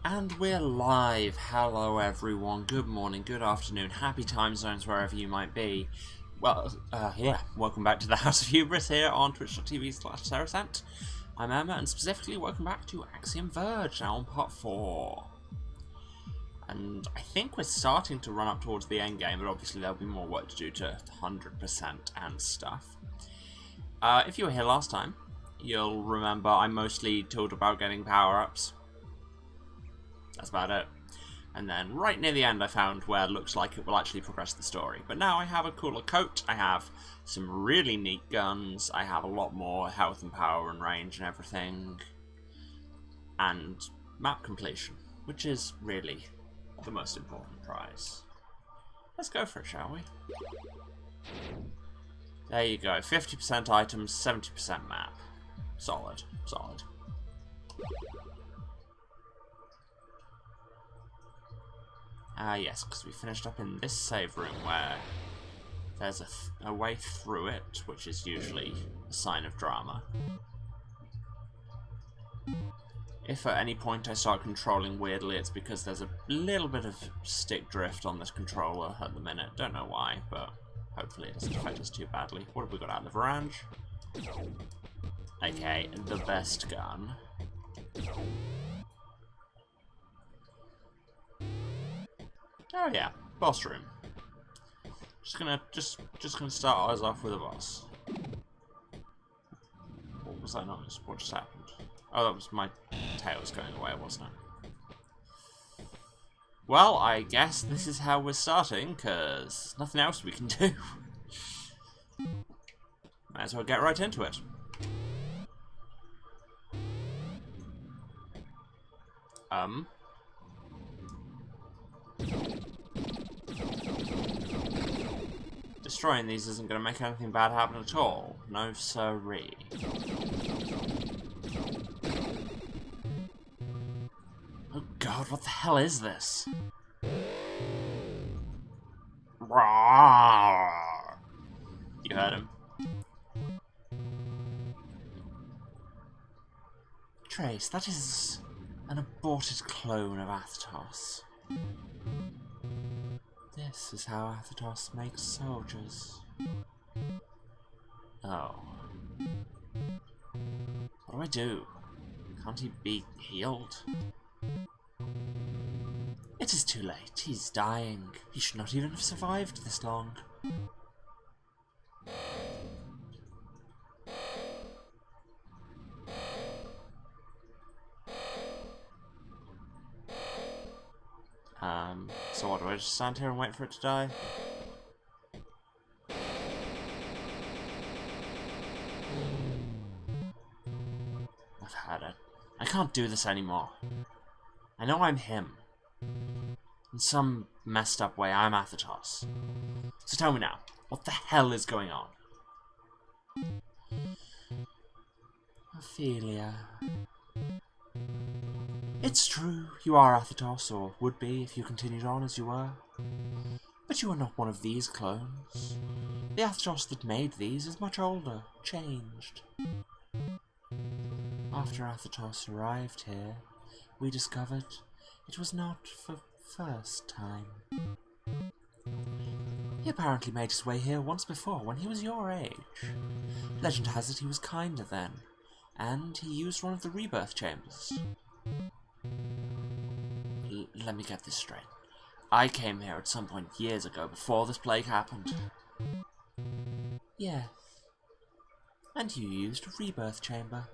And we're live. Hello everyone, good morning, good afternoon, happy time zones wherever you might be. Well, yeah, welcome back to the House of Hubris here on twitch.tv/Sarasant. I'm Emma, and specifically welcome back to Axiom Verge, now on part 4. And I think we're starting to run up towards the end game, but obviously there'll be more work to do to 100% and stuff. If you were here last time, you'll remember I mostly talked about getting power-ups. That's about it. And then right near the end I found where it looks like it will actually progress the story. But now I have a cooler coat, I have some really neat guns, I have a lot more health and power and range and everything. And map completion, which is really the most important prize. Let's go for it, shall we? There you go, 50% items, 70% map. Solid, solid. Yes, because we finished up in this save room where there's a way through it, which is usually a sign of drama. If at any point I start controlling weirdly, it's because there's a little bit of stick drift on this controller at the minute. Don't know why, but hopefully it doesn't affect us too badly. What have we got out of the Verge? Okay, the best gun. Oh yeah, boss room. Just gonna start us off with a boss. What was that noise? What just happened? Oh, that was my tails going away, wasn't it? Well, I guess this is how we're starting, cause nothing else we can do. Might as well get right into it. Destroying these isn't going to make anything bad happen at all. No siree. Oh god, what the hell is this? Rawr. You heard him. Trace, that is an aborted clone of Athetos. This is how Athetos makes soldiers. Oh. What do? Can't he be healed? It is too late. He's dying. He should not even have survived this long. So what, do I just stand here and wait for it to die? I've had it. I can't do this anymore. I know I'm him. In some messed up way, I'm Athetos. So tell me now, what the hell is going on? Ophelia. It's true, you are Athetos, or would be if you continued on as you were. But you are not one of these clones. The Athetos that made these is much older, changed. After Athetos arrived here, we discovered it was not for first time. He apparently made his way here once before, when he was your age. Legend has it he was kinder then, and he used one of the rebirth chambers. Let me get this straight. I came here at some point years ago, before this plague happened. Yes. And you used a rebirth chamber.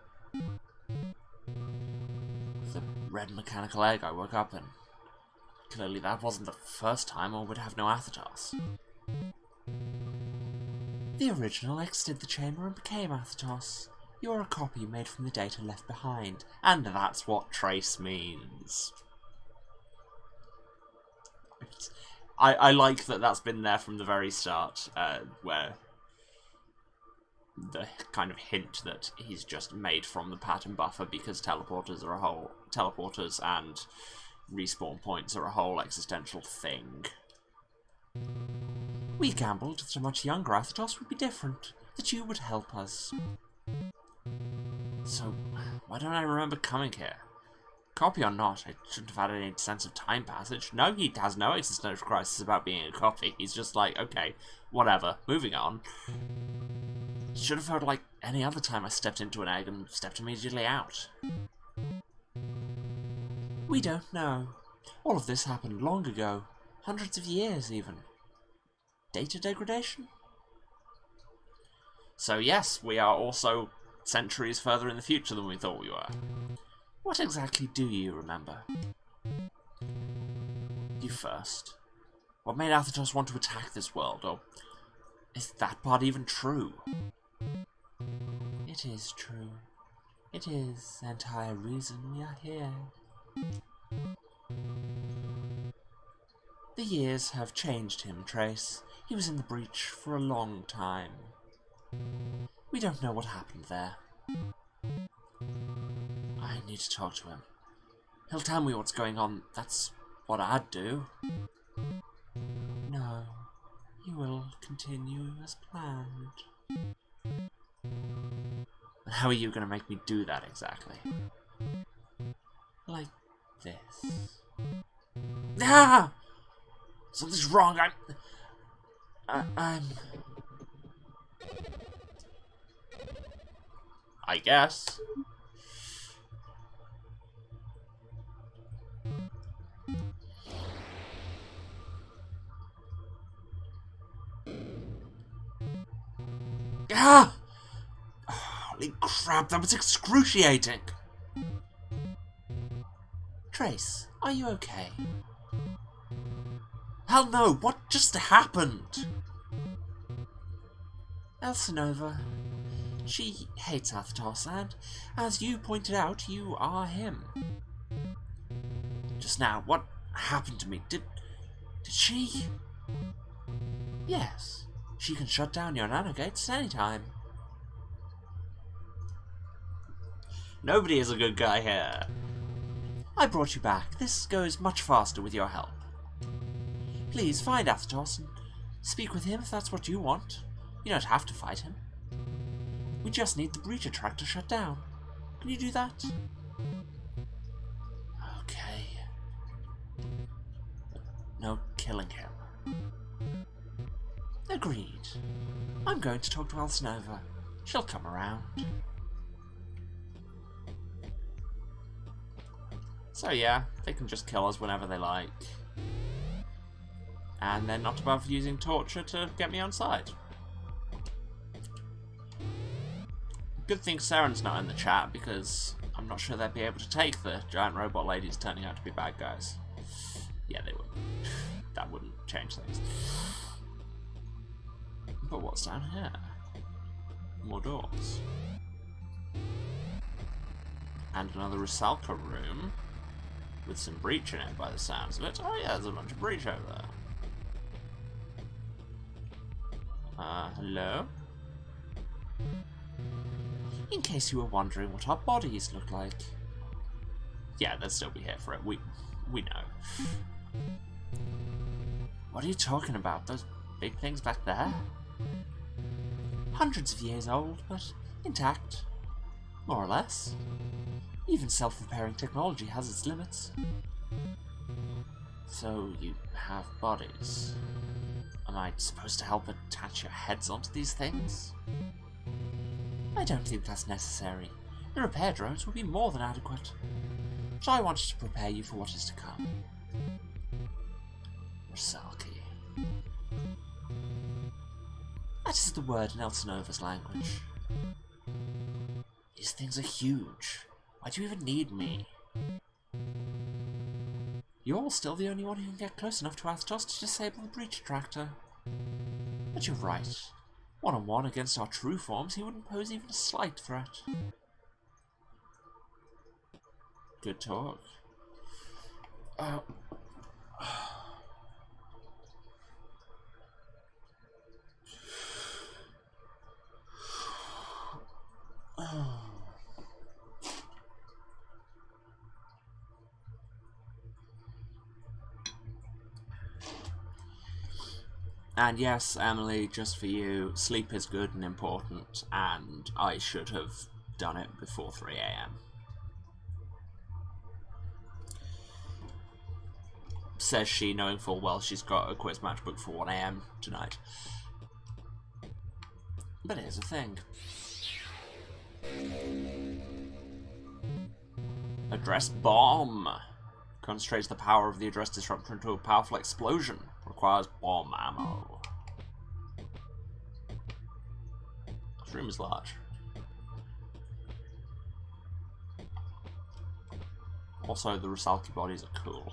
The red mechanical egg I woke up in. Clearly that wasn't the first time, or would have no Athetos. The original exited the chamber and became Athetos. You're a copy made from the data left behind, and that's what trace means. I like that that's been there from the very start, where the kind of hint that he's just made from the pattern buffer because teleporters and respawn points are a whole existential thing. We gambled that a much younger Athetos would be different, that you would help us. So, why don't I remember coming here? Copy or not, I shouldn't have had any sense of time passage. No, he has no existential crisis about being a copy. He's just like, okay, whatever, moving on. Should have felt like any other time I stepped into an egg and stepped immediately out. We don't know. All of this happened long ago. Hundreds of years, even. Data degradation? So yes, we are also centuries further in the future than we thought we were. What exactly do you remember? You first. What made Athetos want to attack this world, or is that part even true? It is true. It is the entire reason we are here. The years have changed him, Trace. He was in the breach for a long time. We don't know what happened there. I need to talk to him. He'll tell me what's going on. That's what I'd do. No, you will continue as planned. And how are you going to make me do that exactly? Like this. Ah! Something's wrong. I'm... I guess. Ah! Holy crap, that was excruciating! Trace, are you okay? Hell no, what just happened? Elsinova. She hates Athetos, and, as you pointed out, you are him. Just now, what happened to me? Did she? Yes, she can shut down your nanogates at any time. Nobody is a good guy here. I brought you back. This goes much faster with your help. Please find Athetos and speak with him if that's what you want. You don't have to fight him. We just need the breach attractor shut down. Can you do that? Okay. No killing him. Agreed. I'm going to talk to Elsinova. She'll come around. So yeah, they can just kill us whenever they like. And they're not above using torture to get me on side. Good thing Saren's not in the chat, because I'm not sure they'd be able to take the giant robot ladies turning out to be bad guys. Yeah, they would. That wouldn't change things. But what's down here? More doors. And another Rusalka room, with some breach in it by the sounds of it. Oh yeah, there's a bunch of breach over there. Hello? In case you were wondering what our bodies look like. Yeah, they'll still be here for it. We know. What are you talking about? Those big things back there? Hundreds of years old, but intact. More or less. Even self-repairing technology has its limits. So you have bodies. Am I supposed to help attach your heads onto these things? I don't think that's necessary. The repair drones will be more than adequate. But I wanted to prepare you for what is to come. Rusalki. That is the word in Elsinova's language. These things are huge. Why do you even need me? You're still the only one who can get close enough to Athetos to disable the breach attractor. But you're right. One-on-one against our true forms, he wouldn't pose even a slight threat. Good talk. And yes, Emily, just for you, sleep is good and important, and I should have done it before 3 AM. says she, knowing full well she's got a quiz match booked for 1 AM tonight. But here's the thing. Address bomb. Concentrates the power of the address disruptor into a powerful explosion. Requires bomb ammo. This room is large. Also, the Rusalki bodies are cool.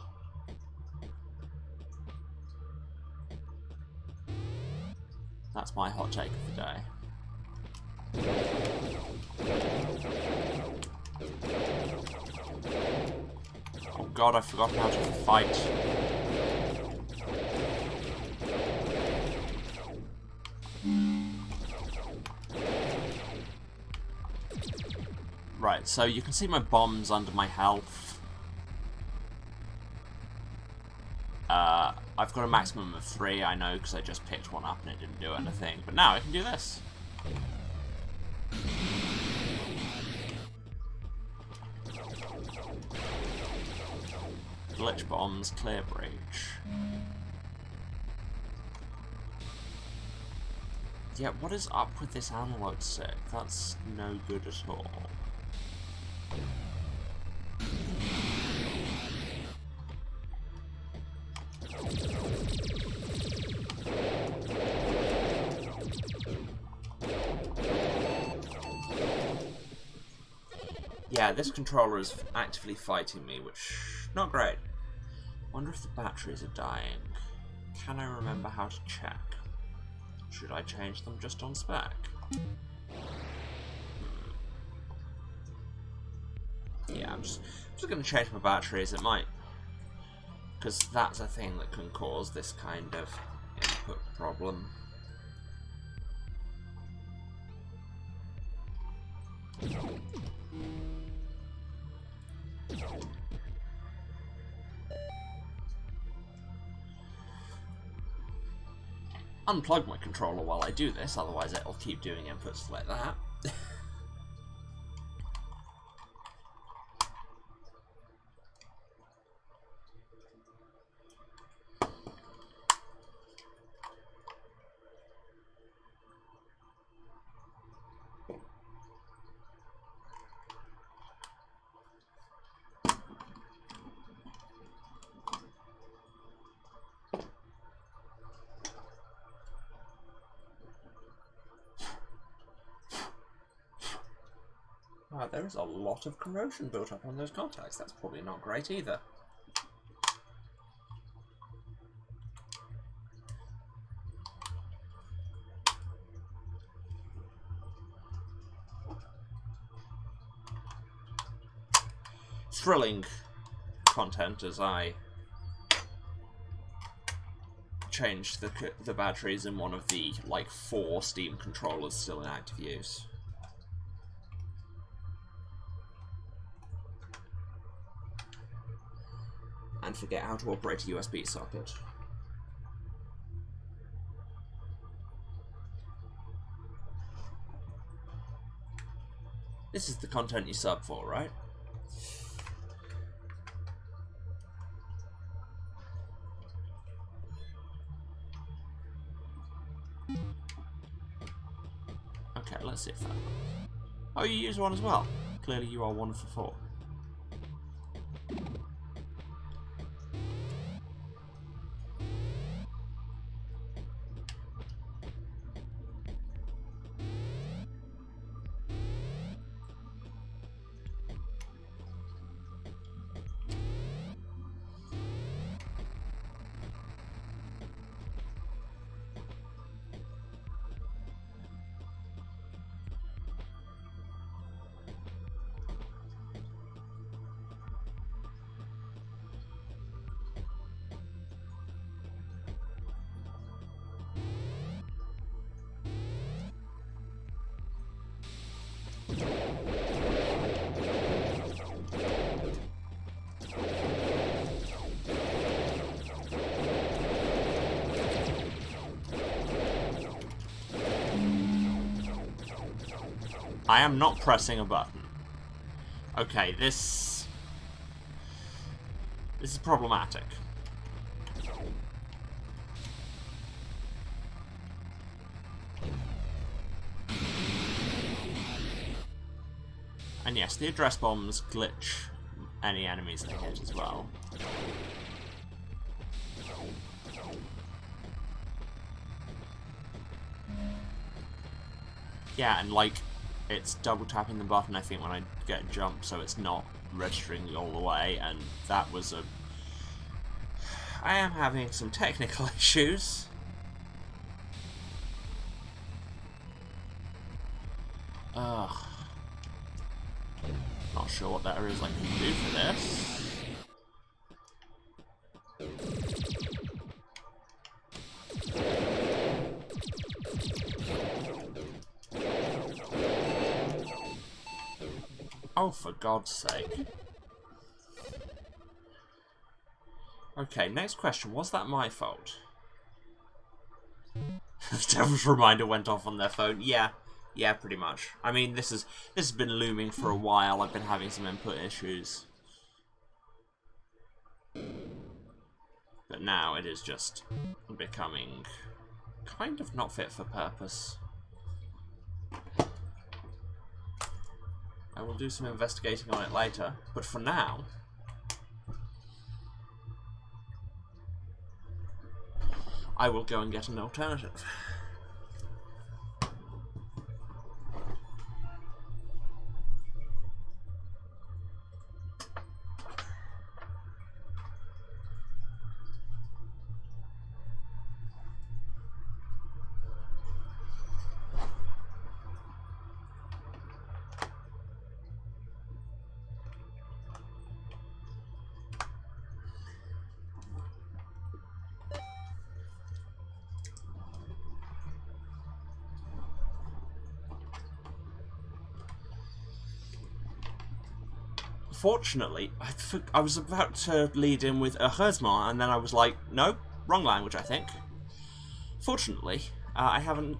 That's my hot take of the day. Oh god, I've forgotten how to fight. Right, so you can see my bombs under my health. I've got a maximum of 3, I know, because I just picked one up and it didn't do anything. But now I can do this. Glitch bombs, clear breach. Yeah, what is up with this analog stick? That's no good at all. Yeah, this controller is actively fighting me, which, not great. Wonder if the batteries are dying. Can I remember how to check? Should I change them just on spec? Yeah, I'm just going to change my batteries. It might, because that's a thing that can cause this kind of input problem. Unplug my controller while I do this, otherwise it'll keep doing inputs like that. Wow, there is a lot of corrosion built up on those contacts. That's probably not great either. Thrilling content as I changed the batteries in one of the, like, 4 Steam controllers still in active use. And forget how to operate a USB socket. This is the content you sub for, right? Okay, let's see if that works. Oh, you use one as well. Clearly you are 1 for 4. I am not pressing a button. Okay, this is problematic. And yes, the address bombs glitch any enemies they hit as well. Yeah, and like, it's double tapping the button, I think, when I get jumped, so it's not registering all the way, and that was a... I am having some technical issues. Ugh. Not sure what there is I can do for this. Oh, for God's sake. Okay, next question. Was that my fault? The Devil's Reminder went off on their phone. Yeah, pretty much. I mean, this has been looming for a while. I've been having some input issues. But now it is just becoming kind of not fit for purpose. I will do some investigating on it later, but for now... I will go and get an alternative. Fortunately, I was about to lead in with heureusement, and then I was like, no, wrong language, I think. Fortunately, I haven't...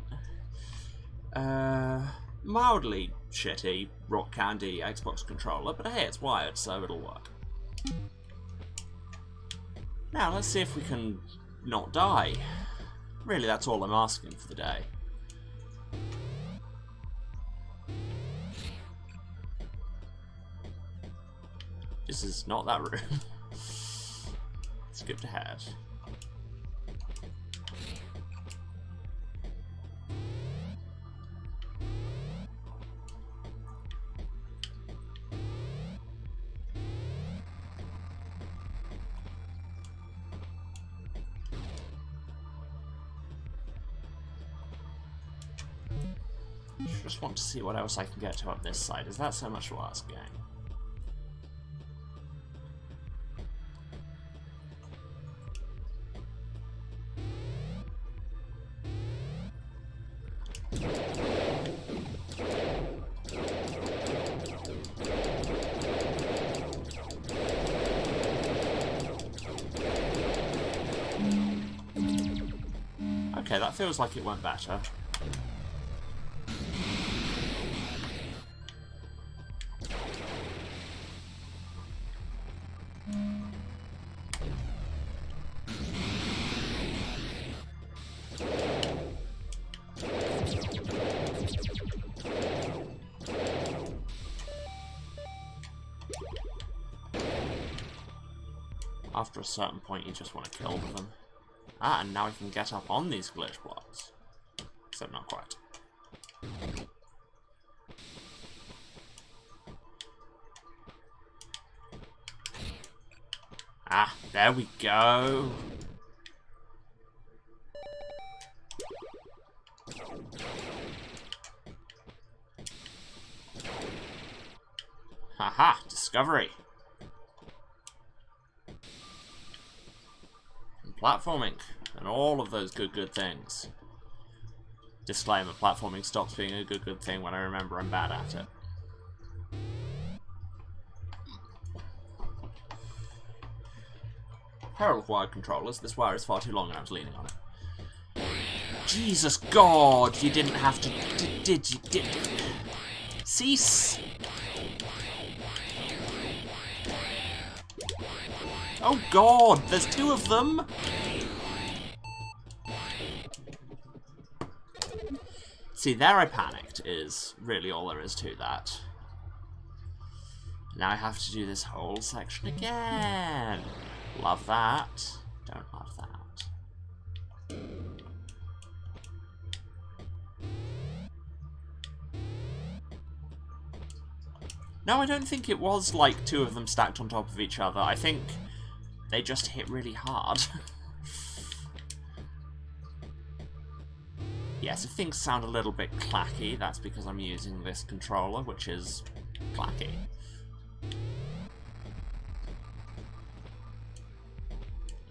mildly shitty rock candy Xbox controller, but hey, it's wired, so it'll work. Now, let's see if we can not die. Really, that's all I'm asking for the day. This is not that room. Skipped ahead. Just want to see what else I can get to up this side. Is that so much to ask, gang? Okay, that feels like it went better. After a certain point, you just want to kill them. Ah, and now I can get up on these glitch blocks. Except not quite. Ah, there we go. Haha, discovery. Platforming, and all of those good things. Disclaimer, platforming stops being a good thing when I remember I'm bad at it. Pair of wired controllers. This wire is far too long and I was leaning on it. Jesus God, you didn't have to... Did you? Cease! Oh God, there's two of them! See, there I panicked, is really all there is to that. Now I have to do this whole section again. Love that. Don't love that. No, I don't think it was like two of them stacked on top of each other. I think they just hit really hard. Yes, if things sound a little bit clacky, that's because I'm using this controller, which is clacky.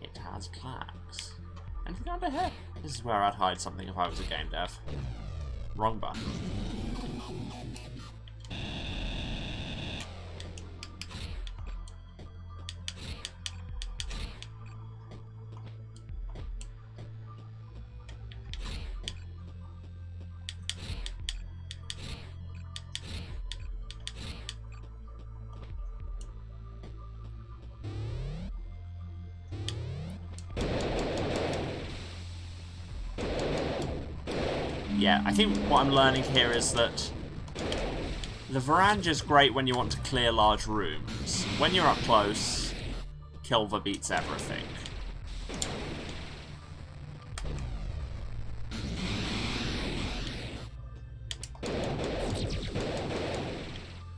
It has clacks. Anything under here? This is where I'd hide something if I was a game dev. Wrong button. Yeah, I think what I'm learning here is that the Verge is great when you want to clear large rooms. When you're up close, Kilva beats everything.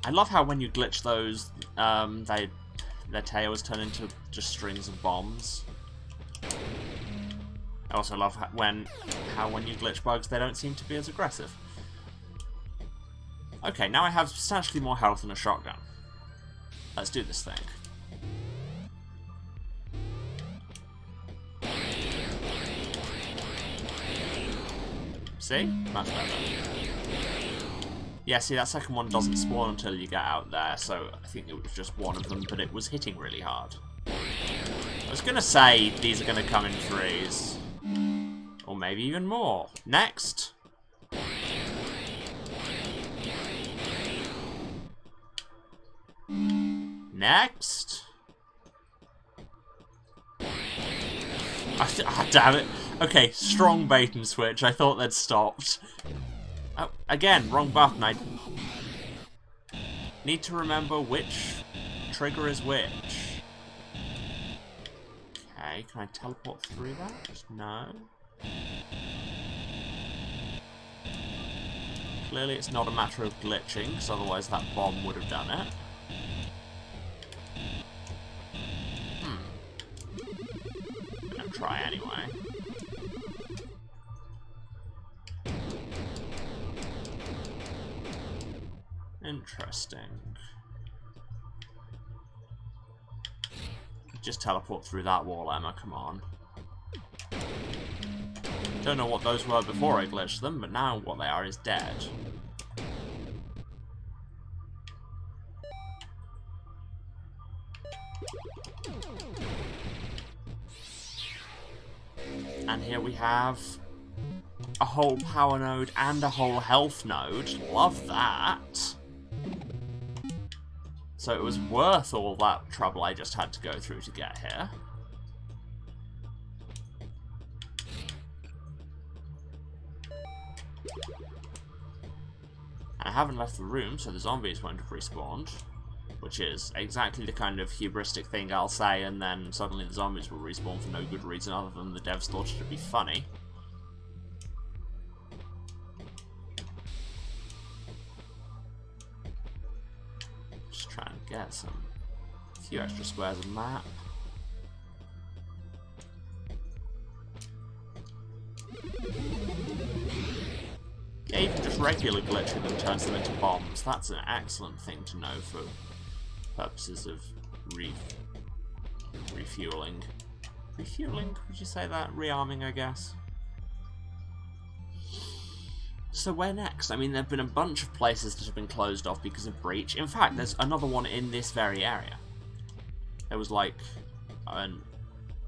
I love how when you glitch those, their tails turn into just strings of bombs. I also love how when you glitch bugs, they don't seem to be as aggressive. Okay, now I have substantially more health than a shotgun. Let's do this thing. See? Much better. Yeah, see, that second one doesn't spawn until you get out there, so I think it was just one of them, but it was hitting really hard. I was gonna say these are gonna come in threes. Or maybe even more. Next! Next! Ah, damn it. Okay, strong bait and switch. I thought they'd stopped. Oh, again, wrong button. I need to remember which trigger is which. Okay, can I teleport through that? No. Clearly it's not a matter of glitching, because otherwise that bomb would have done it. I'm gonna try anyway. Interesting. Just teleport through that wall, Emma, come on. Don't know what those were before I glitched them, but now what they are is dead. And here we have a whole power node and a whole health node. Love that. So it was worth all that trouble I just had to go through to get here. And I haven't left the room, so the zombies won't have respawned. Which is exactly the kind of hubristic thing I'll say, and then suddenly the zombies will respawn for no good reason other than the devs thought it would be funny. Just try and get a few extra squares of map. Yeah, even just regular glitching them turns them into bombs. That's an excellent thing to know for purposes of refueling. Refueling? Would you say that? Rearming, I guess. So where next? I mean, there have been a bunch of places that have been closed off because of breach. In fact, there's another one in this very area. There was like an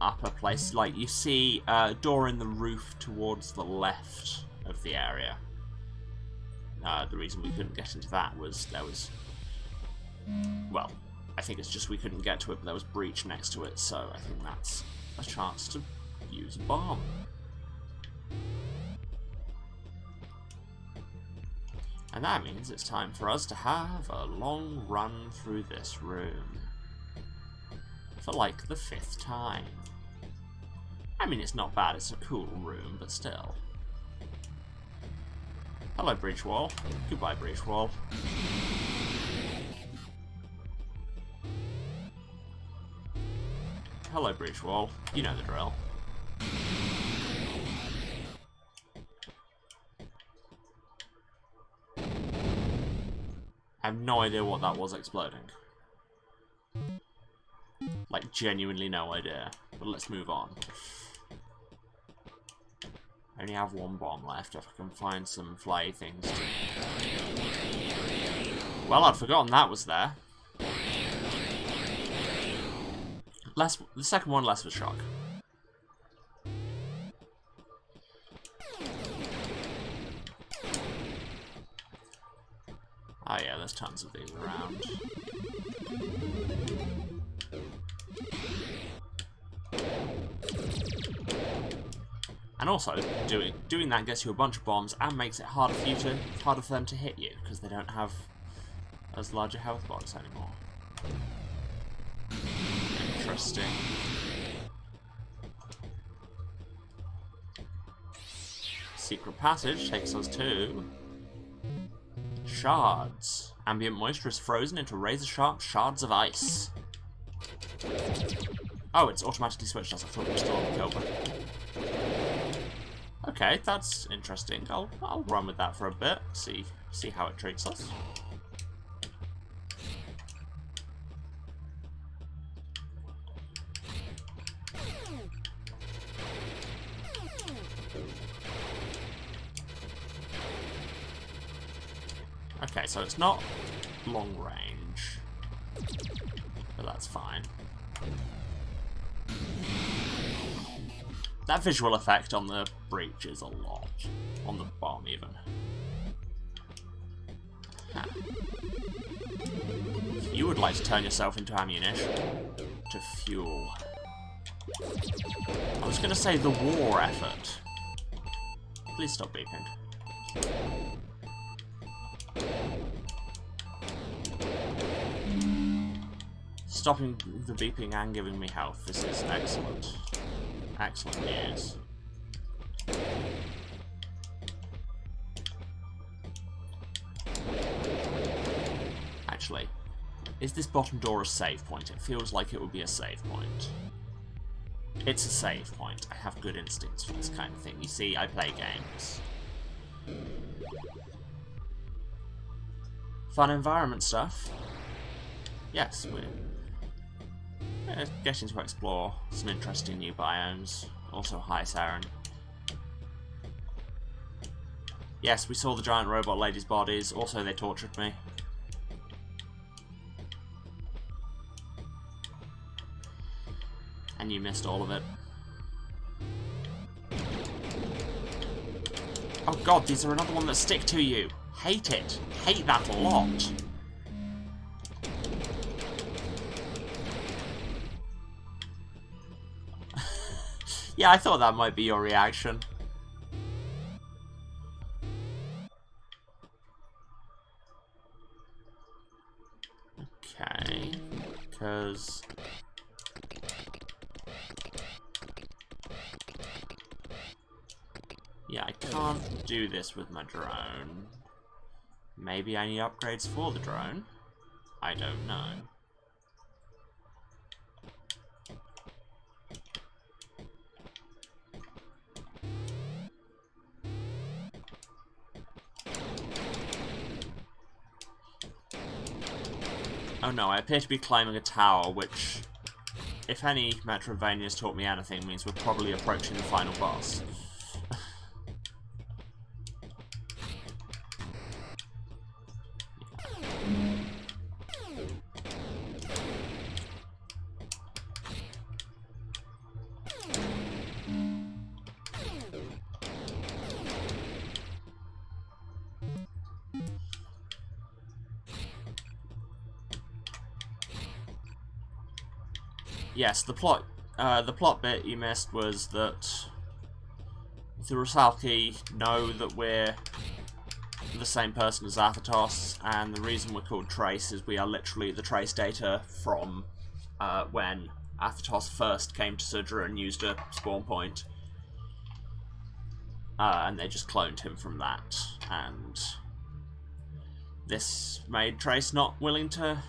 upper place, like you see a door in the roof towards the left of the area. The reason we couldn't get into that was there was, well, I think it's just we couldn't get to it, but there was breach next to it, so I think that's a chance to use a bomb. And that means it's time for us to have a long run through this room. For like the 5th time. I mean, it's not bad, it's a cool room, but still. Hello, breach wall. Goodbye, breach wall. Hello, breach wall. You know the drill. I have no idea what that was exploding. Like, genuinely no idea. But let's move on. I only have 1 bomb left if I can find some fly things. Well, I'd forgotten that was there. The second one, less of a shock. Oh yeah, there's tons of these around. And also, doing that gets you a bunch of bombs and makes it harder for them to hit you because they don't have as large a health box anymore. Interesting. Secret passage takes us to shards. Ambient moisture is frozen into razor-sharp shards of ice. Oh, it's automatically switched us. I thought we were still on the kill button. Okay, that's interesting. I'll run with that for a bit. See how it treats us. Okay, so it's not long range, but that's fine. That visual effect on the breach is a lot. On the bomb, even. Huh. If you would like to turn yourself into ammunition, to fuel. I was going to say the war effort. Please stop beeping. Stopping the beeping and giving me health. This is excellent. Excellent news. Actually, is this bottom door a save point? It feels like it would be a save point. It's a save point. I have good instincts for this kind of thing. You see, I play games. Fun environment stuff. Yes, we're getting to explore some interesting new biomes. Also, hi, Saren. Yes, we saw the giant robot ladies' bodies. Also, they tortured me. And you missed all of it. Oh god, these are another one that stick to you. Hate it. Hate that a lot. Yeah, I thought that might be your reaction. Okay, because... yeah, I can't do this with my drone. Maybe I need upgrades for the drone? I don't know. Oh no, I appear to be climbing a tower, which, if any Metroidvania has taught me anything, means we're probably approaching the final boss. Yes, the plot bit you missed was that the Rusalki know that we're the same person as Athetos, and the reason we're called Trace is we are literally the trace data from when Athetos first came to Sudra and used a spawn point. And they just cloned him from that, and this made Trace not willing to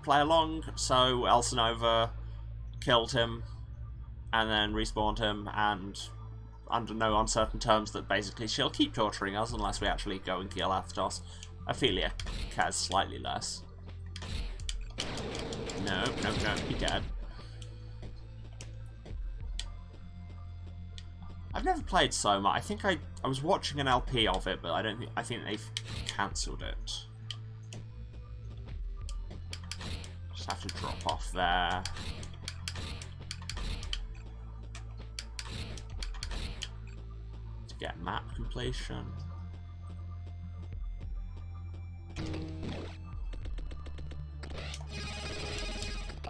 play along, so Elsinova killed him and then respawned him, and under no uncertain terms that basically she'll keep torturing us unless we actually go and kill Athetos. Ophelia cares slightly less. No, be dead. I've never played Soma. I think I was watching an LP of it, but I think they've cancelled it. Just have to drop off there. To get map completion.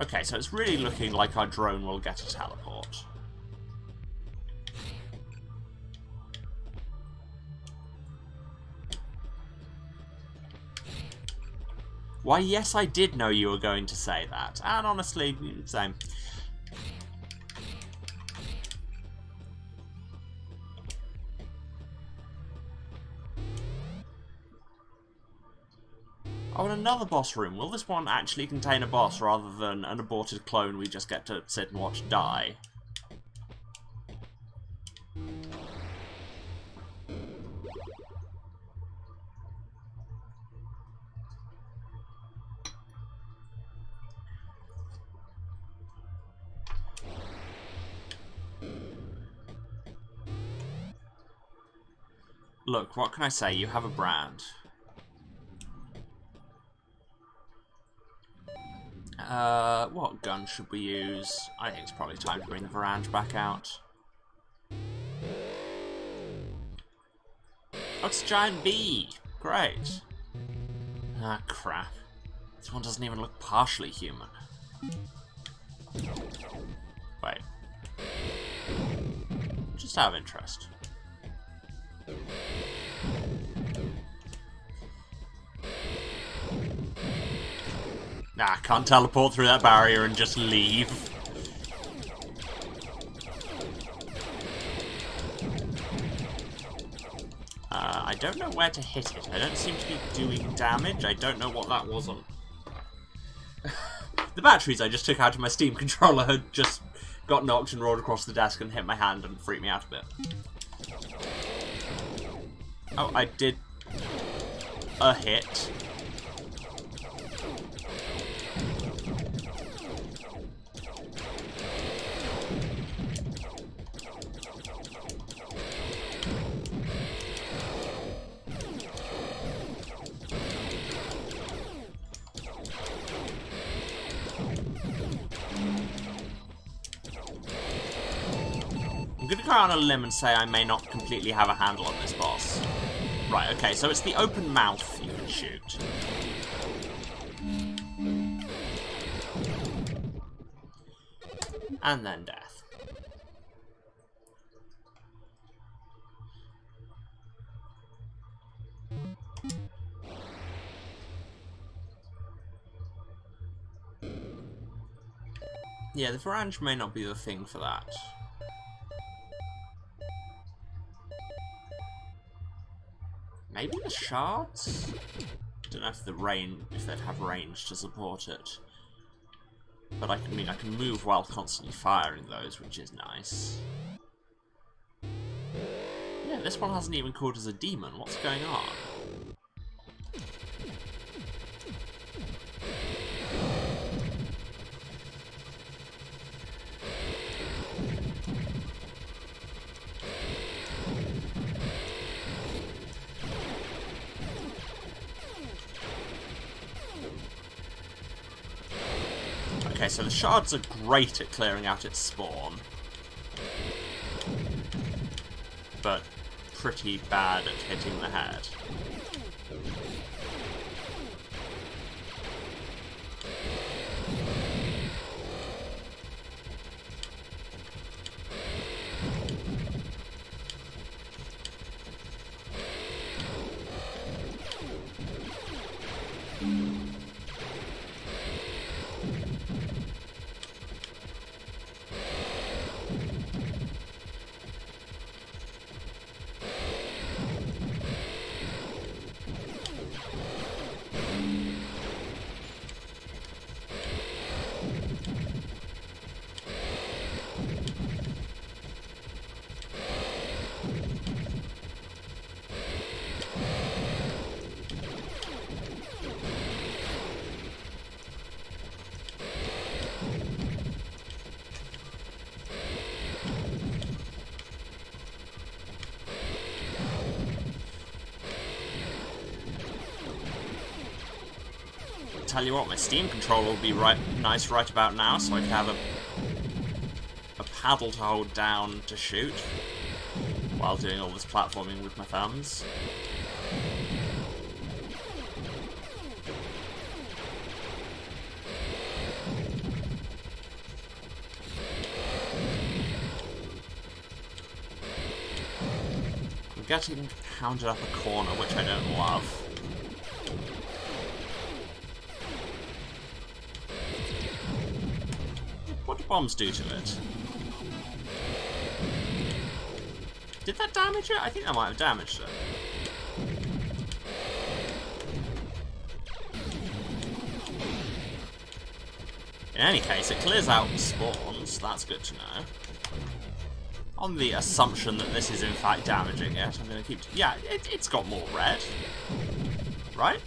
Okay, so it's really looking like our drone will get a teleport. Why, yes, I did know you were going to say that. And honestly, same. Oh, and another boss room. Will this one actually contain a boss rather than an aborted clone we just get to sit and watch die? Look, what can I say? You have a brand. What gun should we use? I think it's probably time to bring the Verge back out. Oh, it's a giant bee! Great. Ah, crap. This one doesn't even look partially human. Wait. Just out of interest. Nah, I can't teleport through that barrier and just leave. I don't know where to hit it. I don't seem to be doing damage. I don't know what that was on. The batteries I just took out of my Steam controller had just got knocked and rolled across the desk and hit my hand and freaked me out a bit. Oh, I did a hit. I'm going to go on a limb and say I may not completely have a handle on this boss. Right, okay, so it's the open mouth you can shoot. And then death. Yeah, the Verge may not be the thing for that. Maybe the shards? Don't know if they'd have range to support it. But I can move while constantly firing those, which is nice. Yeah, this one hasn't even called as a demon. What's going on? Okay, so the shards are great at clearing out its spawn, but pretty bad at hitting the head. tell you what, my Steam controller will be nice right about now, so I can have a paddle to hold down to shoot while doing all this platforming with my thumbs. I'm getting hounded up a corner, which I don't love. What do bombs do to it? Did that damage it? I think that might have damaged it. In any case, it clears out spawns. That's good to know. On the assumption that this is in fact damaging it, I'm going to keep... Yeah, it's got more red. Right?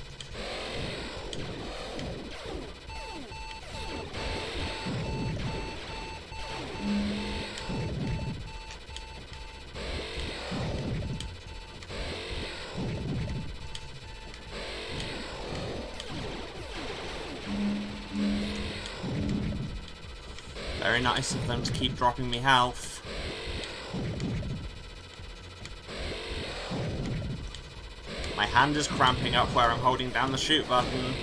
Very nice of them to keep dropping me health. My hand is cramping up where I'm holding down the shoot button.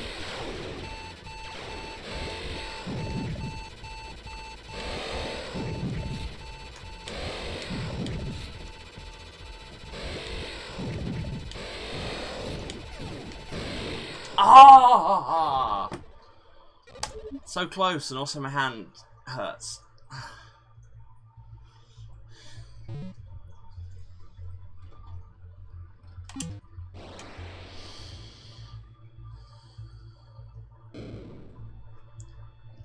Ah! So close, and also my hand hurts.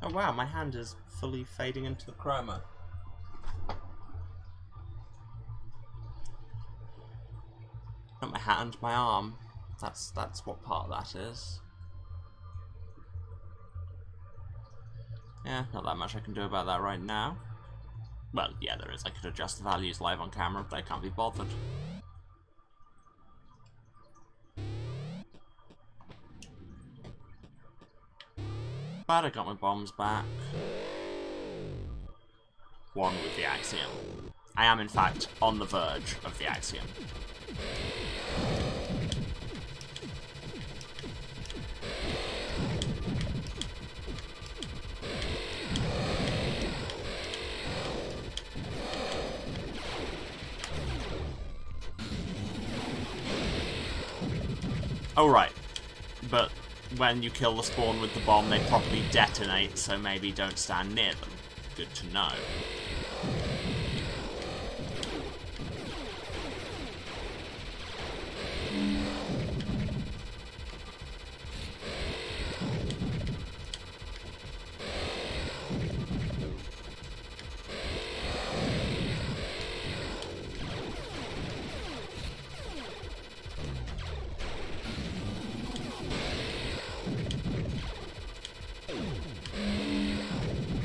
Oh wow, my hand is fully fading into the chroma. Not my hand, my arm. That's what part that is. Yeah, not that much I can do about that right now. Well, yeah, there is. I could adjust the values live on camera, but I can't be bothered. But I got my bombs back. One with the Axiom. I am, in fact, on the verge of the Axiom. Oh, right. But when you kill the spawn with the bomb, they properly detonate, so maybe don't stand near them. Good to know.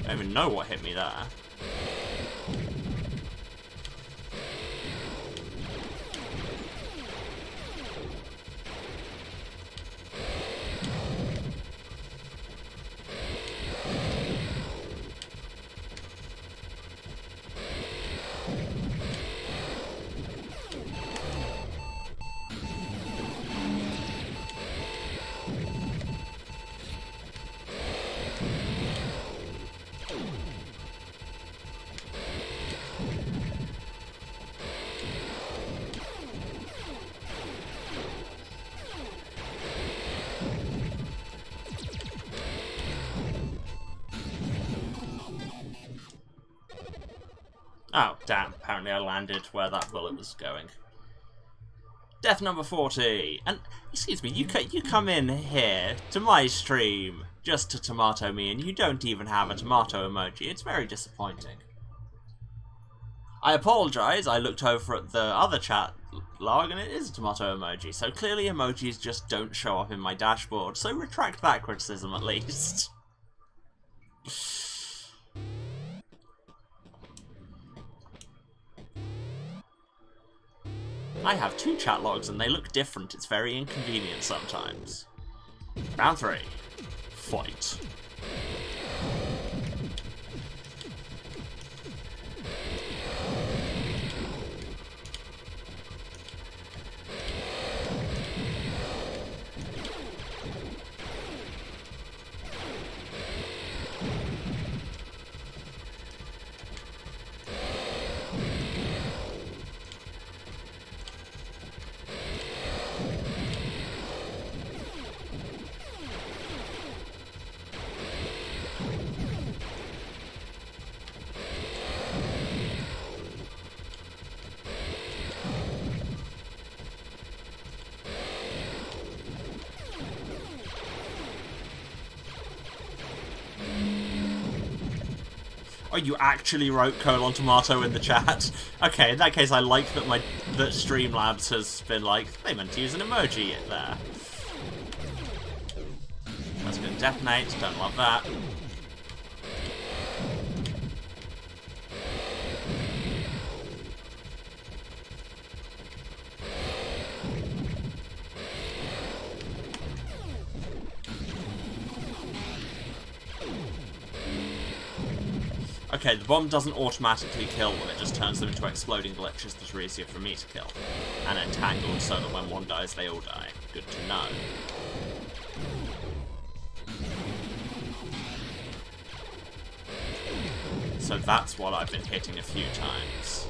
I don't even know what hit me there. Oh, damn. Apparently I landed where that bullet was going. Death number 40. And, excuse me, you come in here to my stream just to tomato me, and you don't even have a tomato emoji. It's very disappointing. I apologise. I looked over at the other chat log, and it is a tomato emoji. So clearly emojis just don't show up in my dashboard. So retract that criticism at least. I have two chat logs and they look different. It's very inconvenient sometimes. Round 3. Fight. Oh, you actually wrote :tomato in the chat? Okay, in that case, I like that that Streamlabs has been like, they meant to use an emoji there. That's gonna detonate, don't love that. Okay, the bomb doesn't automatically kill them, it just turns them into exploding glitches that are easier for me to kill. And entangled so that when one dies, they all die. Good to know. So that's what I've been hitting a few times.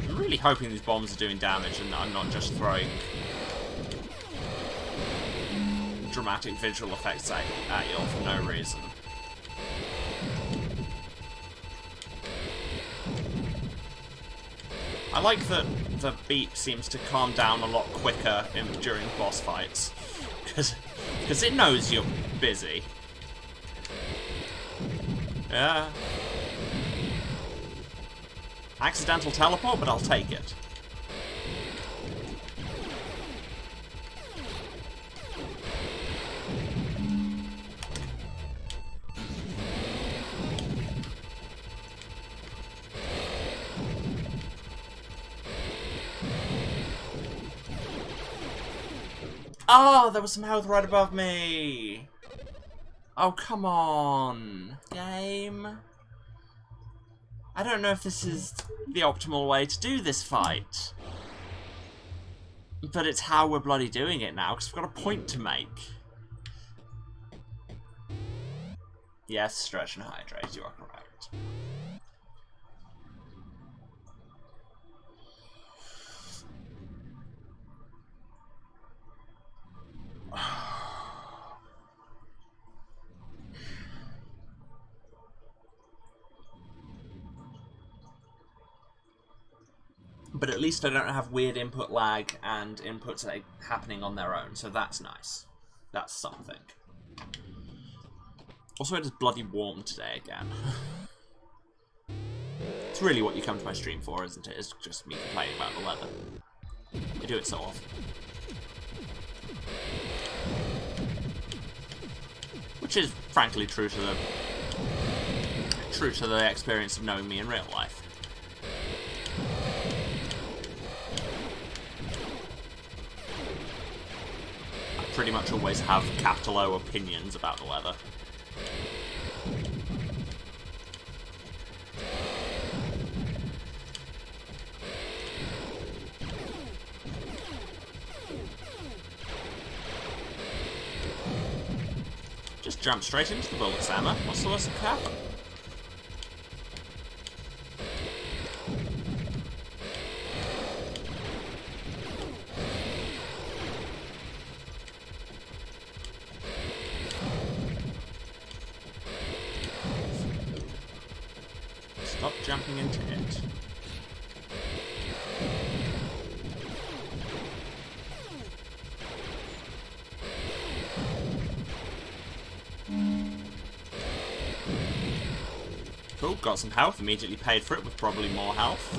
I'm really hoping these bombs are doing damage and that I'm not just throwing dramatic visual effects at you for no reason. I like that the beep seems to calm down a lot quicker during boss fights, because it knows you're busy. Yeah. Accidental teleport, but I'll take it. Oh, there was some health right above me! Oh, come on, game. I don't know if this is the optimal way to do this fight. But it's how we're bloody doing it now, because we've got a point to make. Yes, stretch and hydrate, you are correct. But at least I don't have weird input lag and inputs happening on their own, so that's nice. That's something. Also, it is bloody warm today again. It's really what you come to my stream for, isn't it? It's just me complaining about the weather. I do it so often. Which is, frankly, true to the experience of knowing me in real life. I pretty much always have capital O opinions about the weather. Just jump straight into the bullets, Emma. What's the worst that could happen? Stop jumping into it. Cool, got some health, immediately paid for it with probably more health.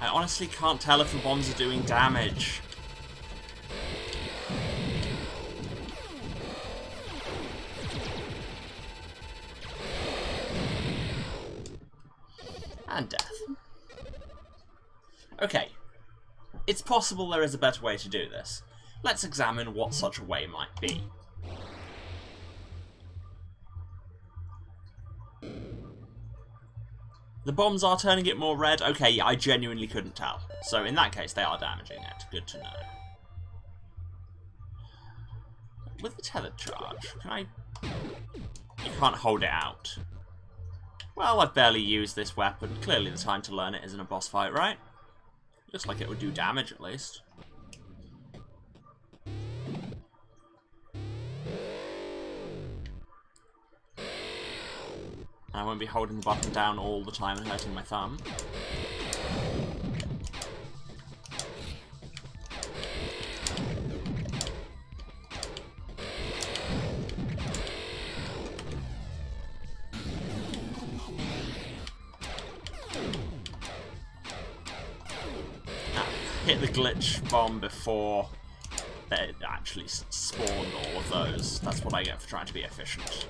I honestly can't tell if the bombs are doing damage. And death. Okay. It's possible there is a better way to do this. Let's examine what such a way might be. The bombs are turning it more red? Okay, yeah, I genuinely couldn't tell. So in that case, they are damaging it. Good to know. With the tethered charge, can I... You can't hold it out. Well, I've barely used this weapon. Clearly the time to learn it is in a boss fight, right? Looks like it would do damage, at least. And I won't be holding the button down all the time and hurting my thumb. Hit the glitch bomb before it actually spawned all of those. That's what I get for trying to be efficient.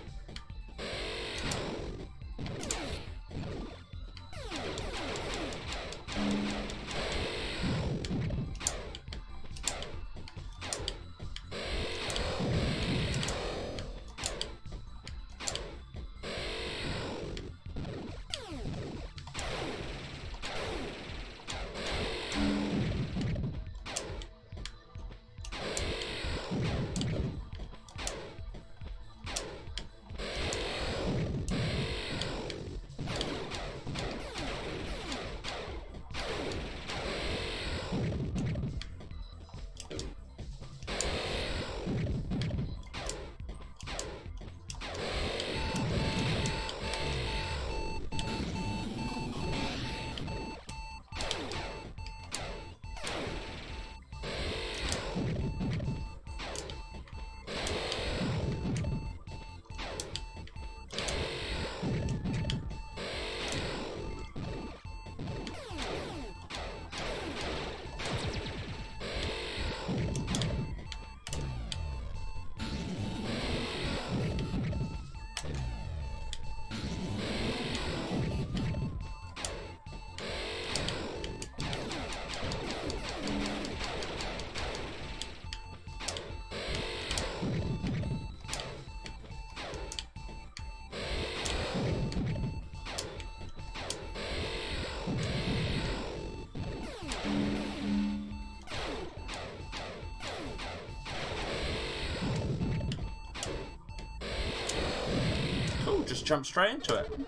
Just jump straight into it.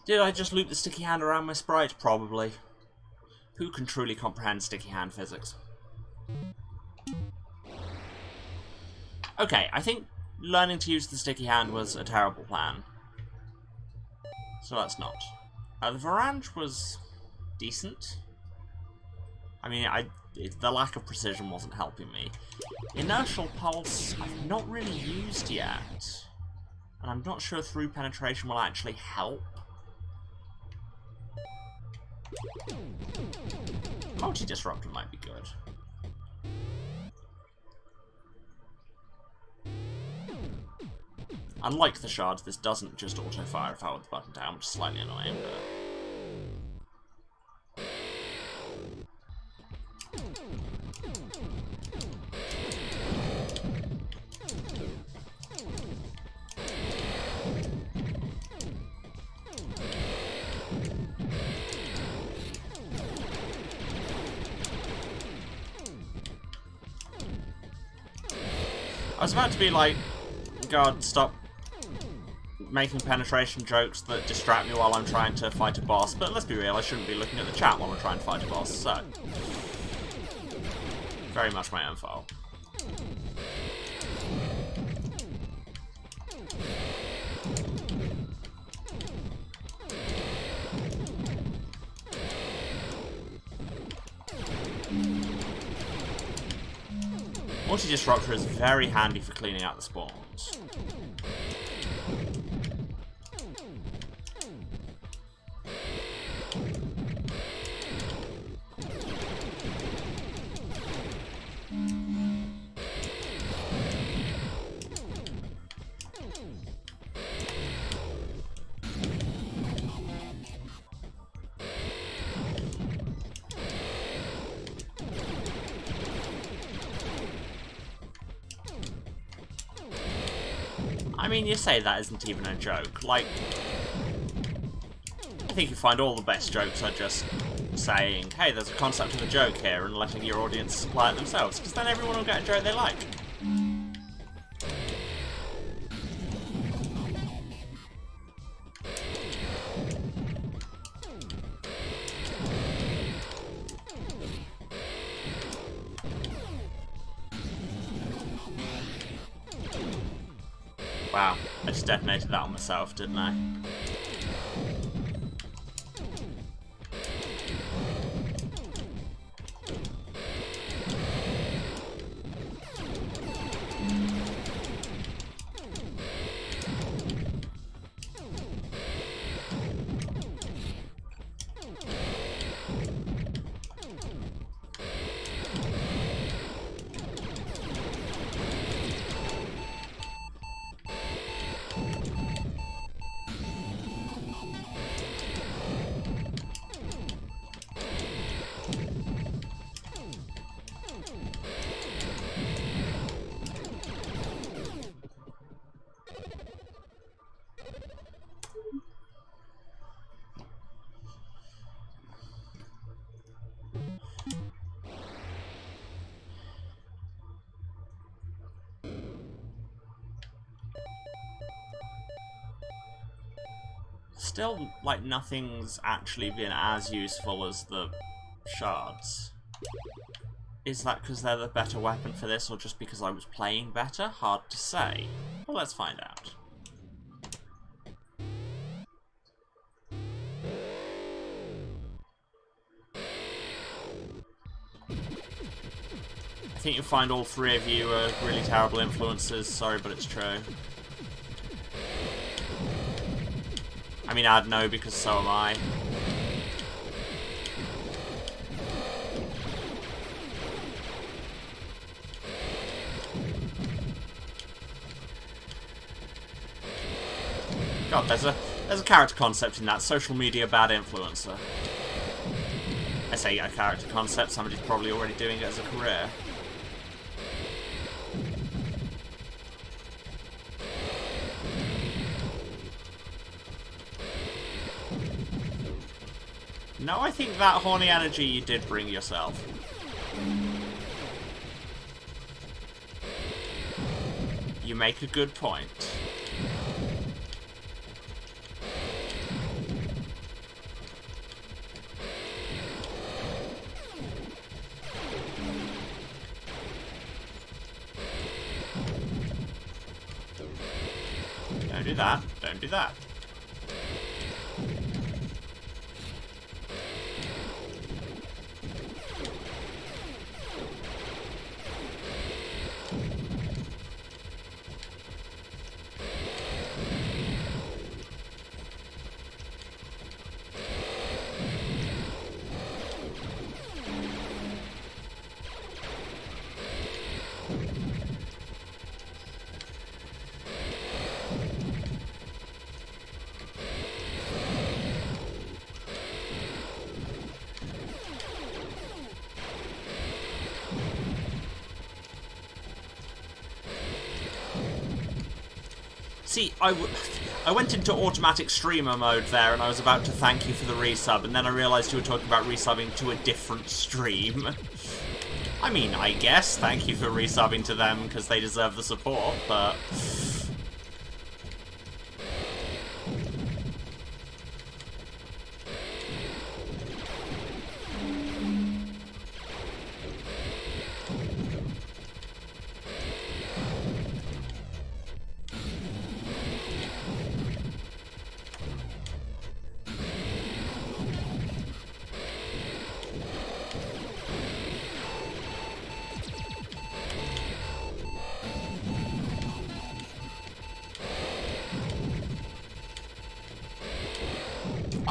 Did I just loop the sticky hand around my sprite? Probably. Who can truly comprehend sticky hand physics? Okay, I think learning to use the sticky hand was a terrible plan. So let's not. The Verge was decent. I mean, the lack of precision wasn't helping me. Inertial Pulse, I've not really used yet. And I'm not sure through penetration will actually help. Multi-disruptor might be good. Unlike the shards, this doesn't just auto-fire if I hold the button down, which is slightly annoying, but... I was about to be like, God, stop making penetration jokes that distract me while I'm trying to fight a boss, but let's be real, I shouldn't be looking at the chat while I'm trying to fight a boss, so... Very much my own fault. Multi-disruptor is very handy for cleaning out the spawns. mean, you say that isn't even a joke. Like, I think you find all the best jokes are just saying, hey, there's a concept of a joke here, and letting your audience supply it themselves, because then everyone will get a joke they like. Wow, I just detonated that on myself, didn't I? Still, like, nothing's actually been as useful as the shards. Is that because they're the better weapon for this, or just because I was playing better? Hard to say. Well, let's find out. I think you'll find all three of you are really terrible influences. Sorry, but it's true. I mean, I'd know because so am I. God, there's a character concept in that. Social media bad influencer. I say a character concept, somebody's probably already doing it as a career. No, I think that horny energy you did bring yourself. You make a good point. Don't do that. Don't do that. See, I went into automatic streamer mode there, and I was about to thank you for the resub, and then I realised you were talking about resubbing to a different stream. I mean, I guess thank you for resubbing to them, because they deserve the support, but...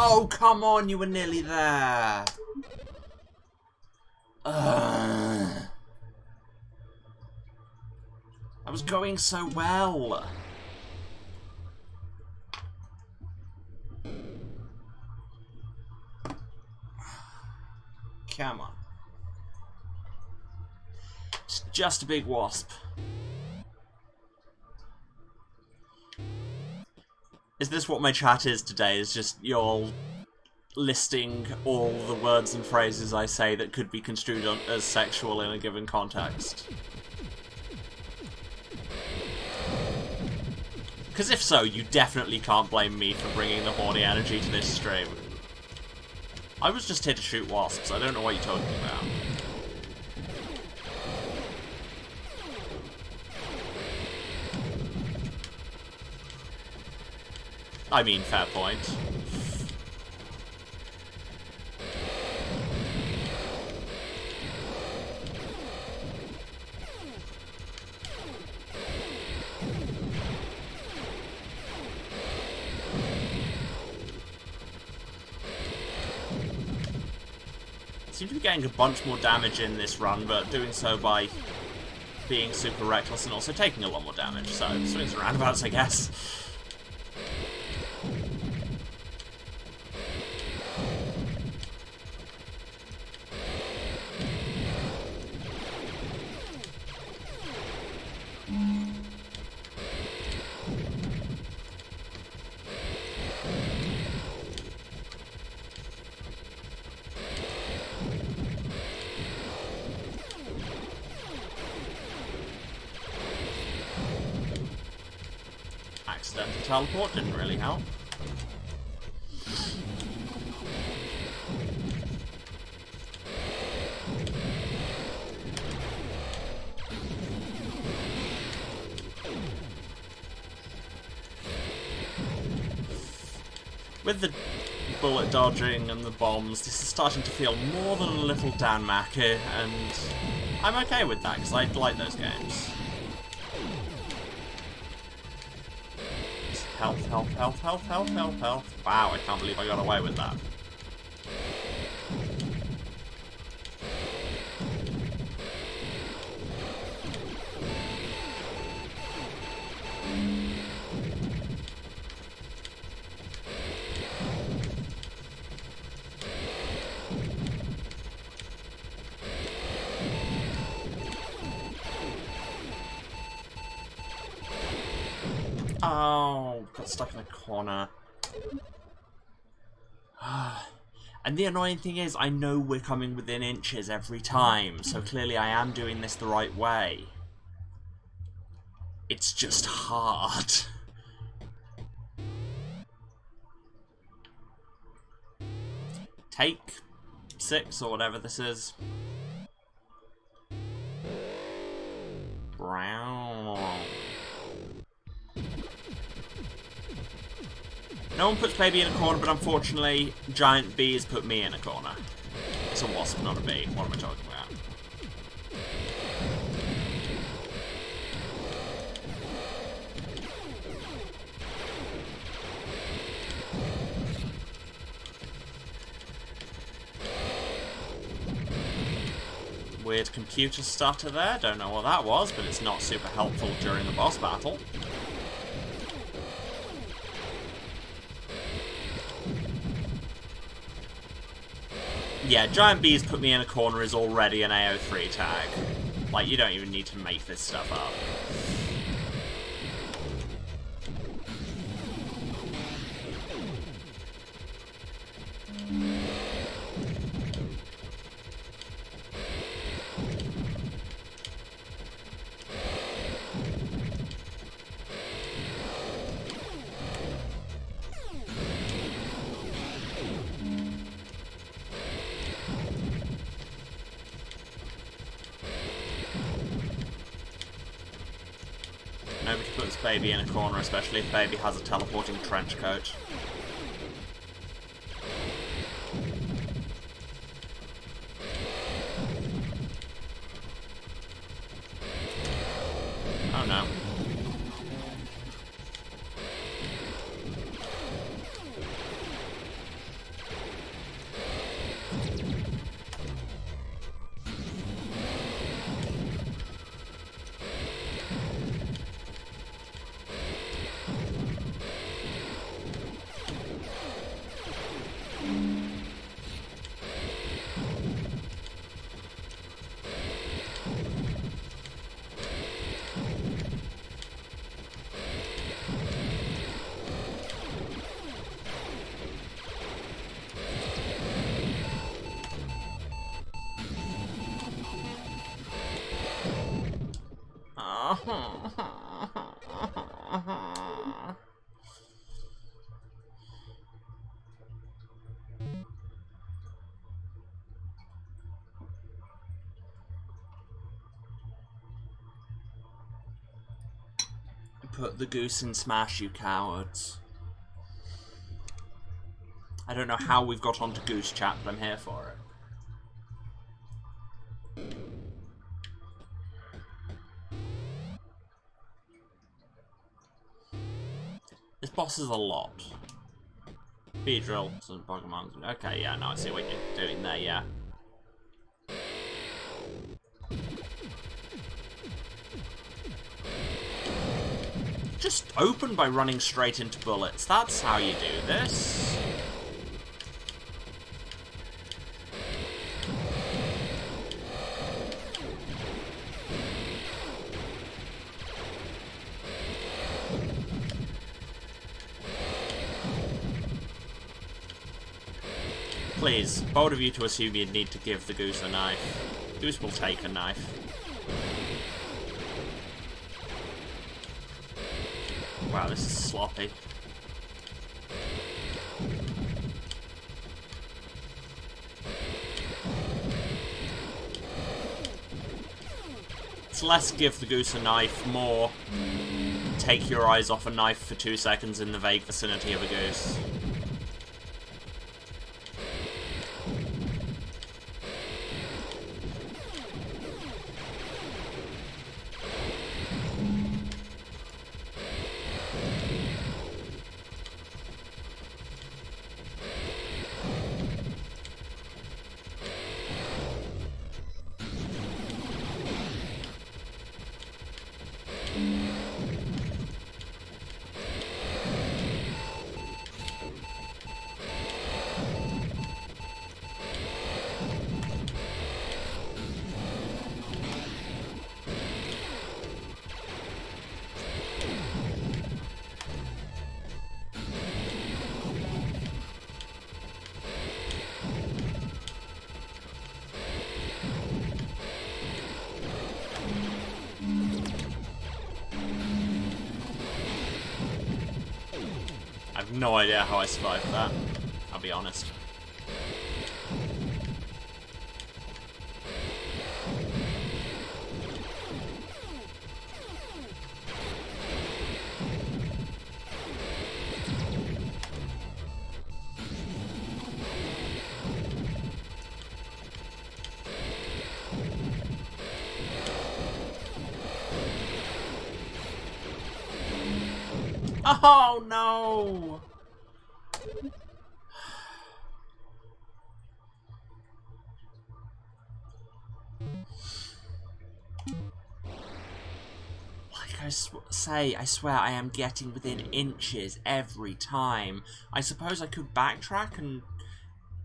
Oh, come on, you were nearly there. I was going so well. Come on. It's just a big wasp. Is this what my chat is today? Is just y'all listing all the words and phrases I say that could be construed as sexual in a given context? Because if so, you definitely can't blame me for bringing the horny energy to this stream. I was just here to shoot wasps, I don't know what you're talking about. I mean, fair point. Seem to be getting a bunch more damage in this run, but doing so by being super reckless and also taking a lot more damage, so swings and roundabouts, I guess. Accidental teleport didn't really help. With the bullet dodging and the bombs, this is starting to feel more than a little Dan Macker, and I'm okay with that, because I like those games. Health, health, health, health, health, health, health. Wow, I can't believe I got away with that. Oh, got stuck in a corner. And the annoying thing is, I know we're coming within inches every time, so clearly I am doing this the right way. It's just hard. Take 6 or whatever this is. Brown. No one puts baby in a corner, but unfortunately, giant bee has put me in a corner. It's a wasp, not a bee. What am I talking about? Weird computer stutter there. Don't know what that was, but it's not super helpful during the boss battle. Yeah, giant bees put me in a corner is already an AO3 tag. Like, you don't even need to make this stuff up. Nobody puts baby in a corner, especially if baby has a teleporting trench coat. Oh no. Put the goose in smash, you cowards. I don't know how we've got onto goose chat, but I'm here for it. This boss is a lot. Beedrill, some Pokemon. Okay, yeah, no, I see what you're doing there, yeah. Just open by running straight into bullets. That's how you do this. Please, bold of you to assume you'd need to give the goose a knife. Goose will take a knife. Wow, this is sloppy. It's less give the goose a knife, more take your eyes off a knife for 2 seconds in the vague vicinity of a goose. I have no idea how I survived that, I'll be honest. Oh no! Like I swear I am getting within inches every time. I suppose I could backtrack and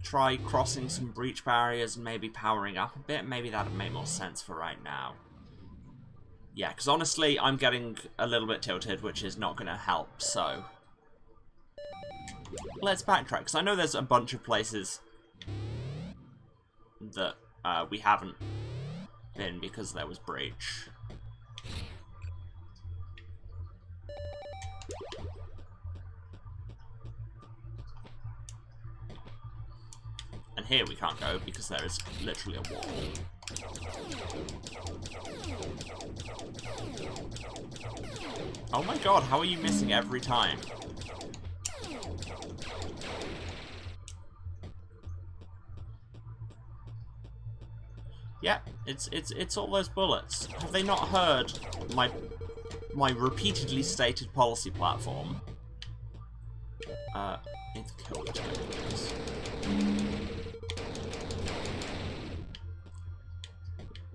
try crossing some breach barriers and maybe powering up a bit. Maybe that would make more sense for right now. Yeah, because honestly, I'm getting a little bit tilted, which is not going to help, so... Let's backtrack, because I know there's a bunch of places that we haven't been because there was breach. And here we can't go because there is literally a wall. Oh my god, how are you missing every time? Yeah, it's all those bullets. Have they not heard my repeatedly stated policy platform? Need to kill the Titans.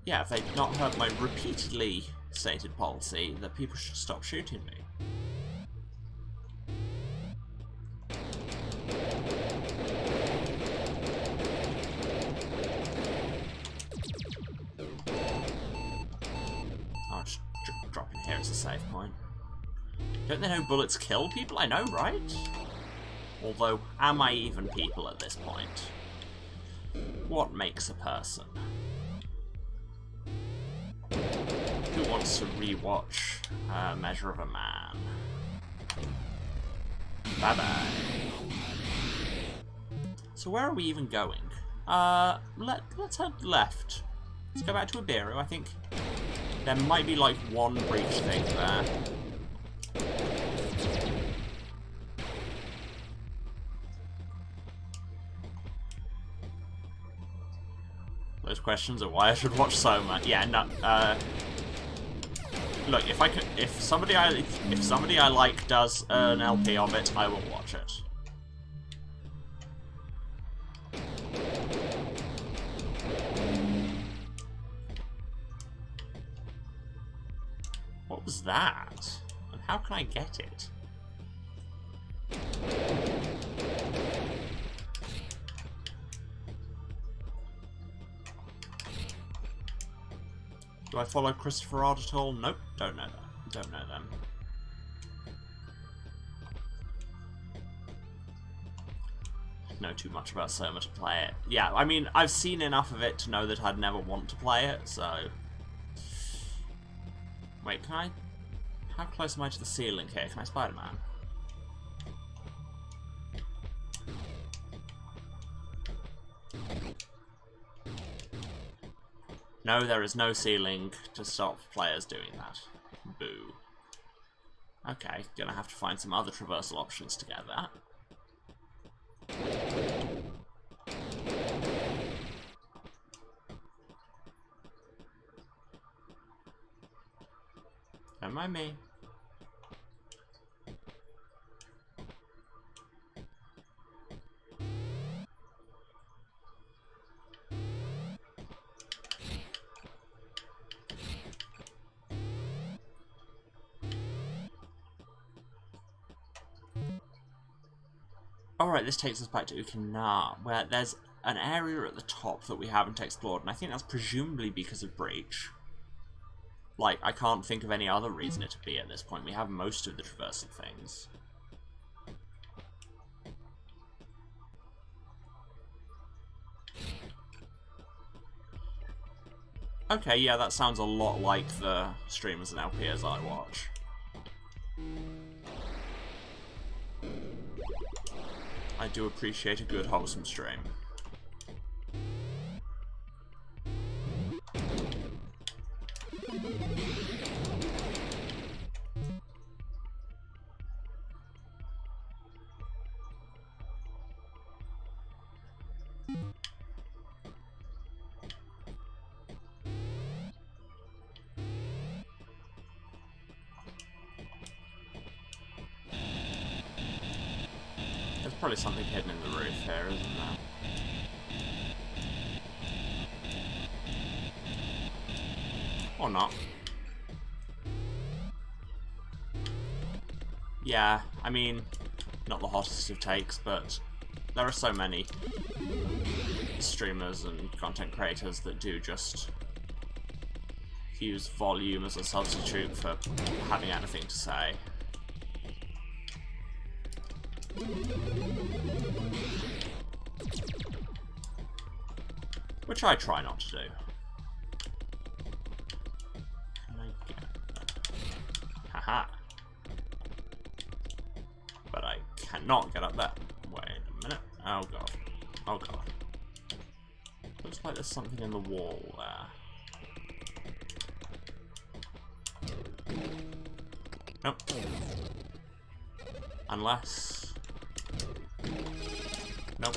Yeah, if they've not heard my repeatedly stated policy that people should stop shooting me. I'll just drop in here as a save point. Don't they know bullets kill people? I know, right? Although, am I even people at this point? What makes a person? Who wants to rewatch Measure of a Man. Bye-bye. So where are we even going? Let's head left. Let's go back to Ibiru. I think there might be like one breach thing there. Those questions are why I should watch Soma. Yeah, no. Look, if somebody I like does an LP of it, I will watch it. What was that? And how can I get it? Do I follow Christopher Odd at all? Nope, don't know them. Don't know them. Know too much about Soma to play it. Yeah, I mean, I've seen enough of it to know that I'd never want to play it, so... Wait, can I... How close am I to the ceiling here? Can I Spider-Man? No, there is no ceiling to stop players doing that. Boo. Okay, gonna have to find some other traversal options to get that. Don't mind me. Alright, this takes us back to Ukina, where there's an area at the top that we haven't explored, and I think that's presumably because of Breach. Like, I can't think of any other reason it to be at this point. We have most of the traversal things. Okay, yeah, that sounds a lot like the streamers and LPs I watch. I do appreciate a good, wholesome stream. There's probably something hidden in the roof here, isn't there? Or not. Yeah, I mean, not the hottest of takes, but there are so many streamers and content creators that do just use volume as a substitute for having anything to say. Which I try not to do. Can I get that? Haha. But I cannot get up there. Wait a minute. Oh god. Oh god. Looks like there's something in the wall there. Nope. Unless... Nope.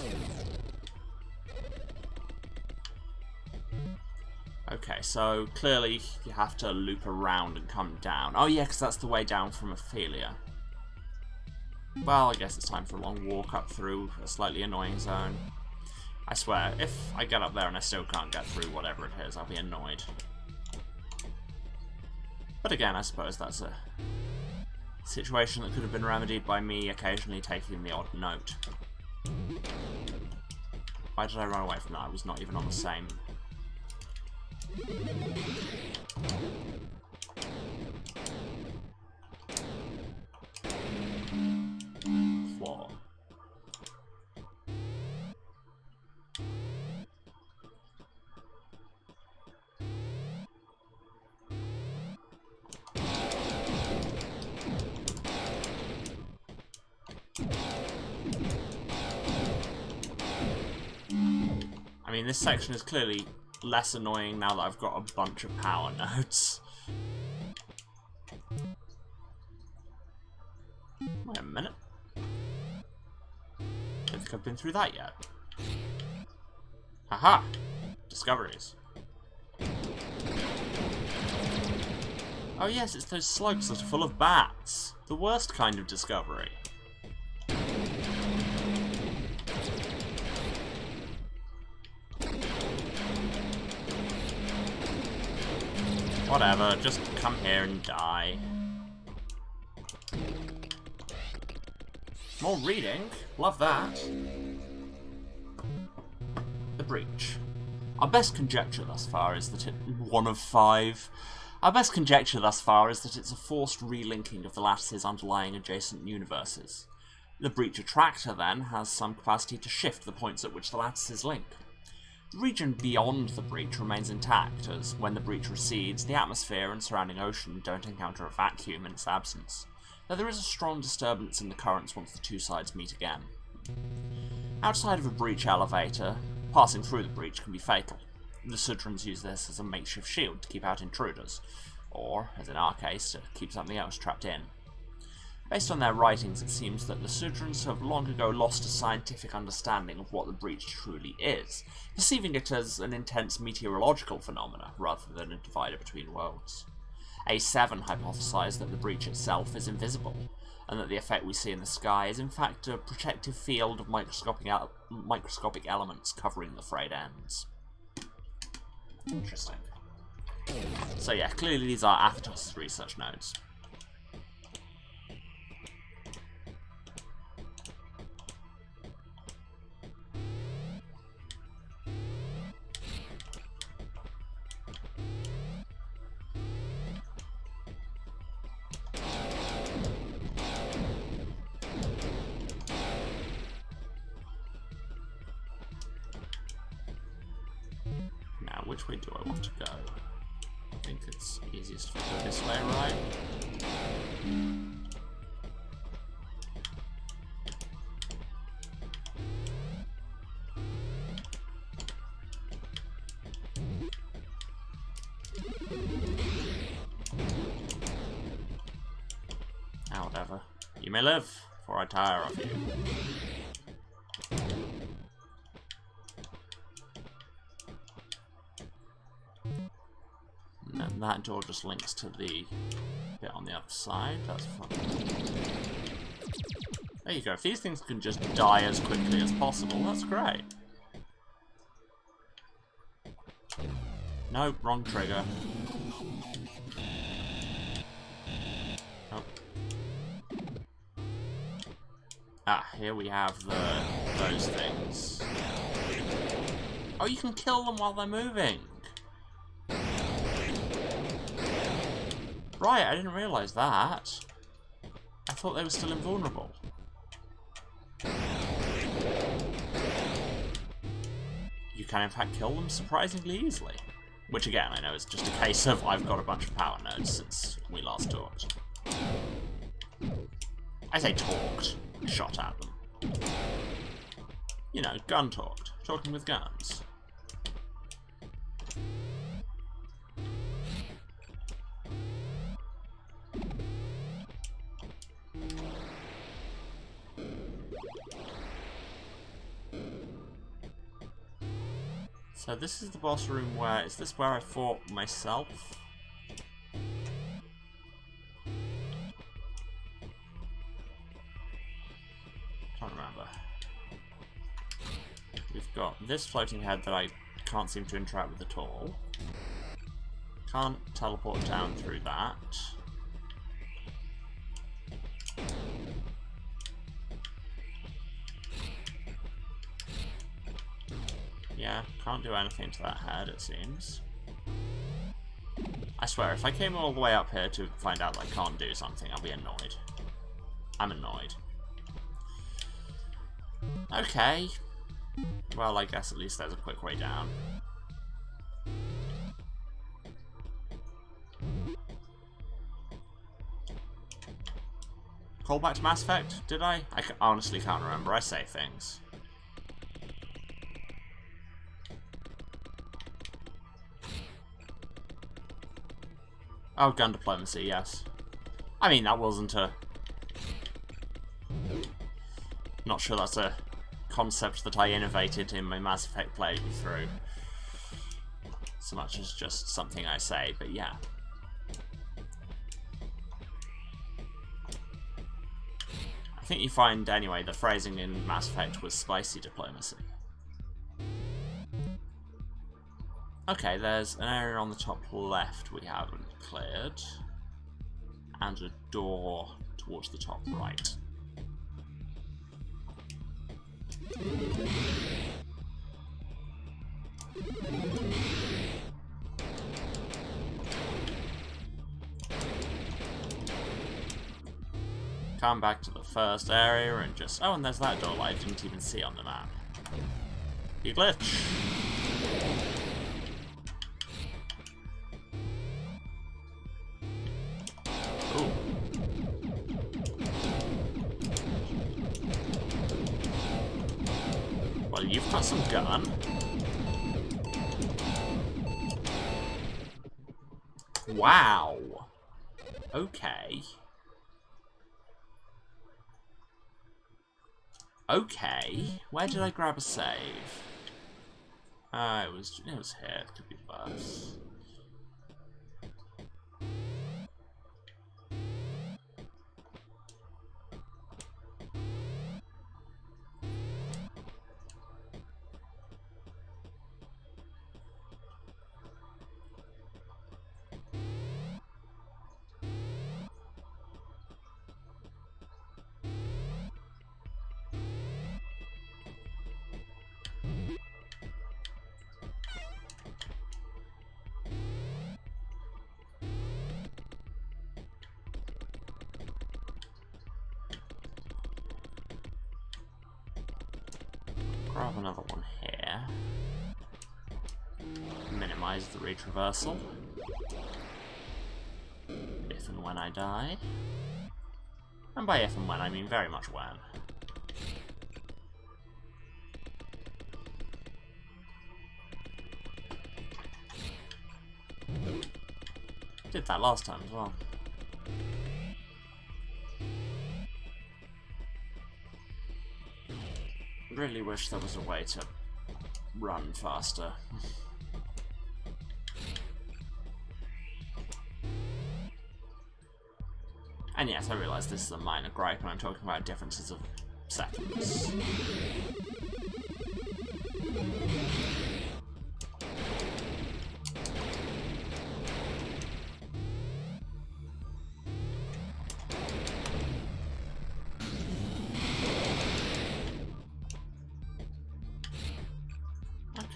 Okay, so clearly you have to loop around and come down. Oh yeah, because that's the way down from Ophelia. Well, I guess it's time for a long walk up through a slightly annoying zone. I swear, if I get up there and I still can't get through whatever it is, I'll be annoyed. But again, I suppose that's a situation that could have been remedied by me occasionally taking the odd note. Why did I run away from that? I was not even on the same... floor. I mean, this section is clearly less annoying now that I've got a bunch of power nodes. Wait a minute. Don't think I've been through that yet. Haha! Discoveries. Oh yes, it's those slugs that are full of bats. The worst kind of discovery. Whatever, just come here and die. More reading. Love that. The breach. Our best conjecture thus far is that one of 5. Our best conjecture thus far is that it's a forced relinking of the lattice's underlying adjacent universes. The breach attractor, then, has some capacity to shift the points at which the lattices link. The region beyond the breach remains intact, as when the breach recedes, the atmosphere and surrounding ocean don't encounter a vacuum in its absence, though there is a strong disturbance in the currents once the two sides meet again. Outside of a breach elevator, passing through the breach can be fatal. The Sudrons use this as a makeshift shield to keep out intruders, or, as in our case, to keep something else trapped in. Based on their writings, it seems that the Sudrons have long ago lost a scientific understanding of what the breach truly is, perceiving it as an intense meteorological phenomena rather than a divider between worlds. A7 hypothesized that the breach itself is invisible, and that the effect we see in the sky is in fact a protective field of microscopic elements covering the frayed ends. Interesting. So yeah, clearly these are Athetos' research nodes. Which way do I want to go? I think it's easiest if I go this way, right? Ah, whatever. You may live, before I tire of you. And that door just links to the bit on the other side. That's fun. There you go. If these things can just die as quickly as possible, that's great. Nope, wrong trigger. Nope. Ah, here we have those things. Oh, you can kill them while they're moving. Right, I didn't realise that. I thought they were still invulnerable. You can in fact kill them surprisingly easily. Which again, I know is just a case of I've got a bunch of power nodes since we last talked. I say talked. Shot at them. You know, gun talked. Talking with guns. So this is the boss room where... Is this where I fought myself? Can't remember. We've got this floating head that I can't seem to interact with at all. Can't teleport down through that. Yeah, can't do anything to that head, it seems. I swear, if I came all the way up here to find out that I can't do something, I'll be annoyed. I'm annoyed. Okay. Well, I guess at least there's a quick way down. Call back to Mass Effect, did I? I honestly can't remember, I say things. Oh, gun diplomacy, yes. I mean, that wasn't a... Not sure that's a concept that I innovated in my Mass Effect playthrough. So much as just something I say, but yeah. I think you find, anyway, the phrasing in Mass Effect was spicy diplomacy. Okay, there's an area on the top left we haven't cleared. And a door towards the top right. Come back to the first area and just... Oh, and there's that door I didn't even see on the map. You glitch! Ooh. Well, you've got some gun. Wow! Okay. Okay, where did I grab a save? It was here. It could be worse. Grab another one here. Minimize the retraversal. If and when I die. And by if and when, I mean very much when. Did that last time as well. Really wish there was a way to run faster. And yes, I realise this is a minor gripe when I'm talking about differences of seconds.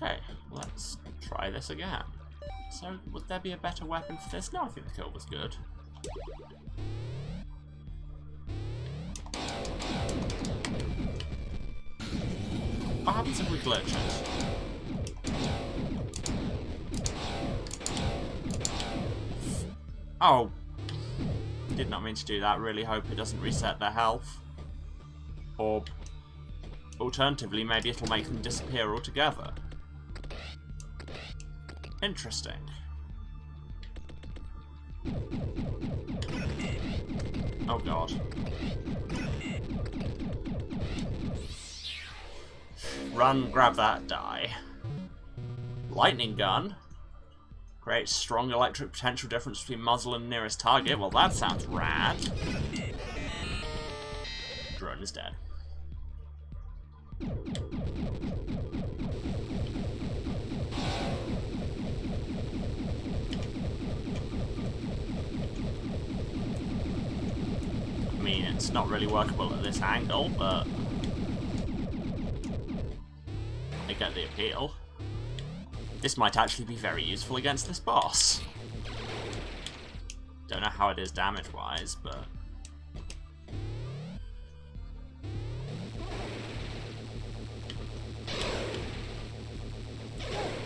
Okay, let's try this again. So, would there be a better weapon for this? No, I think the kill was good. What happens if we glitch it? Oh. Did not mean to do that. Really hope it doesn't reset their health. Or, alternatively, maybe it'll make them disappear altogether. Interesting. Oh god. Run, grab that, die. Lightning gun. Creates strong electric potential difference between muzzle and nearest target. Well, that sounds rad. Drone is dead. I mean, it's not really workable at this angle, but I get the appeal. This might actually be very useful against this boss. Don't know how it is damage-wise, but...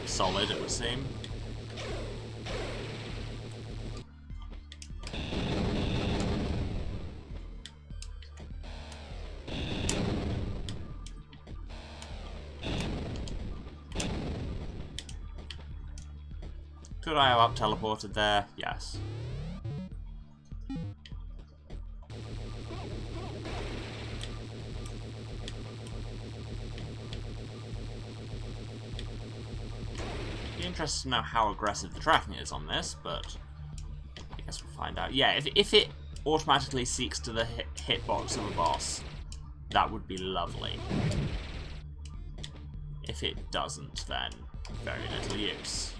solid, it would seem. Could I have up teleported there? Yes. interested to know how aggressive the tracking is on this, but I guess we'll find out. Yeah, if it automatically seeks to the hitbox of a boss, that would be lovely. If it doesn't, then very little use.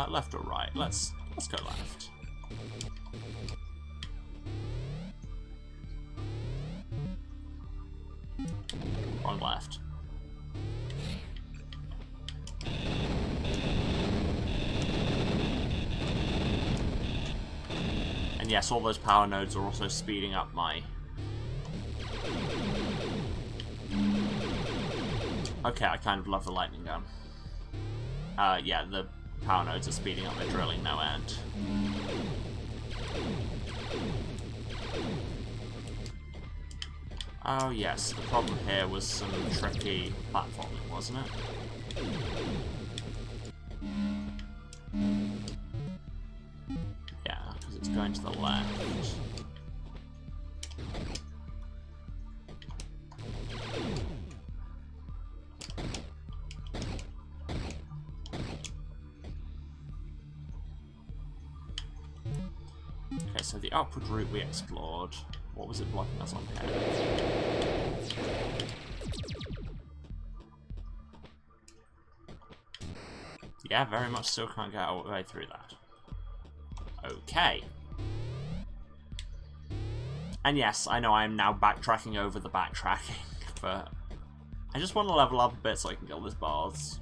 Left or right? Let's go left. Wrong left. And yes, all those power nodes are also speeding up my... Okay, I kind of love the lightning gun. Yeah, the power nodes are speeding up my drilling no end. Oh yes, the problem here was some tricky platforming, wasn't it? Yeah, because it's going to the left. Okay, so the upward route we explored. What was it blocking us on here? Yeah, very much still can't get our way through that. Okay. And yes, I know I am now backtracking over the backtracking, but I just want to level up a bit so I can get all these bars.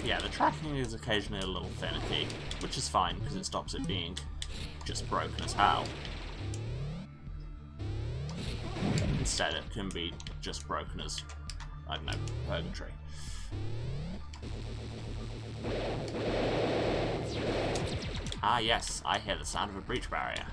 Yeah, the tracking is occasionally a little finicky, which is fine because it stops it being just broken as hell. Instead, it can be just broken as, I don't know, purgatory. Ah yes, I hear the sound of a breach barrier.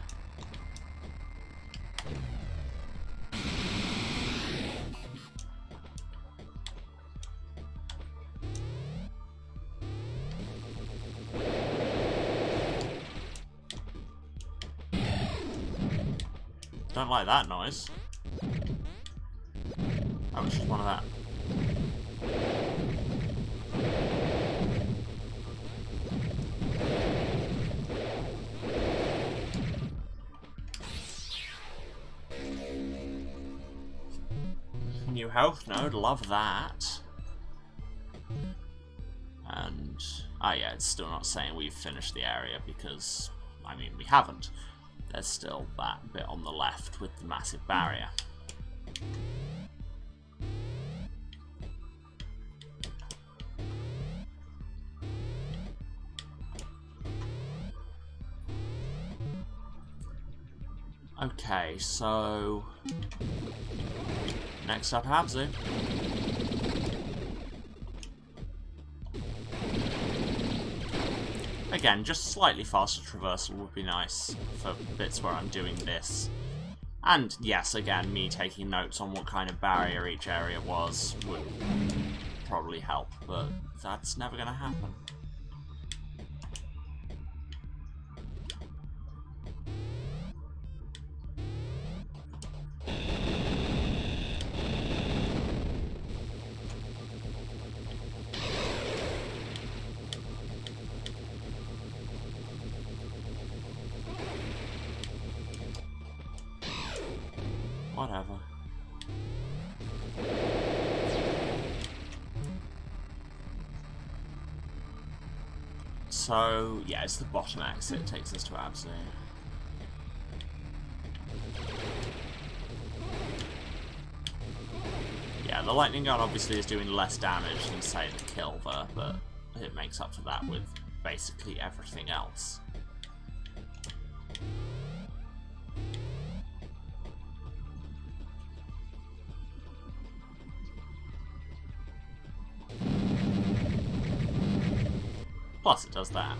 Don't like that noise. Oh, it's just one of that. New health node, love that. And, yeah, it's still not saying we've finished the area because, I mean, we haven't. There's still that bit on the left with the massive barrier. Okay, so... next up, Abzu. Again, just slightly faster traversal would be nice for bits where I'm doing this. And yes, again, me taking notes on what kind of barrier each area was would probably help, but that's never going to happen. Whatever. So, yeah, it's the bottom exit. It takes us to Abzu. Yeah, the lightning gun obviously is doing less damage than, say, the Kilver, but it makes up for that with basically everything else. Plus it does that.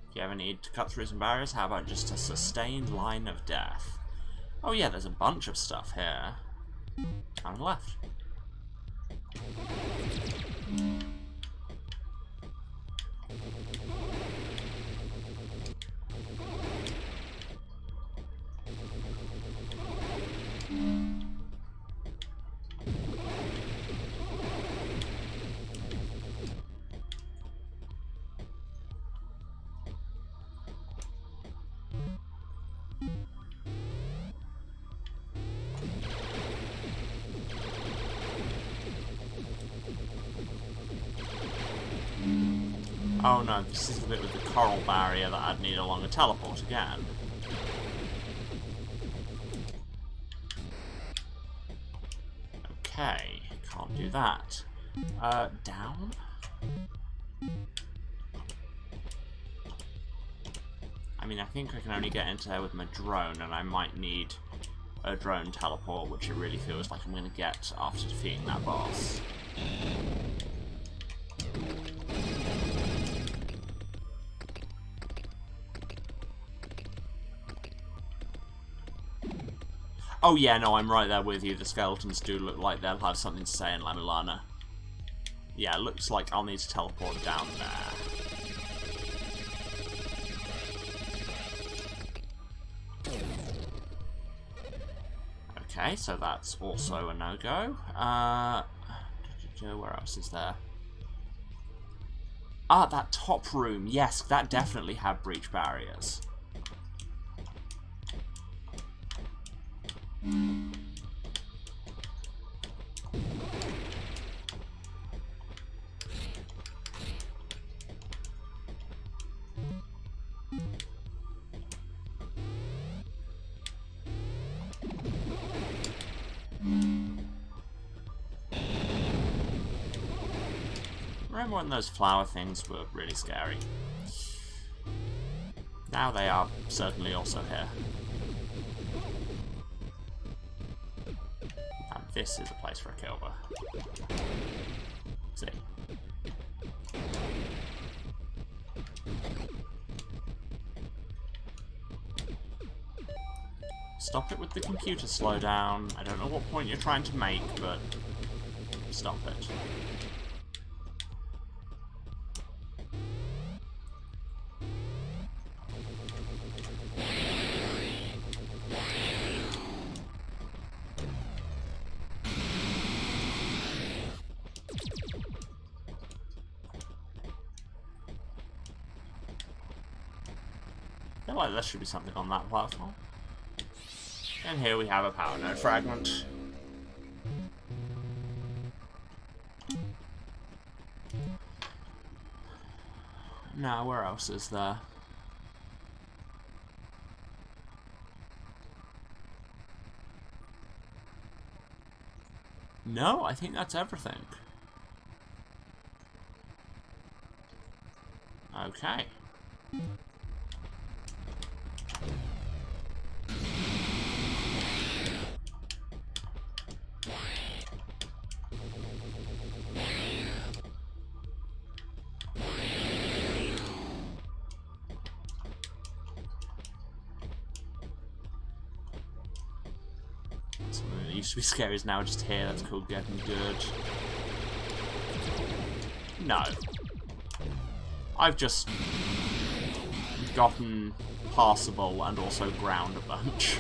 If you ever need to cut through some barriers, how about just a sustained line of death? Oh yeah, there's a bunch of stuff here. On the left. Oh no, this is the bit with the coral barrier that I'd need along a teleport again. Okay, can't do that. Down? I mean, I think I can only get into there with my drone, and I might need a drone teleport, which it really feels like I'm going to get after defeating that boss. Oh yeah, no, I'm right there with you. The skeletons do look like they'll have something to say in Lamilana. Yeah, it looks like I'll need to teleport down there. Okay, so that's also a no-go. Where else is there? Ah, that top room. Yes, that definitely had breach barriers. Remember when those flower things were really scary? Now they are certainly also here. And this is a place for a Kilber. See. Stop it with the computer slowdown. I don't know what point you're trying to make, but stop it. I feel like there should be something on that platform. And here we have a power node fragment. Now, where else is there? No, I think that's everything. Okay. Something that used to be scary is now just here. That's cool, getting good. No. I've just gotten passable and also ground a bunch.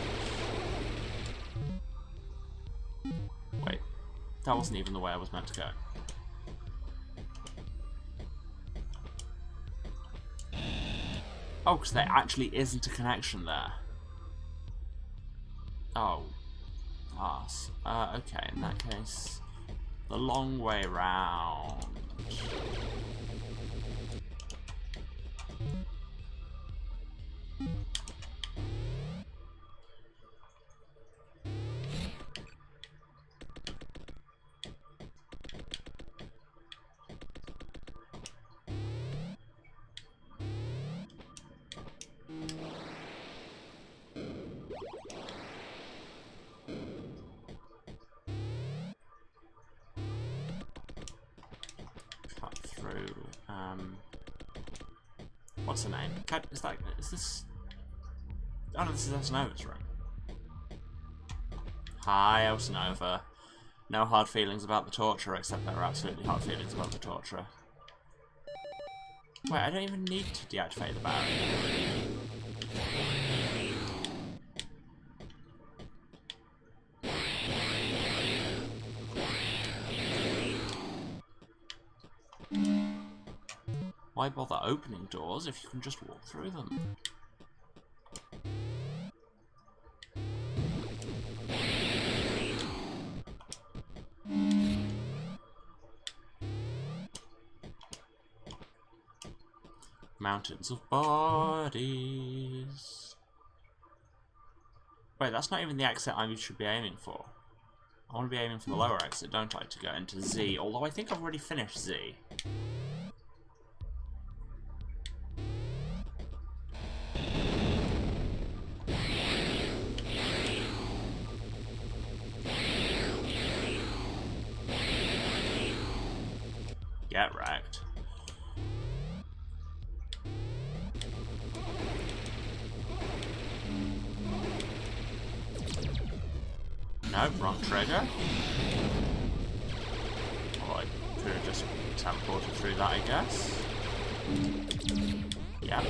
Wait, that wasn't even the way I was meant to go. Oh, because there actually isn't a connection there. Oh. Pass. Okay, in that case, the long way round. What's her name? Is this... Oh no, this is Elsinova's room. Hi, Elsinova. No hard feelings about the torturer, except there are absolutely hard feelings about the torturer. Wait, I don't even need to deactivate the barrier. Why bother opening doors if you can just walk through them? Mountains of bodies. Wait, that's not even the exit I should be aiming for. I want to be aiming for the lower exit, don't I, to go into Z, although I think I've already finished Z. Get wrecked. No, wrong trigger. Well, I could have just teleported through that, I guess. Yep.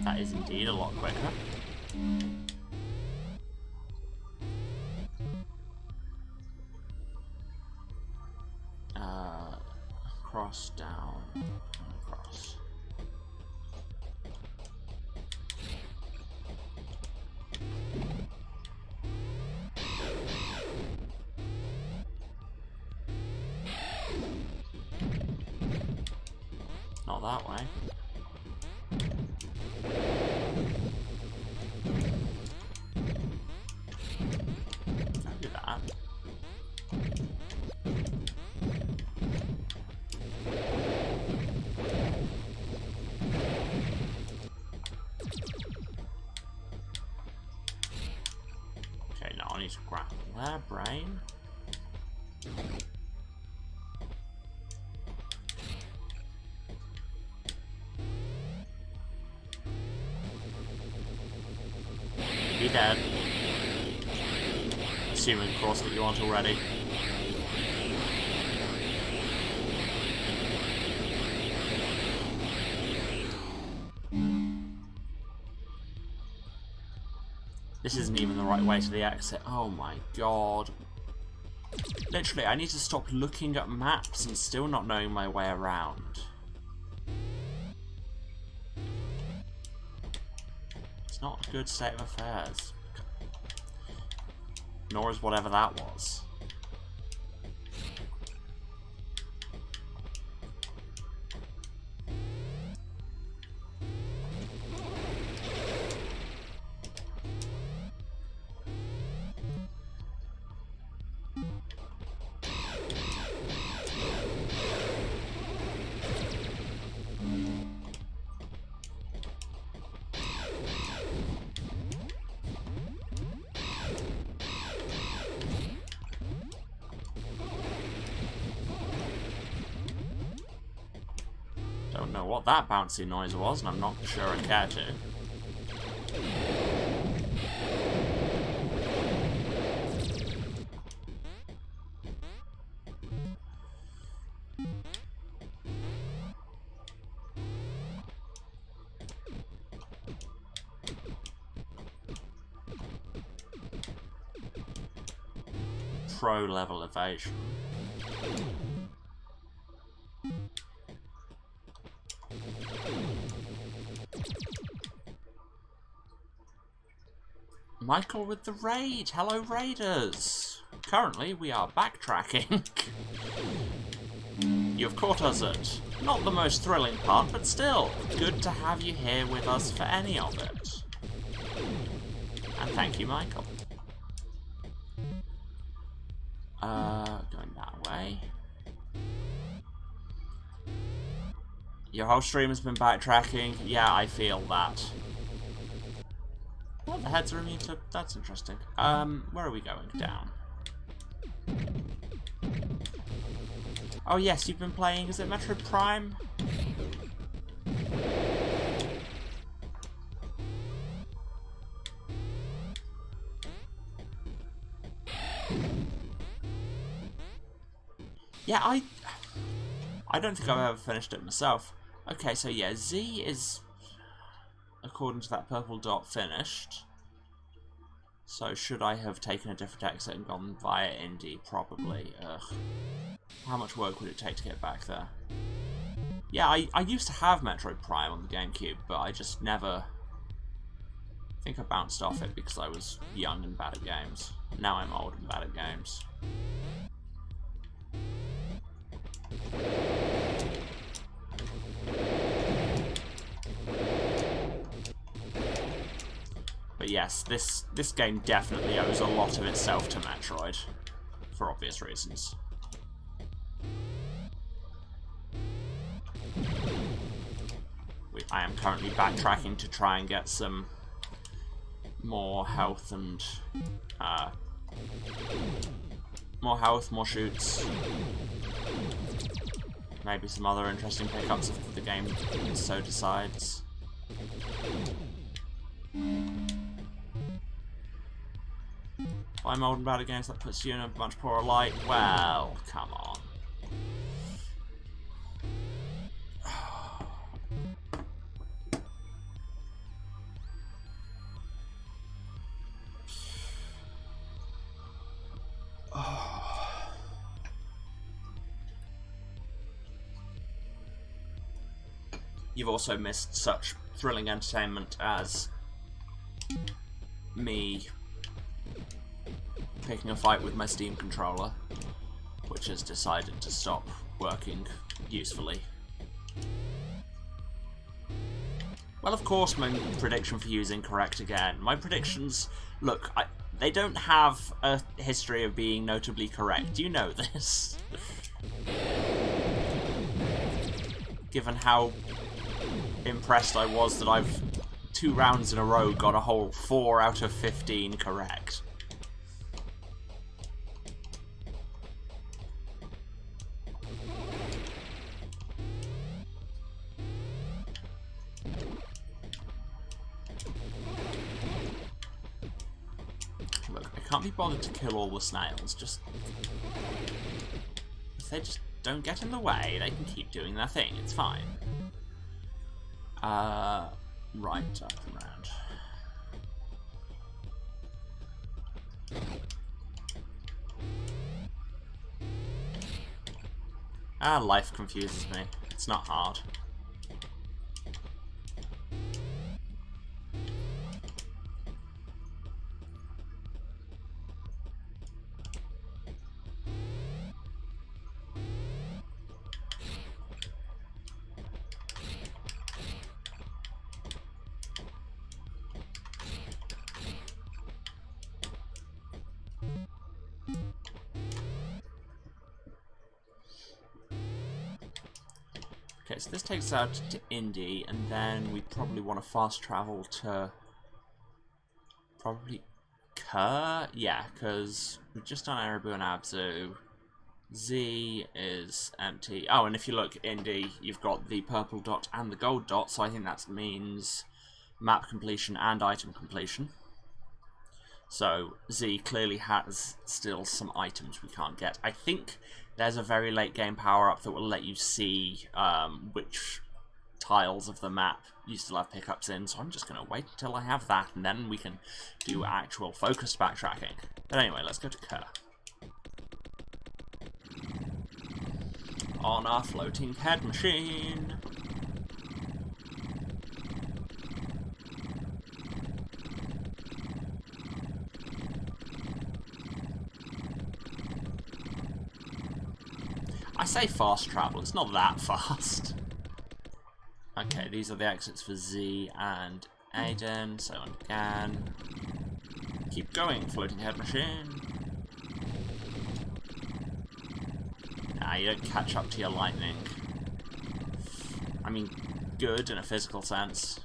That is indeed a lot quicker. Cross, down, and across. Not that way. I'll do that. Okay, now I need to grapple there, brain. Be dead. Assuming, of course, that you aren't already. This isn't even the right way to the exit. Oh my god. Literally, I need to stop looking at maps and still not knowing my way around. It's not a good state of affairs. Nor is whatever that was. Don't know what that bouncy noise was, and I'm not sure I care to. Pro level evasion. Michael with the raid! Hello, raiders! Currently, we are backtracking. You've caught us at not the most thrilling part, but still, good to have you here with us for any of it. And thank you, Michael. Going that way. Your whole stream has been backtracking. Yeah, I feel that. What, the heads are immune to... That's interesting. Where are we going? Down. Oh yes, you've been playing, is it Metroid Prime? Yeah, I don't think I've ever finished it myself. Okay, so yeah, Z is, according to that purple dot, finished. So should I have taken a different exit and gone via Indy? Probably. Ugh. How much work would it take to get back there? Yeah, I used to have Metroid Prime on the GameCube, but I just never... I think I bounced off it because I was young and bad at games. Now I'm old and bad at games. But yes, this game definitely owes a lot of itself to Metroid, for obvious reasons. I am currently backtracking to try and get some more health and more shoots. Maybe some other interesting pickups if the game so decides. I'm old and bad at games, that puts you in a much poorer light. Well, come on. You've also missed such thrilling entertainment as me picking a fight with my Steam controller, which has decided to stop working usefully. Well, of course, my prediction for you is incorrect again. My predictions, look, they don't have a history of being notably correct. You know this. Given how impressed I was that I've 2 rounds in a row got a whole 4 out of 15 correct. Look, I can't be bothered to kill all the snails, just... if they just don't get in the way, they can keep doing their thing, it's fine. Right, up and round. Life confuses me. It's not hard. Okay, so this takes us out to Indy, and then we probably want to fast travel to... probably Kerr? Yeah, because we've just done Erebu and Abzu. Z is empty. Oh, and if you look, Indy, you've got the purple dot and the gold dot, so I think that means map completion and item completion. So Z clearly has still some items we can't get. I think there's a very late game power-up that will let you see which tiles of the map you still have pickups in, so I'm just going to wait until I have that, and then we can do actual focused backtracking. But anyway, let's go to Kerr. On our floating head machine. I say fast travel, it's not that fast. Okay, these are the exits for Z and Aiden, so on again. Keep going, floating head machine. Nah, you don't catch up to your lightning. I mean, good in a physical sense.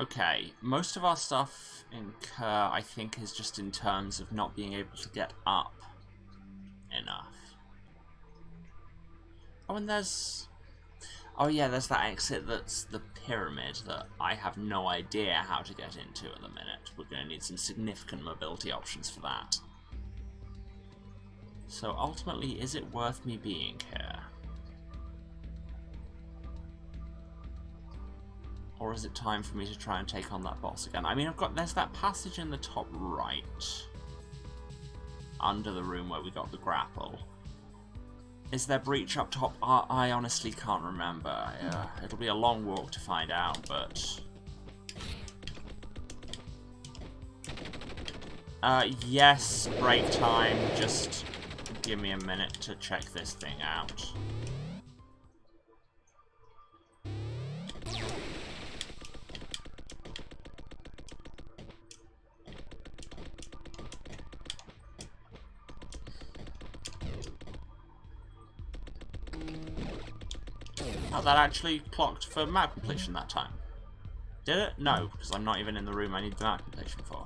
Okay, most of our stuff in Kerr, I think, is just in terms of not being able to get up enough. Oh, and there's... Oh yeah, there's that exit that's the pyramid that I have no idea how to get into at the minute. We're going to need some significant mobility options for that. So ultimately, is it worth me being here? Or is it time for me to try and take on that boss again? I mean, there's that passage in the top right, under the room where we got the grapple. Is there breach up top? I honestly can't remember. It'll be a long walk to find out, but... yes, break time. Just give me a minute to check this thing out. Oh, that actually clocked for map completion that time. Did it? No, because I'm not even in the room I need the map completion for.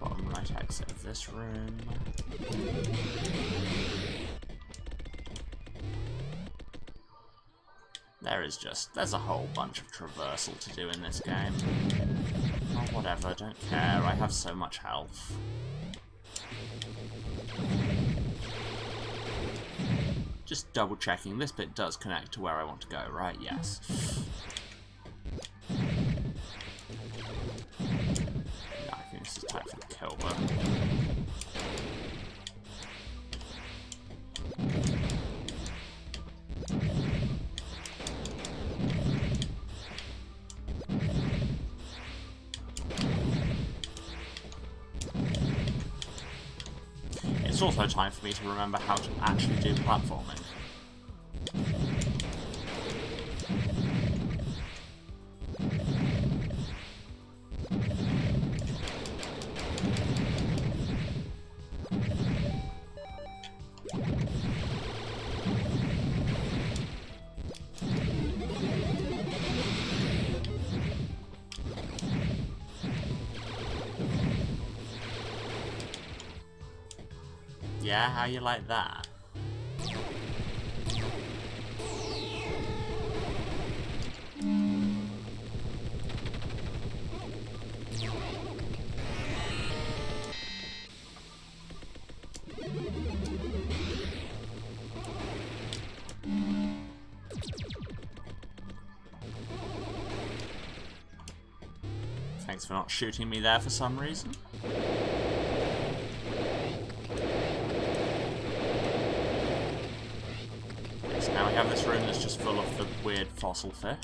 Bottom right exit of this room. There's a whole bunch of traversal to do in this game. Oh, whatever, don't care, I have so much health. Just double checking, this bit does connect to where I want to go, right? Yes. Yeah, I think this is time for the kill button. It's also time for me to remember how to actually do platforming. Yeah, how you like that? Thanks for not shooting me there for some reason. Now we have this room that's just full of the weird fossil fish.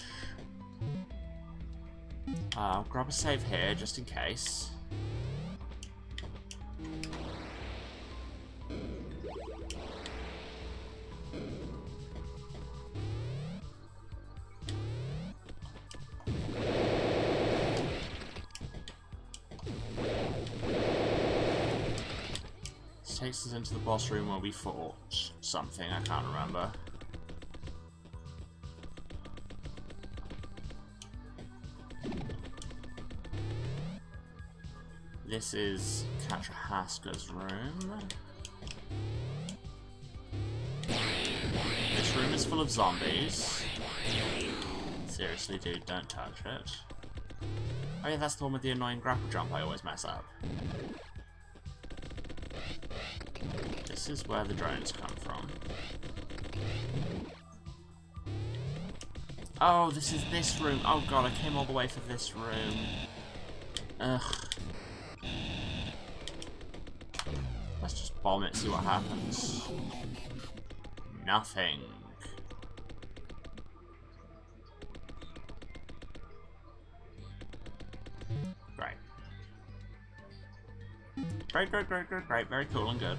I'll grab a save here, just in case. This takes us into the boss room where we fought something, I can't remember. This is Katrahaska's room. This room is full of zombies. Seriously, dude, don't touch it. Oh yeah, that's the one with the annoying grapple jump I always mess up. This is where the drones come from. Oh, this is this room. Oh god, I came all the way for this room. Ugh. Let's just bomb it, see what happens. Nothing. Great. Great, great, great, great, great. Very cool and good.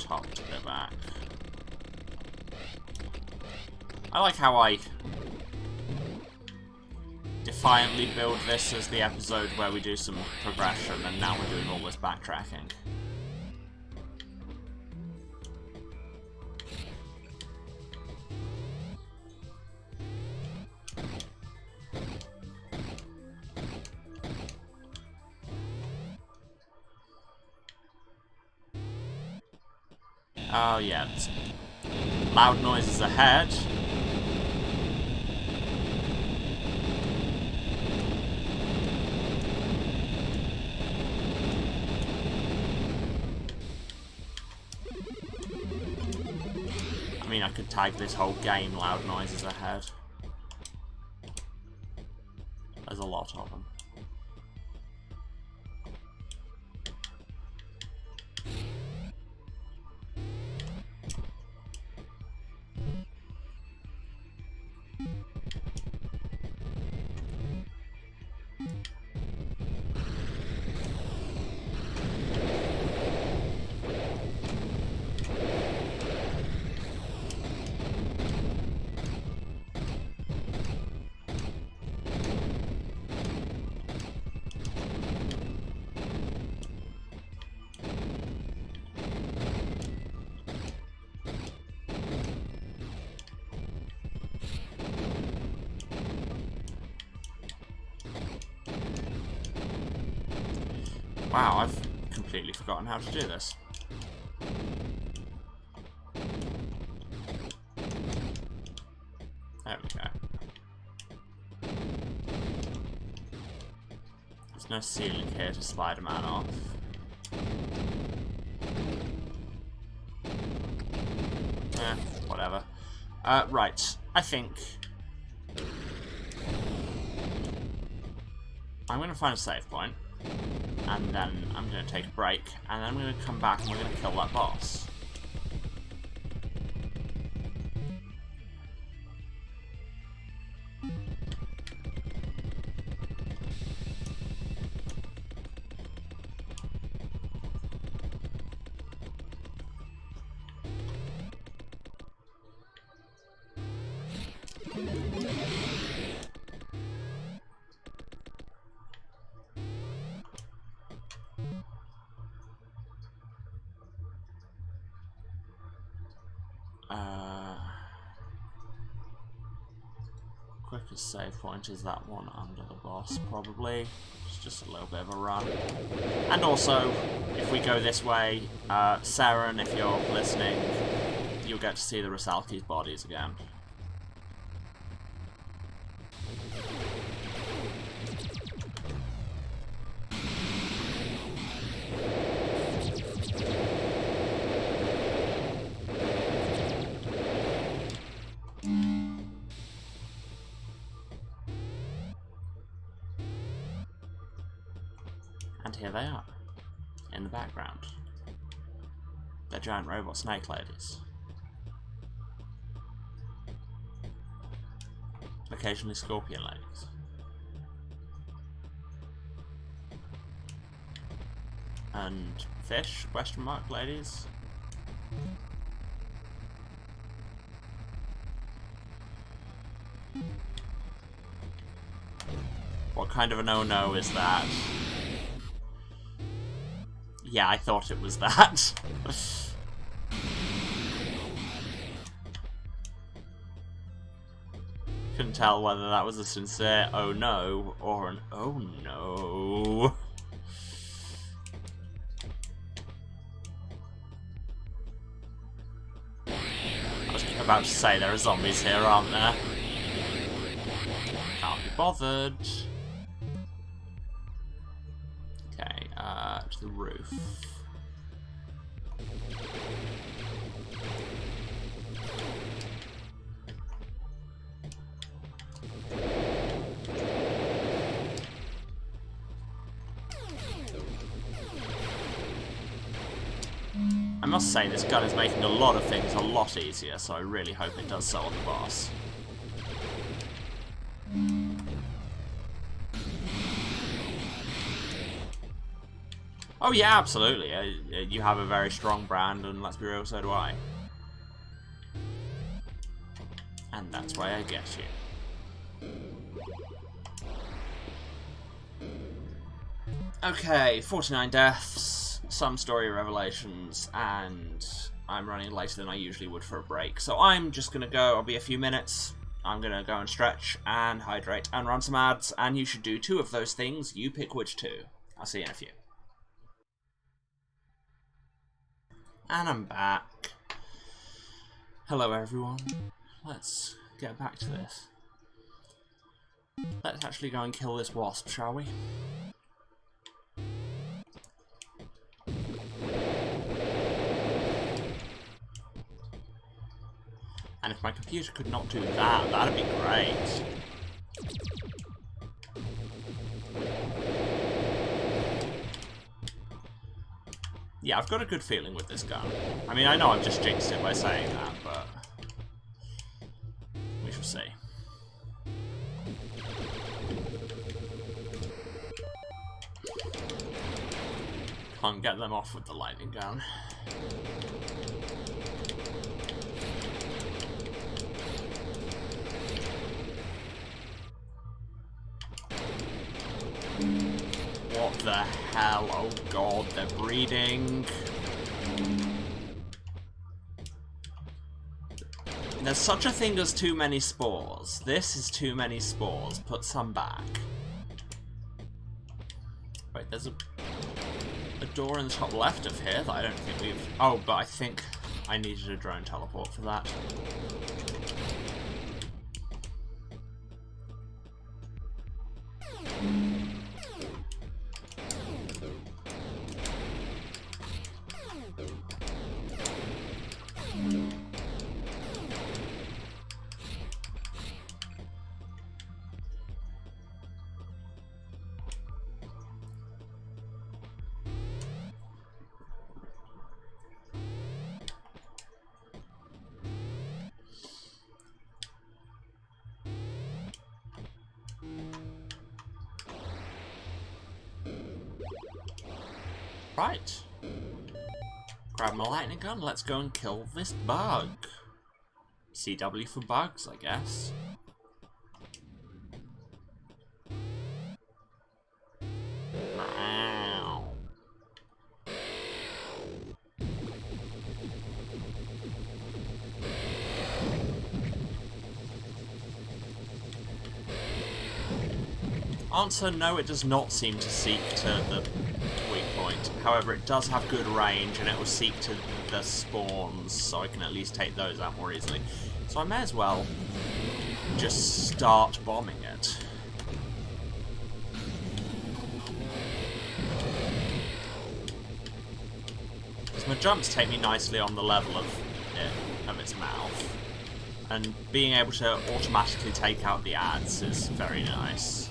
topped a bit back. I like how I defiantly build this as the episode where we do some progression, and now we're doing all this backtracking. Oh yeah, it's loud noises ahead. I mean, I could tag this whole game loud noises ahead. There's a lot of them. Wow, I've completely forgotten how to do this. There we go. There's no ceiling here to Spider-Man off. Whatever. Right, I think I'm going to find a save point. And then I'm going to take a break, and then I'm going to come back and we're going to kill that boss. Quickest save point is that one under the boss, probably. It's just a little bit of a run. And also, if we go this way, Saren, if you're listening, you'll get to see the Rusalki's bodies again. And here they are, in the background. They're giant robot snake ladies. Occasionally scorpion ladies. And fish, question mark ladies. What kind of an oh-no is that? Yeah, I thought it was that. Couldn't tell whether that was a sincere oh no or an oh no. I was about to say there are zombies here, aren't there? Can't be bothered. Okay, to the roof. I must say, this gun is making a lot of things a lot easier, so I really hope it does so on the boss. Oh yeah, absolutely. You have a very strong brand, and let's be real, so do I. And that's why I get you. Okay, 49 deaths, some story revelations, and I'm running later than I usually would for a break. So I'm just going to go, I'll be a few minutes. I'm going to go and stretch and hydrate and run some ads, and you should do 2 of those things. You pick which 2. I'll see you in a few. And I'm back. Hello everyone. Let's get back to this. Let's actually go and kill this wasp, shall we? And if my computer could not do that, that'd be great. Yeah, I've got a good feeling with this gun. I mean, I know I've just jinxed it by saying that, but we shall see. Can't get them off with the lightning gun. What the hell? Oh god, they're breeding. There's such a thing as too many spores. This is too many spores. Put some back. Wait, there's a door in the top left of here that I don't think we've... Oh, but I think I needed a drone teleport for that. Right. Grab my lightning gun, let's go and kill this bug. CW for bugs, I guess. Wow. Answer, no, it does not seem to seek to the weak point. However, it does have good range, and it will seek to the spawns, so I can at least take those out more easily. So I may as well just start bombing it. Because my jumps take me nicely on the level of its mouth. And being able to automatically take out the ads is very nice.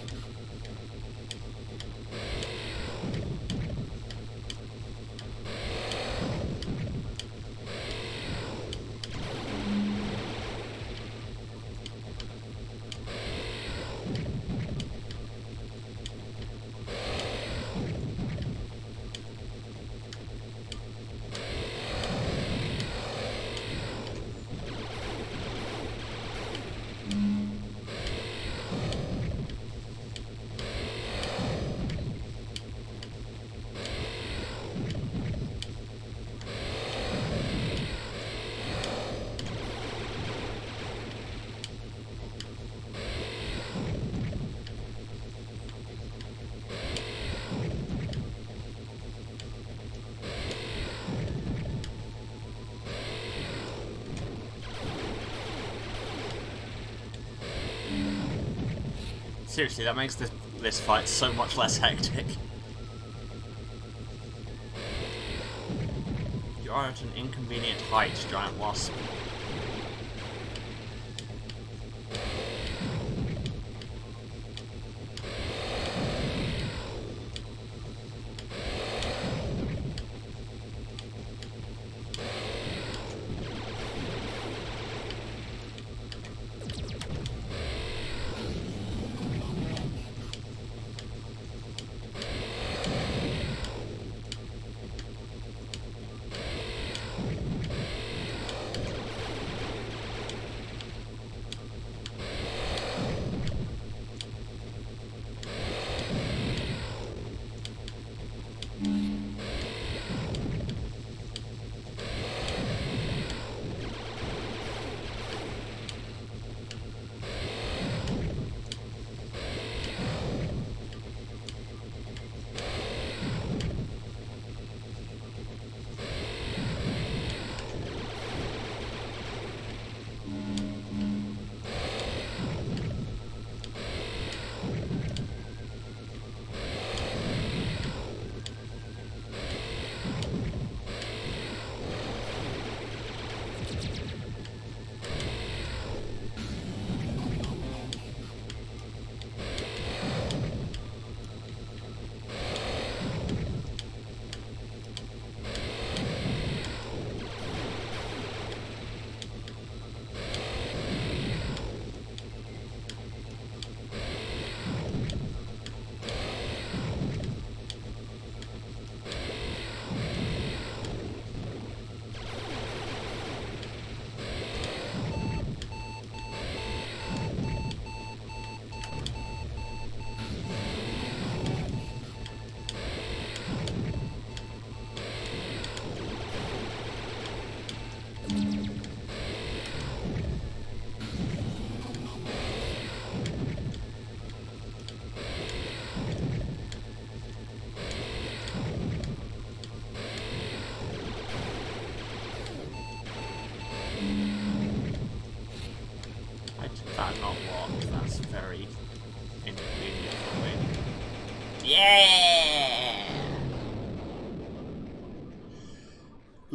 Seriously, that makes this fight so much less hectic. You are at an inconvenient height, giant wasp.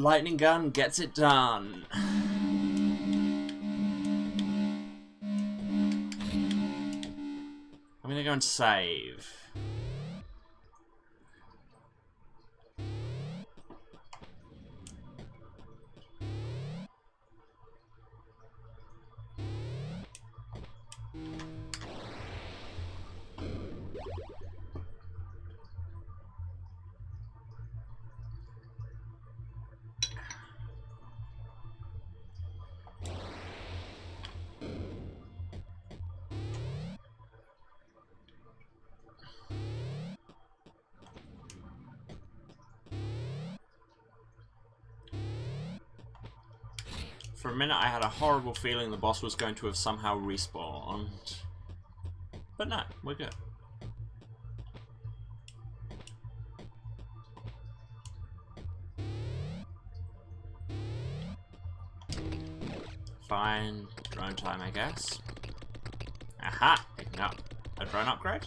Lightning gun gets it done. I'm gonna go and save. For a minute I had a horrible feeling the boss was going to have somehow respawned. But no, we're good. Fine, drone time I guess. Aha! Picking up a drone upgrade.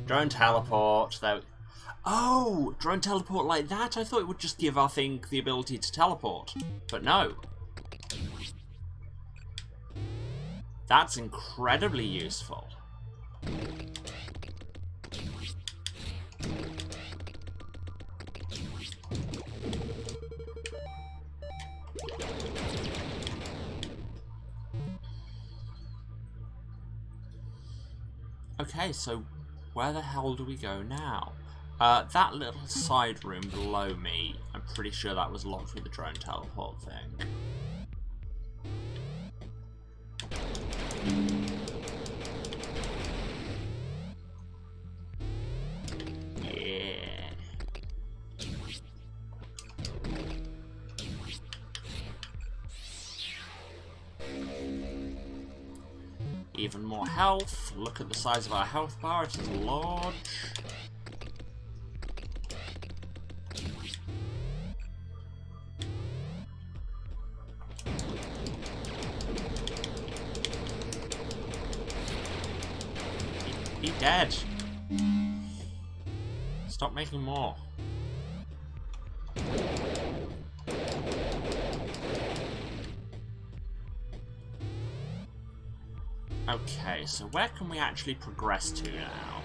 Drone teleport, there. Oh! Drone teleport like that? I thought it would just give our thing the ability to teleport. But no. That's incredibly useful. Okay, so where the hell do we go now? That little side room below me, I'm pretty sure that was locked with the drone teleport thing. Yeah. Even more health. Look at the size of our health bar, it is large. Be dead. Stop making more. Okay, so where can we actually progress to now?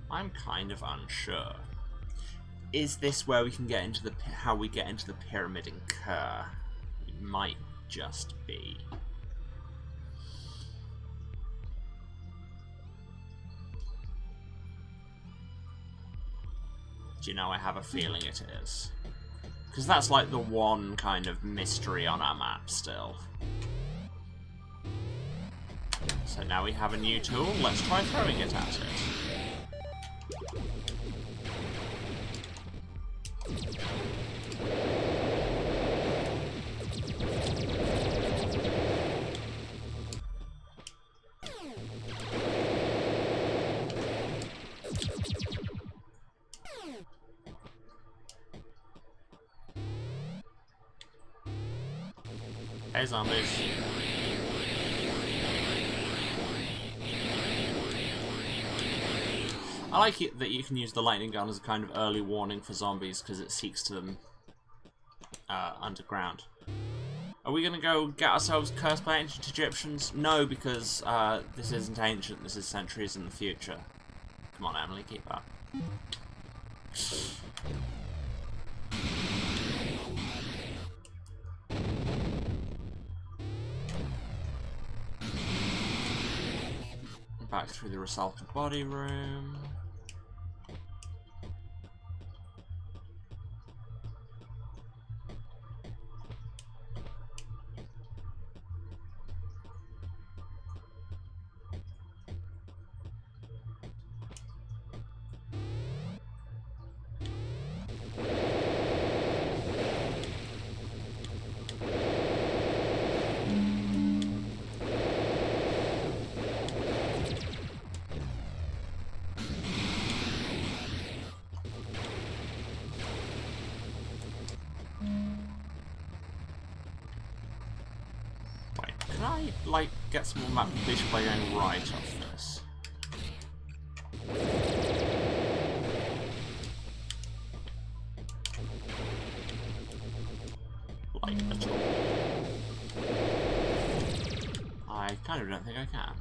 I'm kind of unsure. Is this where we can get into the how we get into the pyramid in Kerr? It might just be. Do you know, I have a feeling it is. Because that's like the one kind of mystery on our map still. So now we have a new tool, let's try throwing it at it. Hey zombies. I like it that you can use the lightning gun as a kind of early warning for zombies because it seeks to them underground. Are we going to go get ourselves cursed by ancient Egyptians? No, because this isn't ancient, this is centuries in the future. Come on, Emily, keep up. Back through the resalted body room. Can I, like, get some more map completion by going right off this? Like, at all. I kind of don't think I can.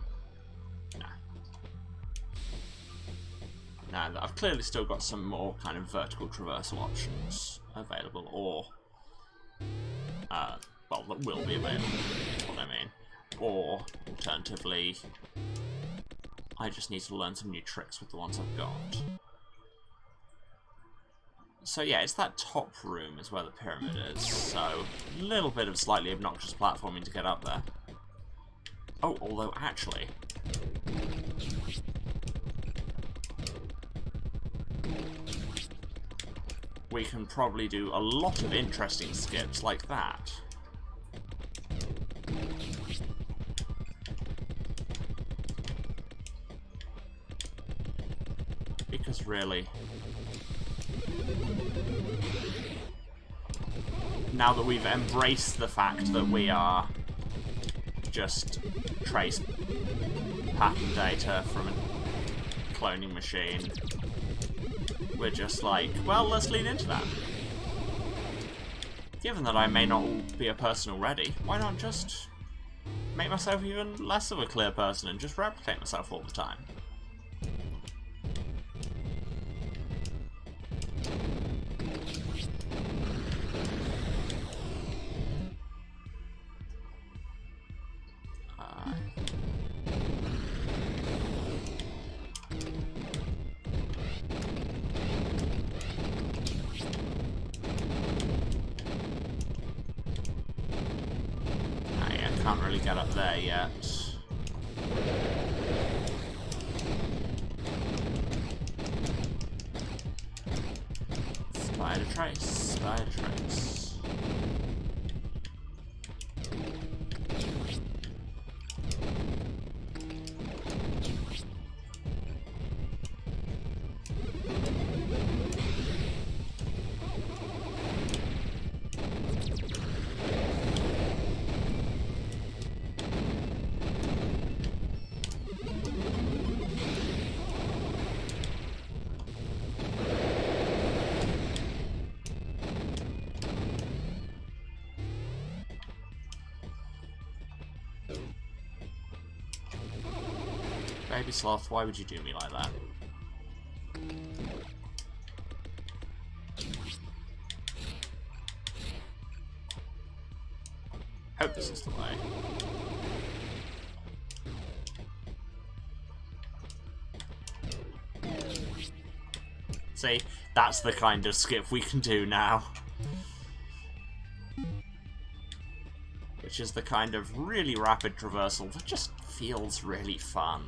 No. No, I've clearly still got some more kind of vertical traversal options available, or well, that will be available, is what I mean. Or, alternatively, I just need to learn some new tricks with the ones I've got. So yeah, it's that top room is where the pyramid is, so a little bit of slightly obnoxious platforming to get up there. Oh, although actually... we can probably do a lot of interesting skips like that. Because really... now that we've embraced the fact that we are just trace pattern data from a cloning machine, we're just like, well, let's lean into that. Given that I may not be a person already, why not just make myself even less of a clear person and just replicate myself all the time? Can't really get up there yet. Spider trace, spider trace. Baby Sloth, why would you do me like that? Hope this is the way. See, that's the kind of skip we can do now. Which is the kind of really rapid traversal that just feels really fun.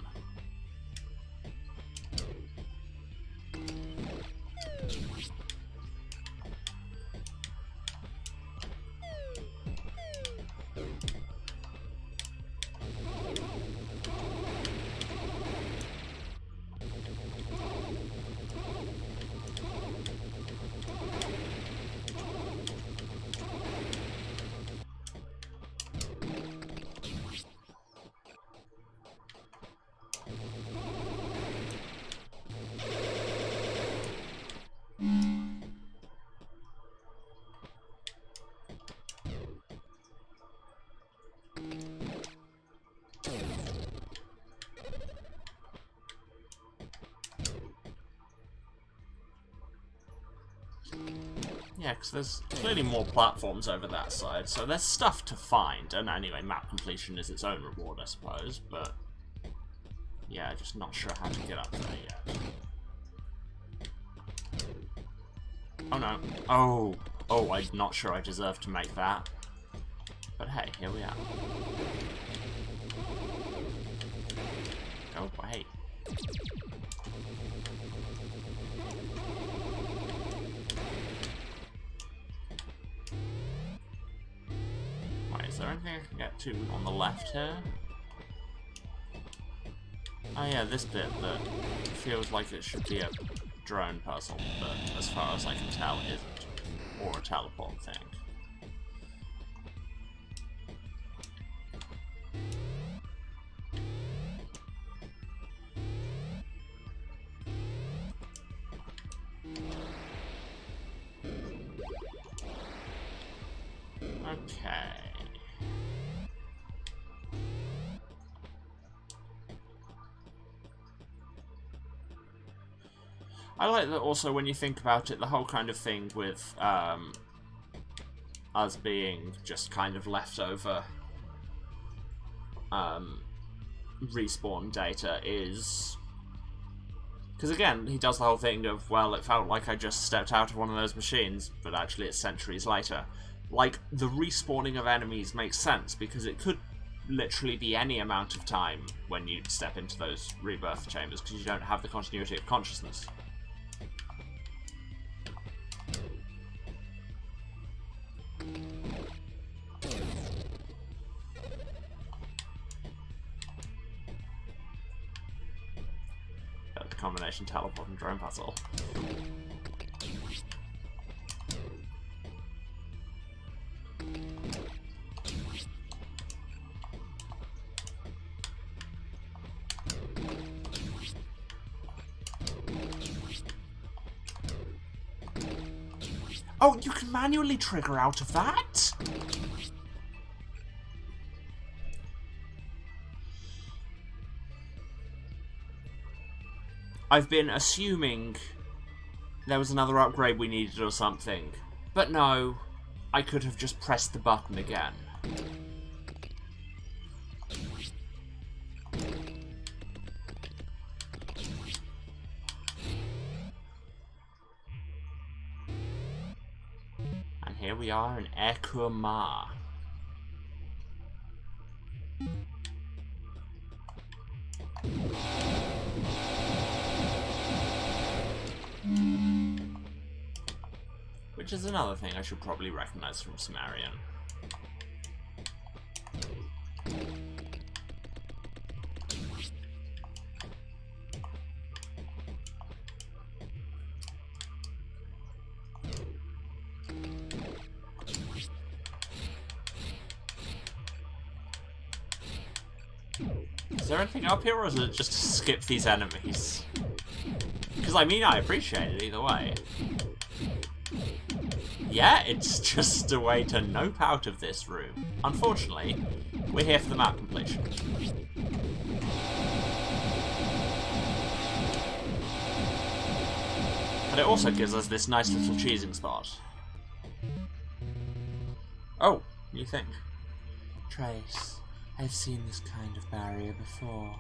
Yeah, because there's clearly more platforms over that side, so there's stuff to find. And anyway, map completion is its own reward, I suppose, but... yeah, just not sure how to get up there yet. Oh no. Oh! Oh, I'm not sure I deserve to make that. But hey, here we are. Oh, hey. Is there anything I can get to on the left here? Oh yeah, this bit that feels like it should be a drone puzzle, but as far as I can tell isn't. Or a teleport thing. Okay. I like that also when you think about it, the whole kind of thing with us being just kind of leftover respawn data is... Because again, he does the whole thing of, well, it felt like I just stepped out of one of those machines, but actually it's centuries later. Like, the respawning of enemies makes sense, because it could literally be any amount of time when you step into those rebirth chambers, because you don't have the continuity of consciousness. The combination teleport and drone puzzle. Oh, you can manually trigger out of that? I've been assuming there was another upgrade we needed or something. But no, I could have just pressed the button again. And here we are in Axiom. Which is another thing I should probably recognize from Sumerian. Is there anything up here, or is it just to skip these enemies? Because, I mean, I appreciate it either way. Yeah, it's just a way to nope out of this room. Unfortunately, we're here for the map completion. But it also gives us this nice little cheesing spot. Oh, you think? Trace, I've seen this kind of barrier before.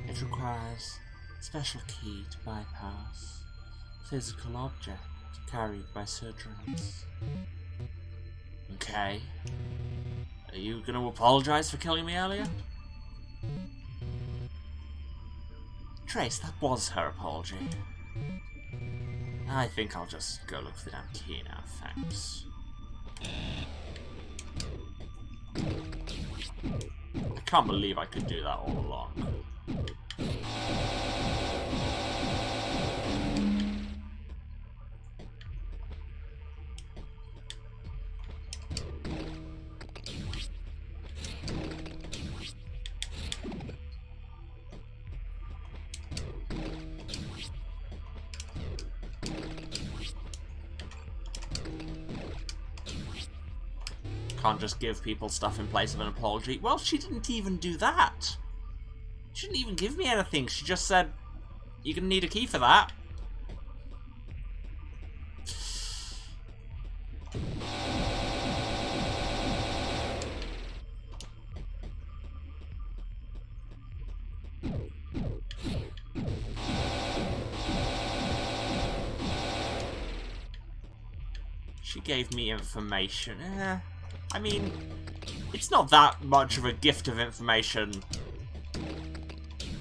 It requires a special key to bypass. Physical object carried by surgeons. Okay. Are you gonna apologize for killing me earlier? Trace, that was her apology. I think I'll just go look for the damn key now, thanks. I can't believe I could do that all along. Can't just give people stuff in place of an apology. Well, she didn't even do that. She didn't even give me anything. She just said, you're gonna need a key for that. She gave me information. I mean, it's not that much of a gift of information,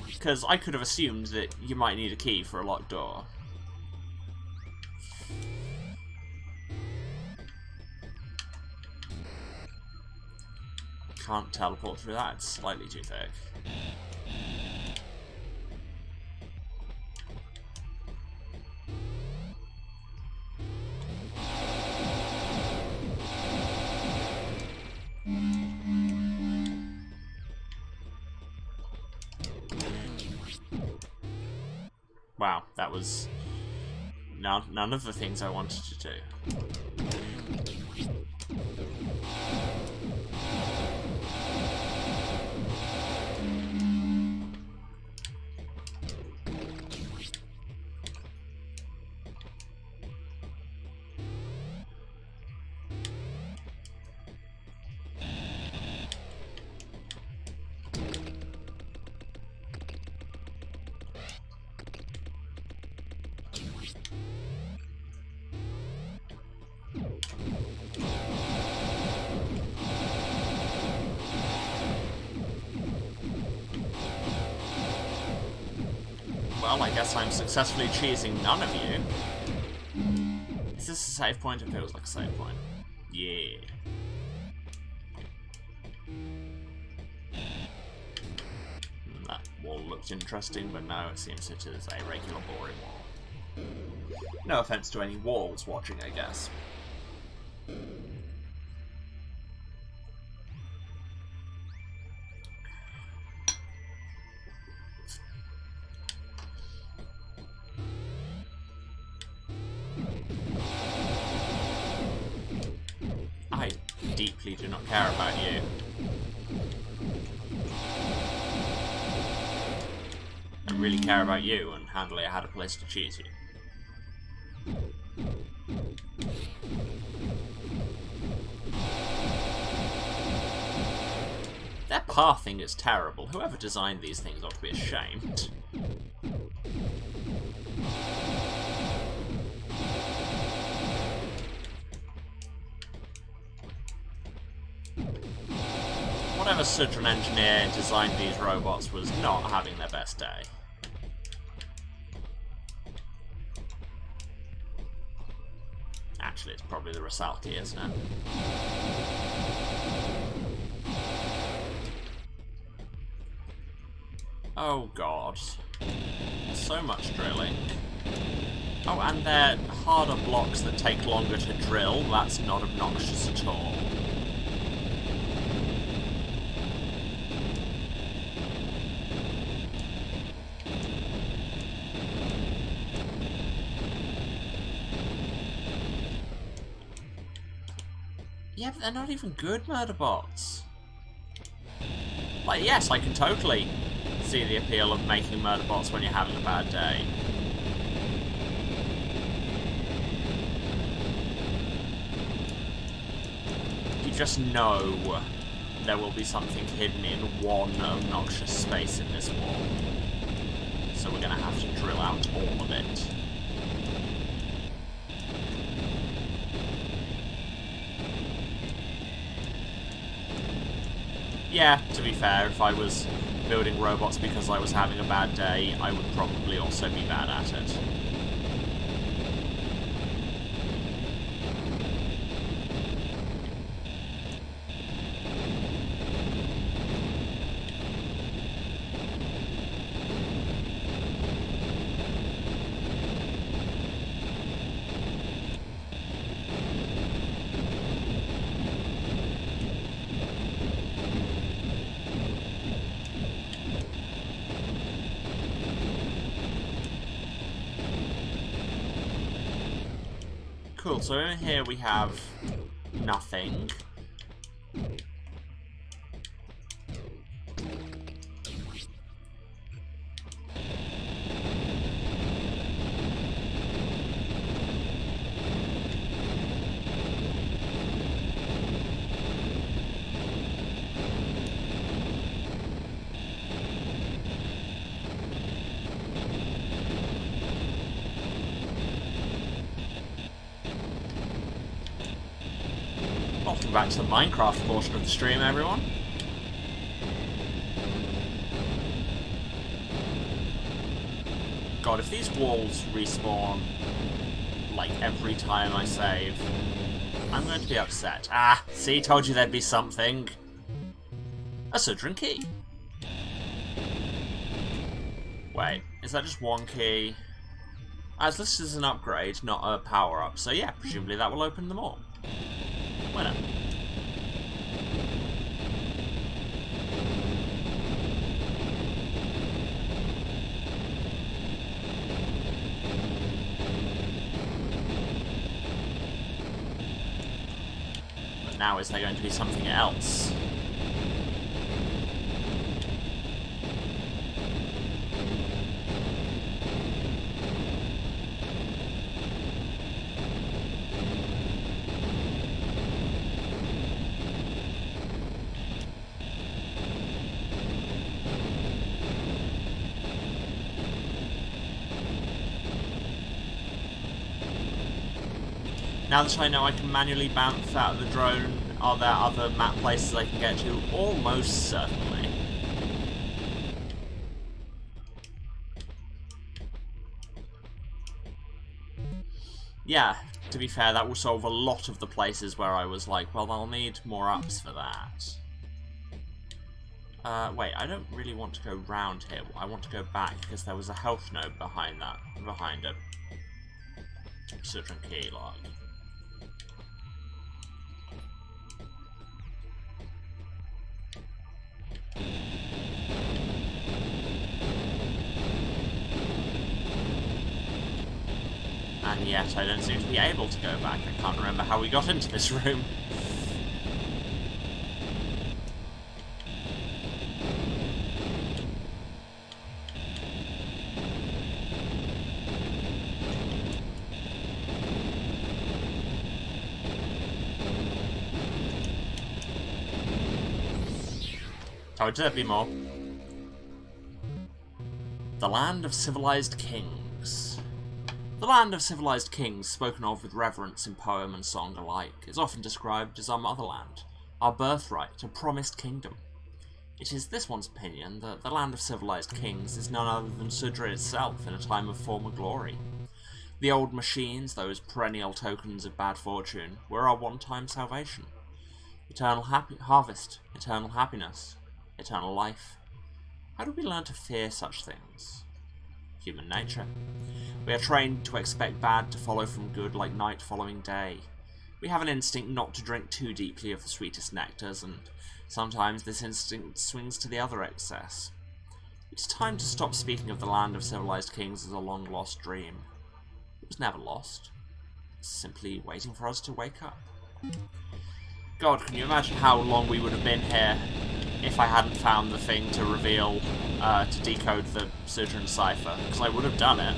because I could have assumed that you might need a key for a locked door. Can't teleport through that, it's slightly too thick. Wow, that was none of the things I wanted to do. Well, I guess I'm successfully cheesing none of you. Is this a save point? It feels like a save point. Yeah. That wall looked interesting, but no, it seems it is a regular boring wall. No offense to any walls watching, I guess. I deeply do not care about you. I really care about you, and handily I had a place to choose you. Their pathing is terrible. Whoever designed these things ought to be ashamed. Whatever Sudran engineer designed these robots was not having their best day. Actually, it's probably the Rasalki, isn't it? Oh god. So much drilling. Oh, and they're harder blocks that take longer to drill. That's not obnoxious at all. Yeah, but they're not even good murder bots. Like, yes, I can totally see the appeal of making murder bots when you're having a bad day. You just know there will be something hidden in one obnoxious space in this wall. So we're going to have to drill out all of it. Yeah, to be fair, if I was building robots because I was having a bad day, I would probably also be bad at it. Cool, so in here we have nothing. Welcome back to the Minecraft portion of the stream, everyone. God, if these walls respawn, like, every time I save, I'm going to be upset. Ah, see, told you there'd be something. A Sudran key. Wait, is that just one key? As this is an upgrade, not a power-up, so yeah, presumably that will open them all. Why not? But now is there going to be something else? Now that I know I can manually bounce out of the drone, are there other map places I can get to? Almost certainly. Yeah, to be fair, that will solve a lot of the places where I was like, well, I'll need more ups for that. Wait, I don't really want to go round here. I want to go back, because there was a health node behind that. Behind it. Such a key log. And yet, I don't seem to be able to go back. I can't remember how we got into this room. Oh, there be more. The Land of Civilized Kings. The Land of Civilized Kings, spoken of with reverence in poem and song alike, is often described as our motherland, our birthright, a promised kingdom. It is this one's opinion that the Land of Civilized Kings is none other than Sudra itself in a time of former glory. The old machines, those perennial tokens of bad fortune, were our one-time salvation. Eternal harvest, eternal happiness, eternal life. How do we learn to fear such things? Human nature. We are trained to expect bad to follow from good like night following day. We have an instinct not to drink too deeply of the sweetest nectars, and sometimes this instinct swings to the other excess. It's time to stop speaking of the Land of Civilized Kings as a long-lost dream. It was never lost. It's simply waiting for us to wake up. God, can you imagine how long we would have been here if I hadn't found the thing to reveal, to decode the Sudran cipher? Because I would have done it.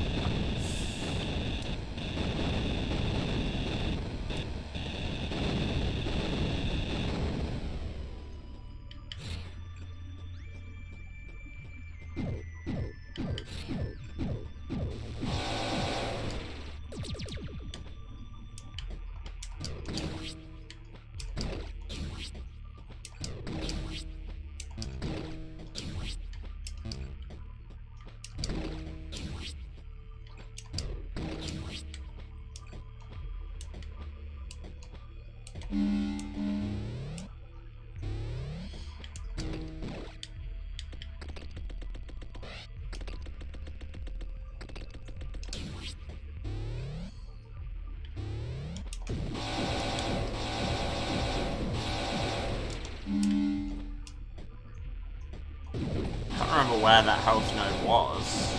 I don't remember where that health node was,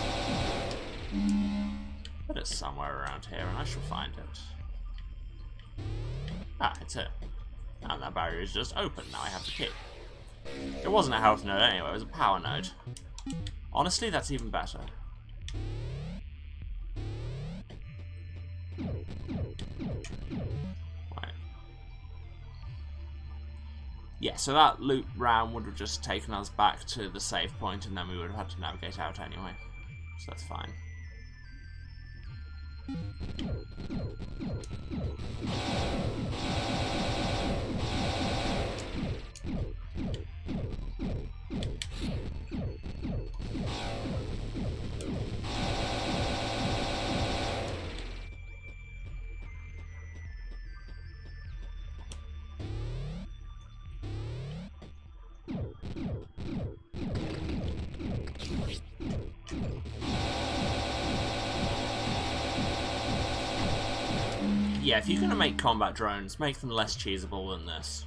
but it's somewhere around here and I shall find it. Ah, it's it. And that barrier is just open, now I have the key. It wasn't a health node anyway, it was a power node. Honestly, that's even better. Right. Yeah, so that loop round would have just taken us back to the save point, and then we would have had to navigate out anyway. So that's fine. Yeah, if you're going to make combat drones, make them less cheesable than this.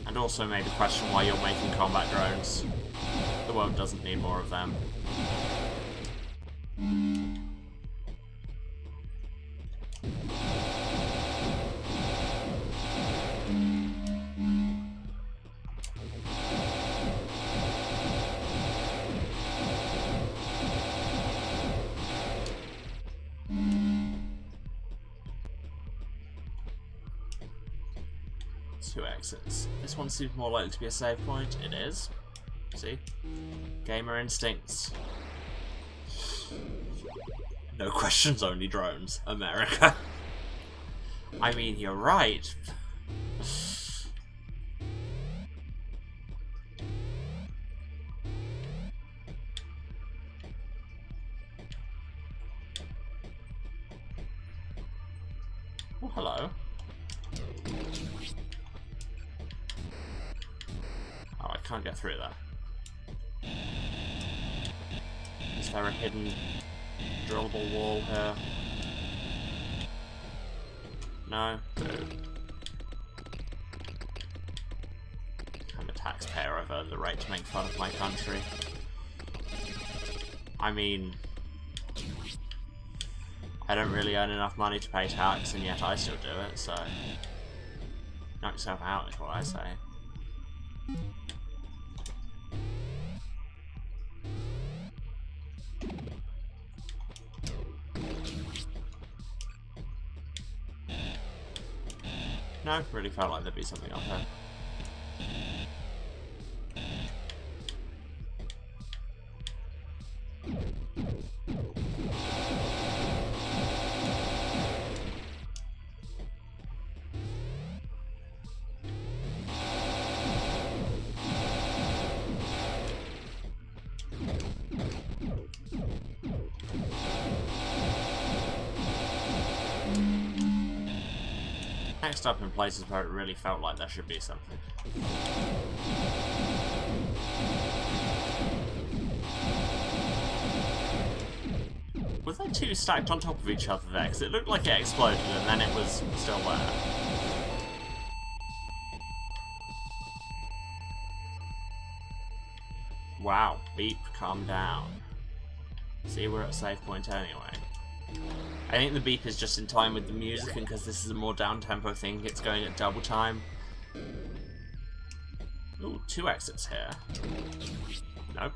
And also maybe question why you're making combat drones. The world doesn't need more of them. Two exits. This one seems more likely to be a save point. It is. See? Gamer instincts. No questions, only drones. America. I mean, you're right. Oh, hello. Oh, I can't get through there. Is there a hidden drillable wall here? No? Dude. I'm a taxpayer. I've earned the right to make fun of my country. I mean, I don't really earn enough money to pay tax, and yet I still do it, so knock yourself out is what I say. No, really felt like there'd be something up there. Next up in places where it really felt like there should be something. Was there two stacked on top of each other there? Because it looked like it exploded and then it was still there. Wow, beep, calm down. See, we're at a safe point anyway. I think the beep is just in time with the music, and because this is a more down-tempo thing, it's going at double time. Ooh, 2 exits here. Nope.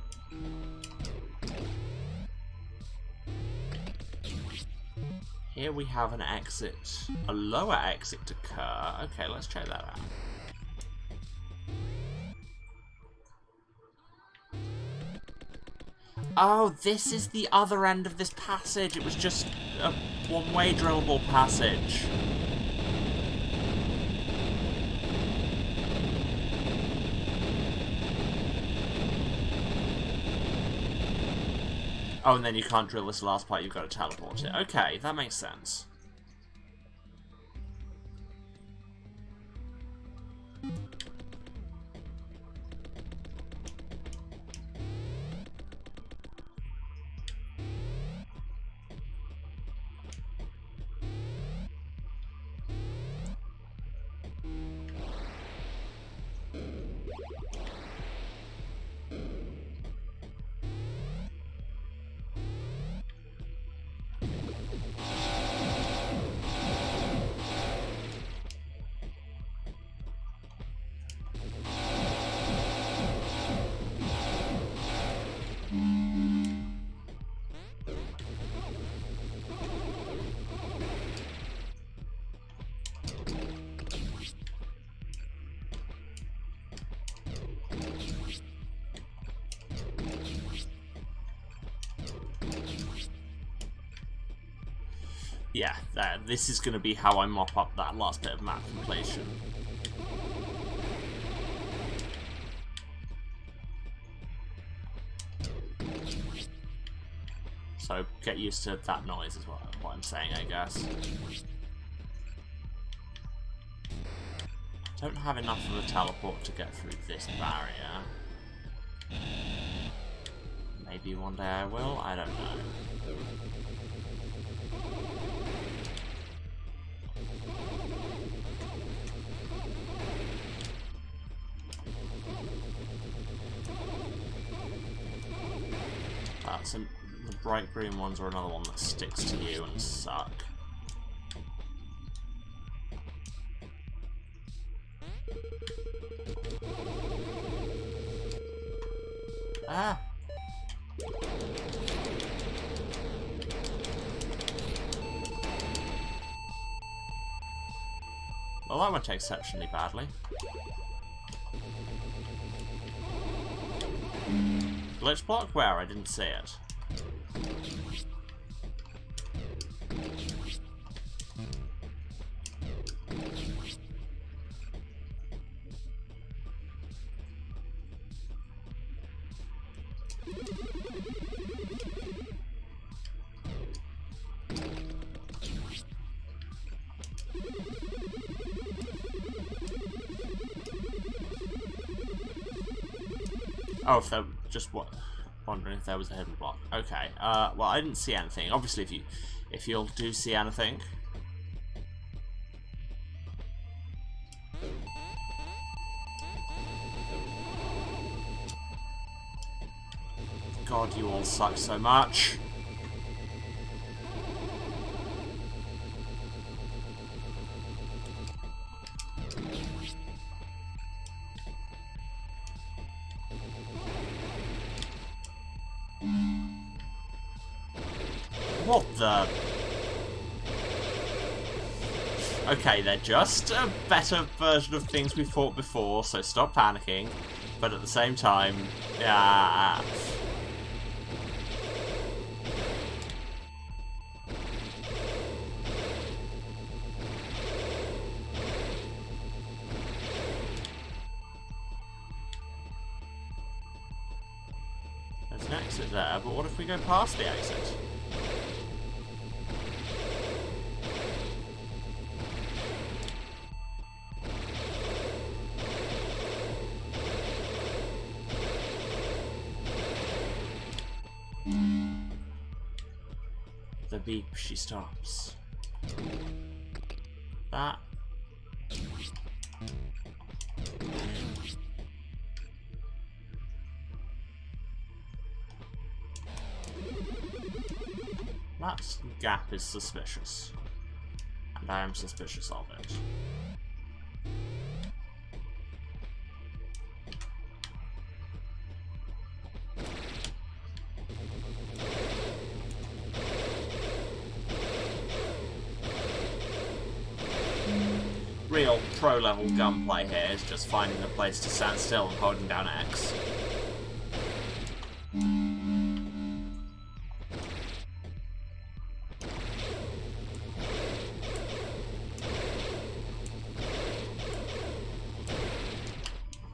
Here we have an exit, a lower exit occur. Okay, let's check that out. Oh, this is the other end of this passage. It was just a one-way drillable passage. Oh, and then you can't drill this last part, you've got to teleport it. Okay, that makes sense. Yeah, this is going to be how I mop up that last bit of map completion. So get used to that noise is what I'm saying, I guess. Don't have enough of a teleport to get through this barrier. Maybe one day I will, I don't know. So the bright green ones are another one that sticks to you and suck. Ah! Well, that went exceptionally badly. Glitch block? Where? I didn't see it. Oh, if there just what? Wondering if there was a hidden block. Okay. Well, I didn't see anything. Obviously, if you'll do see anything. God, you all suck so much. What the? Okay, they're just a better version of things we fought before, so stop panicking. But at the same time, yeah. There's an exit there, but what if we go past the exit? The beep, she stops. That. That gap is suspicious. And I am suspicious of it. Real pro-level gunplay here is just finding a place to stand still and holding down X.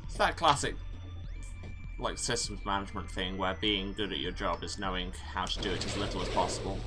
It's that classic, like, systems management thing where being good at your job is knowing how to do it as little as possible.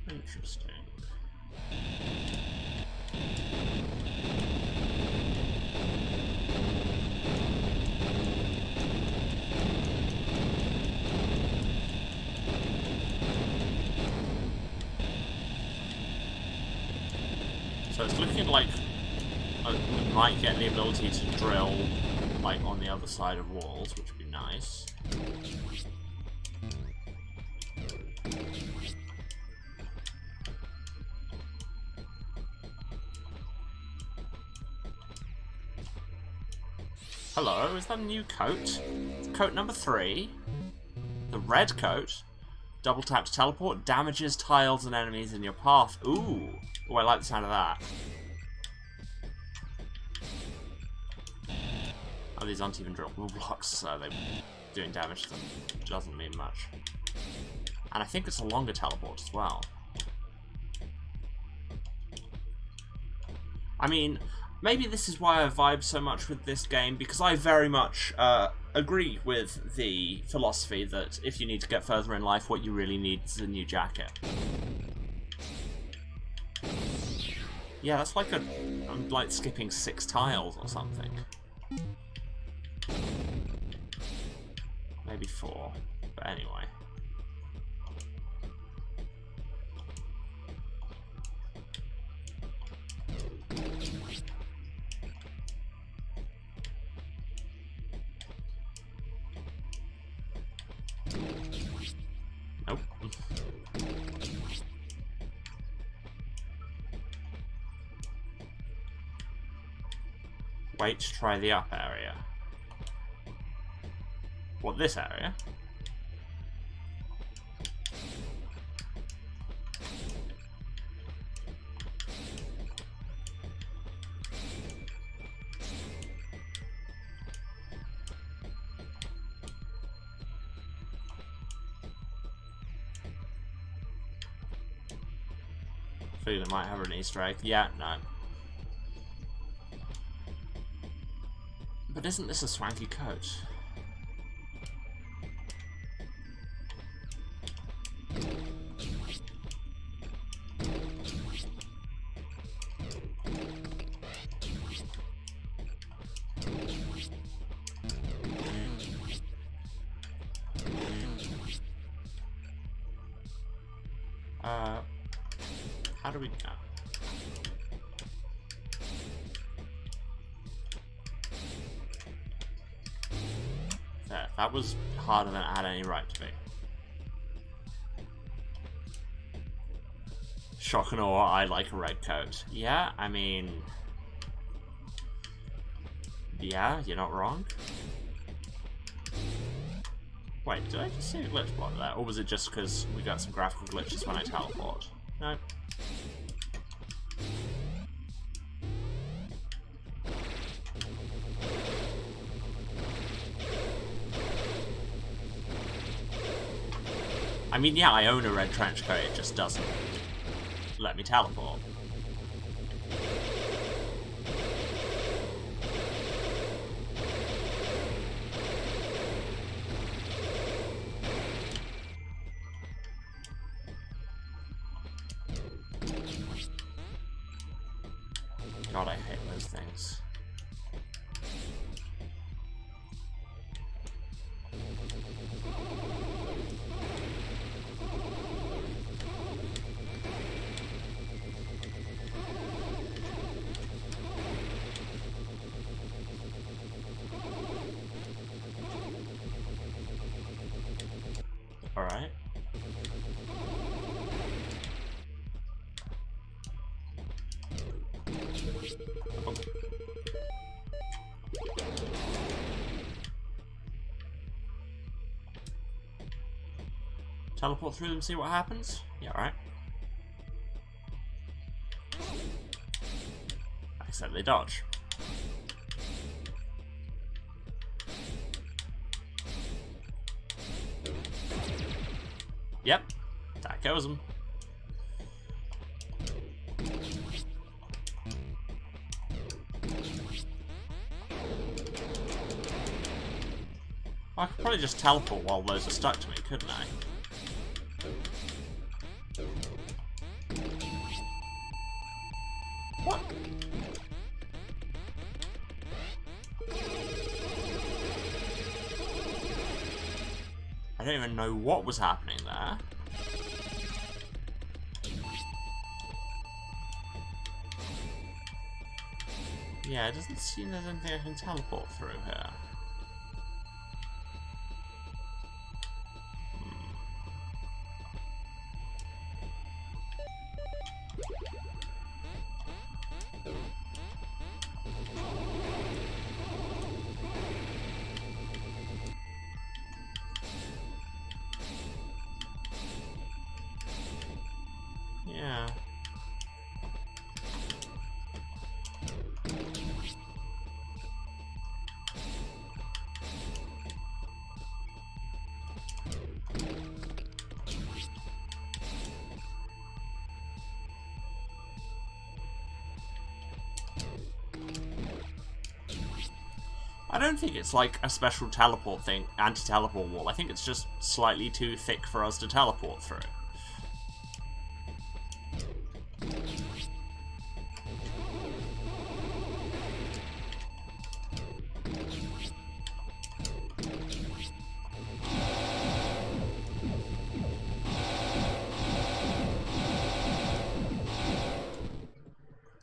Interesting. So it's looking like we might get the ability to drill, like, on the other side of walls, which would be nice. Hello, is that a new coat? Coat number 3. The red coat. Double tap to teleport. Damages tiles and enemies in your path. Ooh. Oh, I like the sound of that. Oh, these aren't even drillable blocks, so they're doing damage to them. Doesn't mean much. And I think it's a longer teleport as well. I mean, maybe this is why I vibe so much with this game, because I very much agree with the philosophy that if you need to get further in life, what you really need is a new jacket. Yeah, that's like I'm like skipping 6 tiles or something. Maybe 4, but anyway. Nope. Wait to try the up area. What, this area? Feel it might have an Easter egg. Yeah, no. But isn't this a swanky coat? How do we go? There, that was harder than it had any right to be. Shock and awe, I like a red coat. Yeah, I mean... yeah, you're not wrong. Wait, did I just see a glitch block there? Or was it just because we got some graphical glitches when I teleport? No. I mean, yeah, I own a red trench coat, it just doesn't let me teleport. God, I hate those things. Alright. Oh. Teleport through them, see what happens? Yeah, alright. Except they dodge. Yep, that kills them. I could probably just teleport while those are stuck to me, couldn't I? What? I don't even know what was happening there. Yeah, it doesn't seem there's anything I can teleport through here. Yeah. I don't think it's like a special teleport thing, anti-teleport wall. I think it's just slightly too thick for us to teleport through.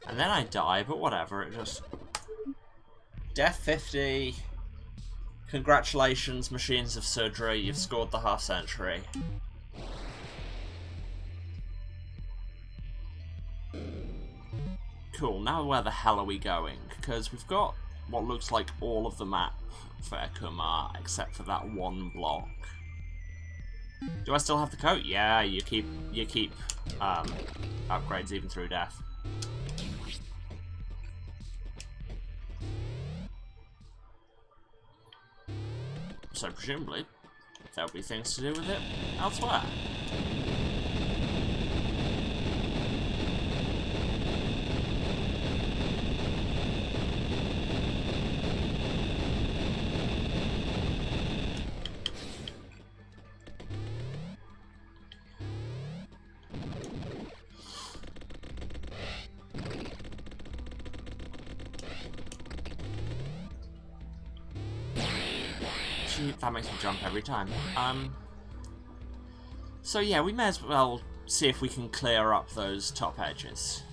And then I die, but whatever, it just... Death 50. Congratulations, Machines of Surgery, you've scored the half century. Cool, now where the hell are we going? Because we've got what looks like all of the map for Kumar, except for that one block. Do I still have the coat? Yeah, you keep upgrades even through death. So presumably, there'll be things to do with it elsewhere. Actually, that makes me jump every time. So yeah, we may as well see if we can clear up those top edges.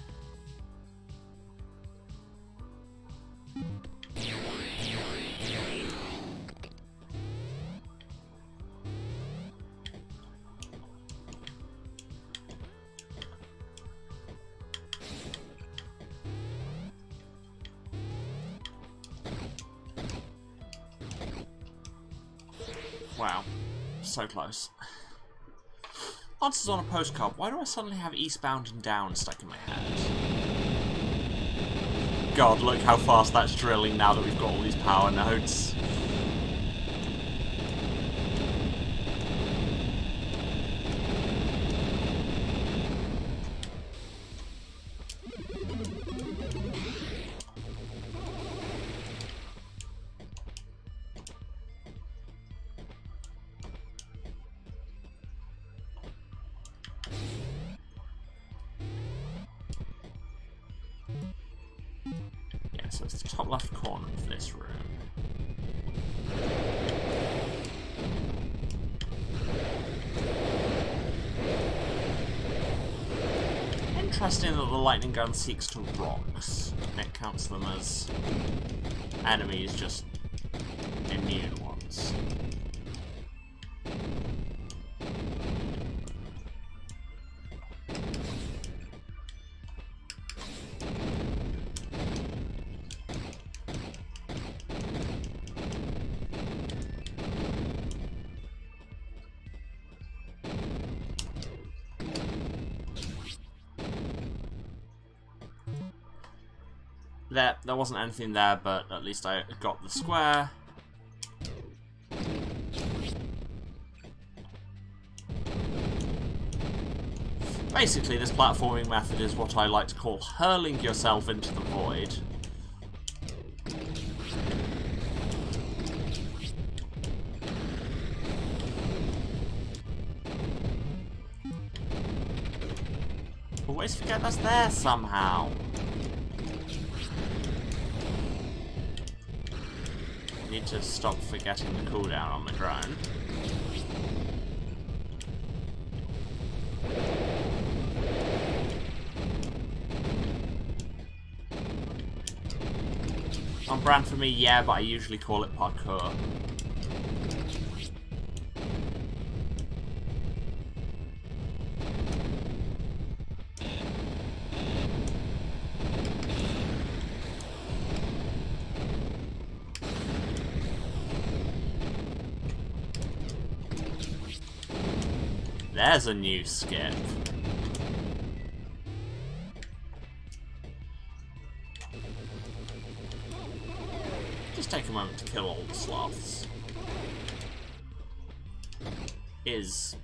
Wow, so close. Answers on a postcard. Why do I suddenly have eastbound and down stuck in my head? God, look how fast that's drilling now that we've got all these power nodes. So it's the top left corner of this room. Interesting that the lightning gun seeks to rocks. It counts them as enemies, just immune ones. There wasn't anything there, but at least I got the square. Basically, this platforming method is what I like to call hurling yourself into the void. Always forget that's there somehow. Need to stop forgetting the cooldown on the drone. On brand for me, yeah, but I usually call it parkour. There's a new skip. Just take a moment to kill all the sloths. Is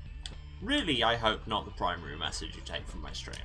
really, I hope, not the primary message you take from my stream.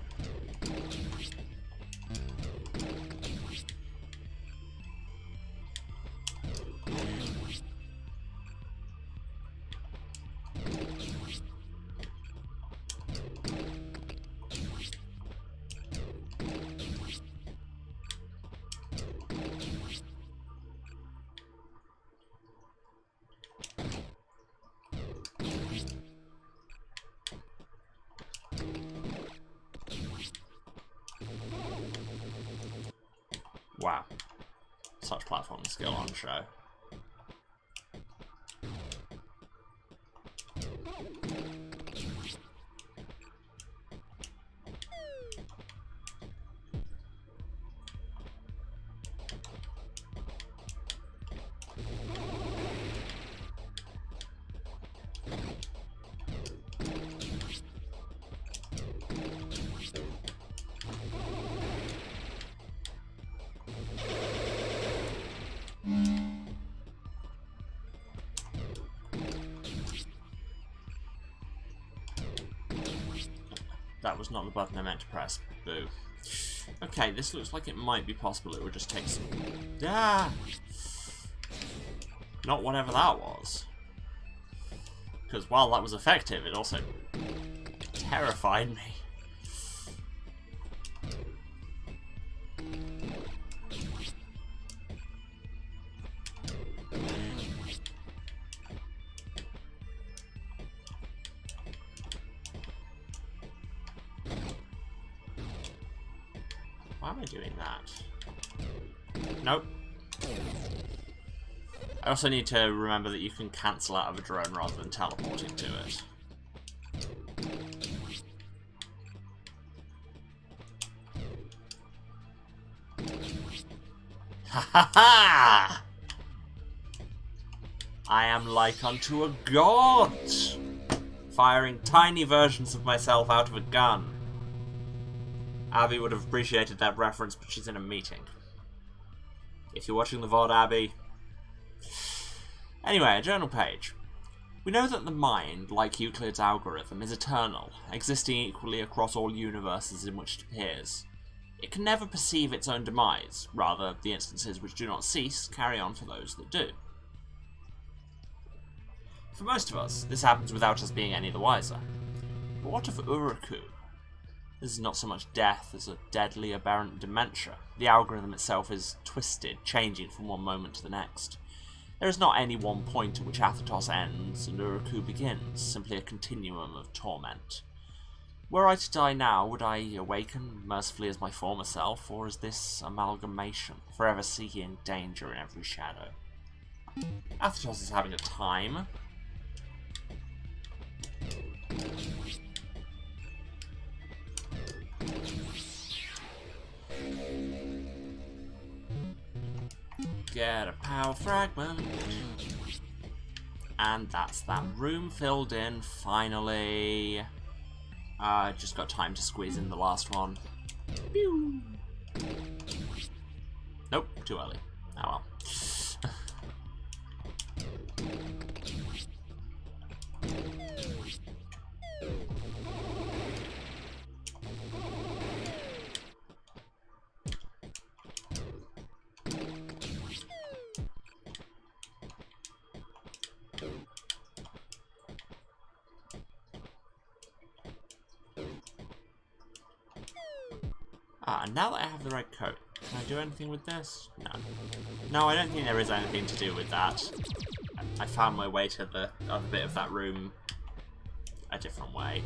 Wow. Such platforming skill on show. That was not the button I meant to press. Boo. Okay, this looks like it might be possible. It would just take some... Ah! Not whatever that was. Because while that was effective, it also terrified me. Why am I doing that? Nope. I also need to remember that you can cancel out of a drone rather than teleporting to it. Ha ha ha! I am like unto a god! Firing tiny versions of myself out of a gun. Abby would have appreciated that reference, but she's in a meeting. If you're watching the VOD, Abby. Anyway, a journal page. We know that the mind, like Euclid's algorithm, is eternal, existing equally across all universes in which it appears. It can never perceive its own demise, rather, the instances which do not cease carry on for those that do. For most of us, this happens without us being any the wiser. But what of Uruku? This is not so much death as a deadly aberrant dementia. The algorithm itself is twisted, changing from one moment to the next. There is not any one point at which Athetos ends and Uruku begins, simply a continuum of torment. Were I to die now, would I awaken mercifully as my former self, or is this amalgamation, forever seeking danger in every shadow? Athetos is having a time. Get a power fragment. And that's that room filled in, finally. Just got time to squeeze in the last one. Pew. Nope, too early. Oh well. And now that I have the red coat, can I do anything with this? No. No, I don't think there is anything to do with that. I found my way to the other bit of that room a different way.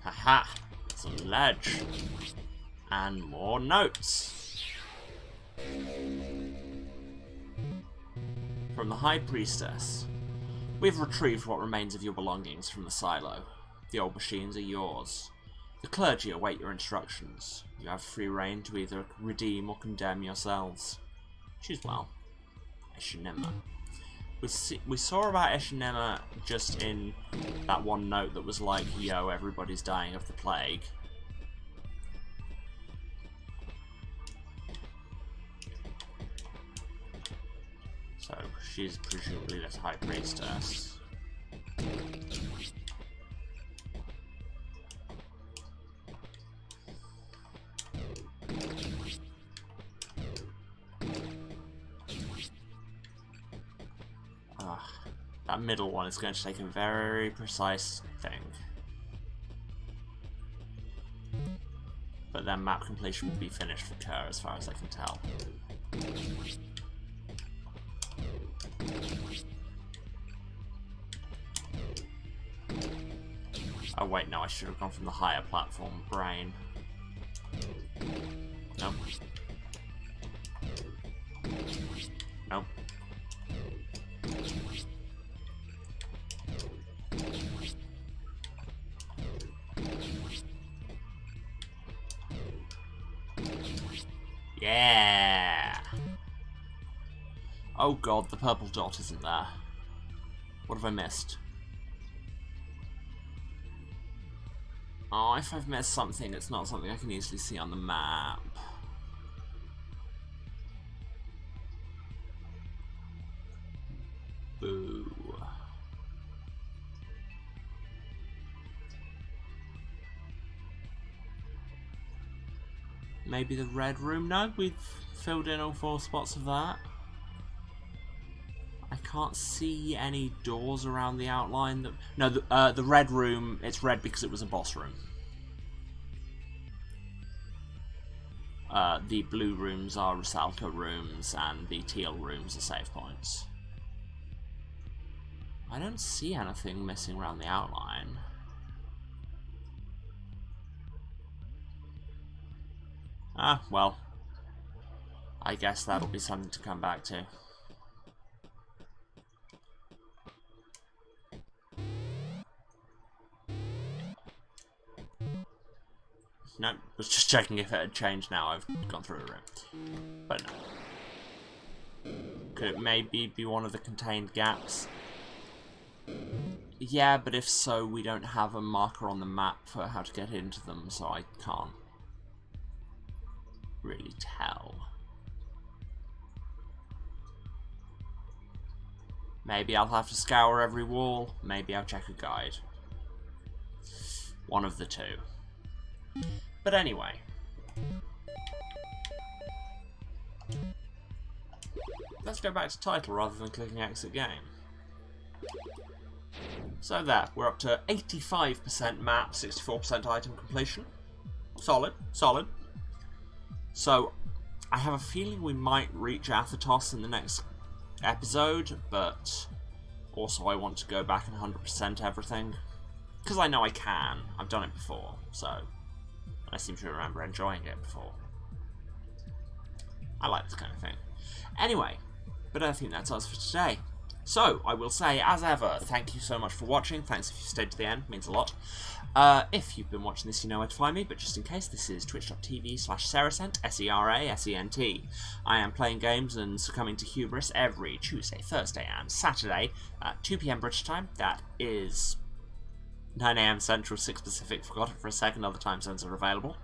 Haha, it's a ledge. And more notes. From the High Priestess. We've retrieved what remains of your belongings from the silo. The old machines are yours. The clergy await your instructions. You have free rein to either redeem or condemn yourselves. Choose well. Eshinema. We saw about Eshinema just in that one note that was like, yo, everybody's dying of the plague. So, she's presumably the High Priestess. That middle one is going to take a very precise thing. But then map completion will be finished for Kerr as far as I can tell. Oh wait, no, I should have gone from the higher platform. Brain. Nope. Nope. Yeah! Oh god, the purple dot isn't there. What have I missed? Oh, if I've missed something, it's not something I can easily see on the map. Boo. Maybe the red room? No, we've filled in all 4 spots of that. I can't see any doors around the outline. No, the red room, it's red because it was a boss room. The blue rooms are Rusalka rooms, and the teal rooms are save points. I don't see anything missing around the outline. Ah, well. I guess that'll be something to come back to. No, was just checking if it had changed now I've gone through a room. But no. Could it maybe be one of the contained gaps? Yeah, but if so, we don't have a marker on the map for how to get into them, so I can't really tell. Maybe I'll have to scour every wall, maybe I'll check a guide. One of the two. But anyway. Let's go back to title rather than clicking exit game. So there, we're up to 85% map, 64% item completion. Solid, solid. So, I have a feeling we might reach Athetos in the next episode, but also I want to go back and 100% everything. Because I know I can. I've done it before, so I seem to remember enjoying it before. I like this kind of thing. Anyway, but I think that's us for today. So, I will say, as ever, thank you so much for watching. Thanks if you stayed to the end, means a lot. If you've been watching this, you know where to find me, but just in case, this is twitch.tv/Serasent, S-E-R-A-S-E-N-T. I am playing games and succumbing to hubris every Tuesday, Thursday, and Saturday at 2 PM British time. That is 9 AM Central, 6 Pacific. Forgot it for a second, other time zones are available.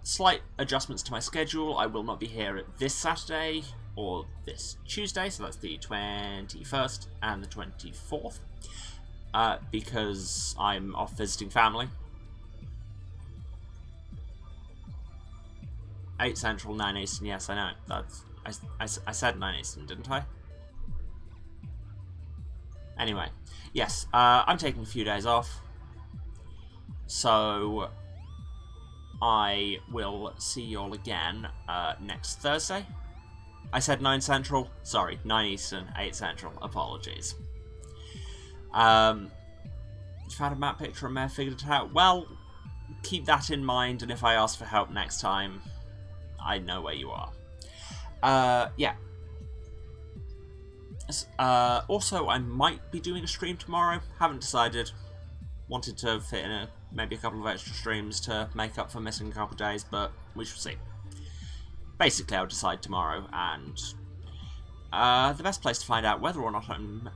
Slight adjustments to my schedule. I will not be here this Saturday or this Tuesday, so that's the 21st and the 24th, because I'm off visiting family. 8 Central, 9 Eastern, yes, I know. I said 9 Eastern, didn't I? Anyway, yes, I'm taking a few days off, so I will see you all again next Thursday. I said 9 Central, sorry, 9 Eastern, 8 Central, apologies. You found a map picture and may have figured it out. Well, keep that in mind, and if I ask for help next time, I know where you are. Yeah. Also, I might be doing a stream tomorrow. Haven't decided. Wanted to fit in maybe a couple of extra streams to make up for missing a couple of days, but we shall see. Basically, I'll decide tomorrow, and the best place to find out whether or not I'm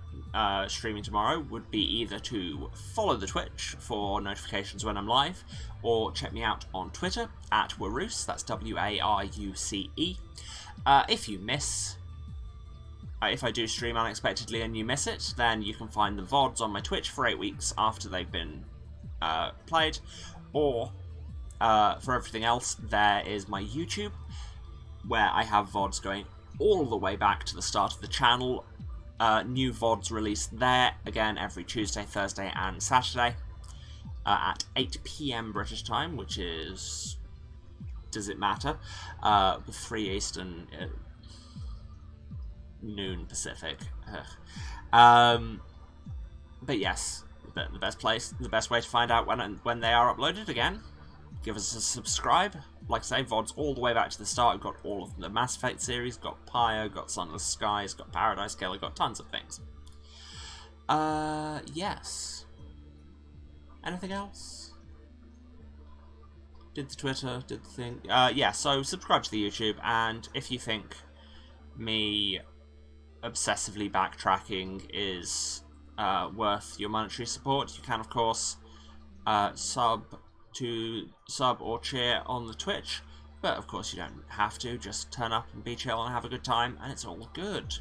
streaming tomorrow would be either to follow the Twitch for notifications when I'm live, or check me out on Twitter at Waruce, that's W-A-R-U-C-E. If I do stream unexpectedly and you miss it, then you can find the VODs on my Twitch for 8 weeks after they've been played, or for everything else, there is my YouTube, where I have VODs going all the way back to the start of the channel. New VODs released there, again, every Tuesday, Thursday, and Saturday at 8 PM British time, which is... does it matter? 3 Eastern, noon Pacific. But yes, the best way to find out when they are uploaded, again, give us a subscribe. Like I say, VODs all the way back to the start. I've got all of the Mass Effect series, got Pyre, got Sunless Skies, got Paradise Killer, got tons of things. Yes. Anything else? Did the Twitter, did the thing. Yeah, so subscribe to the YouTube, and if you think me obsessively backtracking is worth your monetary support, you can, of course, sub or cheer on the Twitch, but of course you don't have to. Just turn up and be chill and have a good time, and it's all good.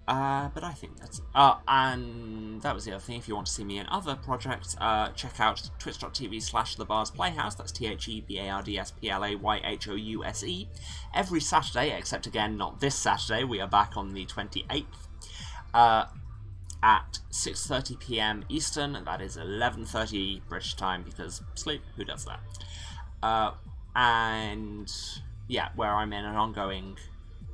But I think that's... and that was the other thing. If you want to see me in other projects, check out twitch.tv/theBarsPlayhouse. That's TheBardsplayhouse. Every Saturday, except again, not this Saturday. We are back on the 28th. at 6:30 p.m. Eastern. That is 11:30 British time, because sleep, who does that? And yeah, where I'm in an ongoing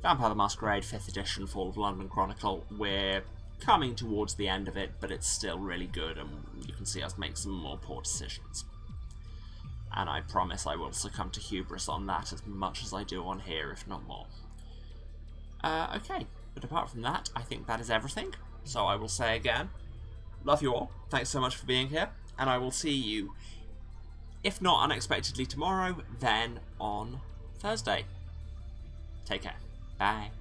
Vampire the Masquerade 5th edition Fall of London Chronicle. We're coming towards the end of it, but it's still really good, and you can see us make some more poor decisions. And I promise I will succumb to hubris on that as much as I do on here, if not more. Okay, but apart from that, I think that is everything. So I will say again, love you all, thanks so much for being here, and I will see you, if not unexpectedly tomorrow, then on Thursday. Take care. Bye.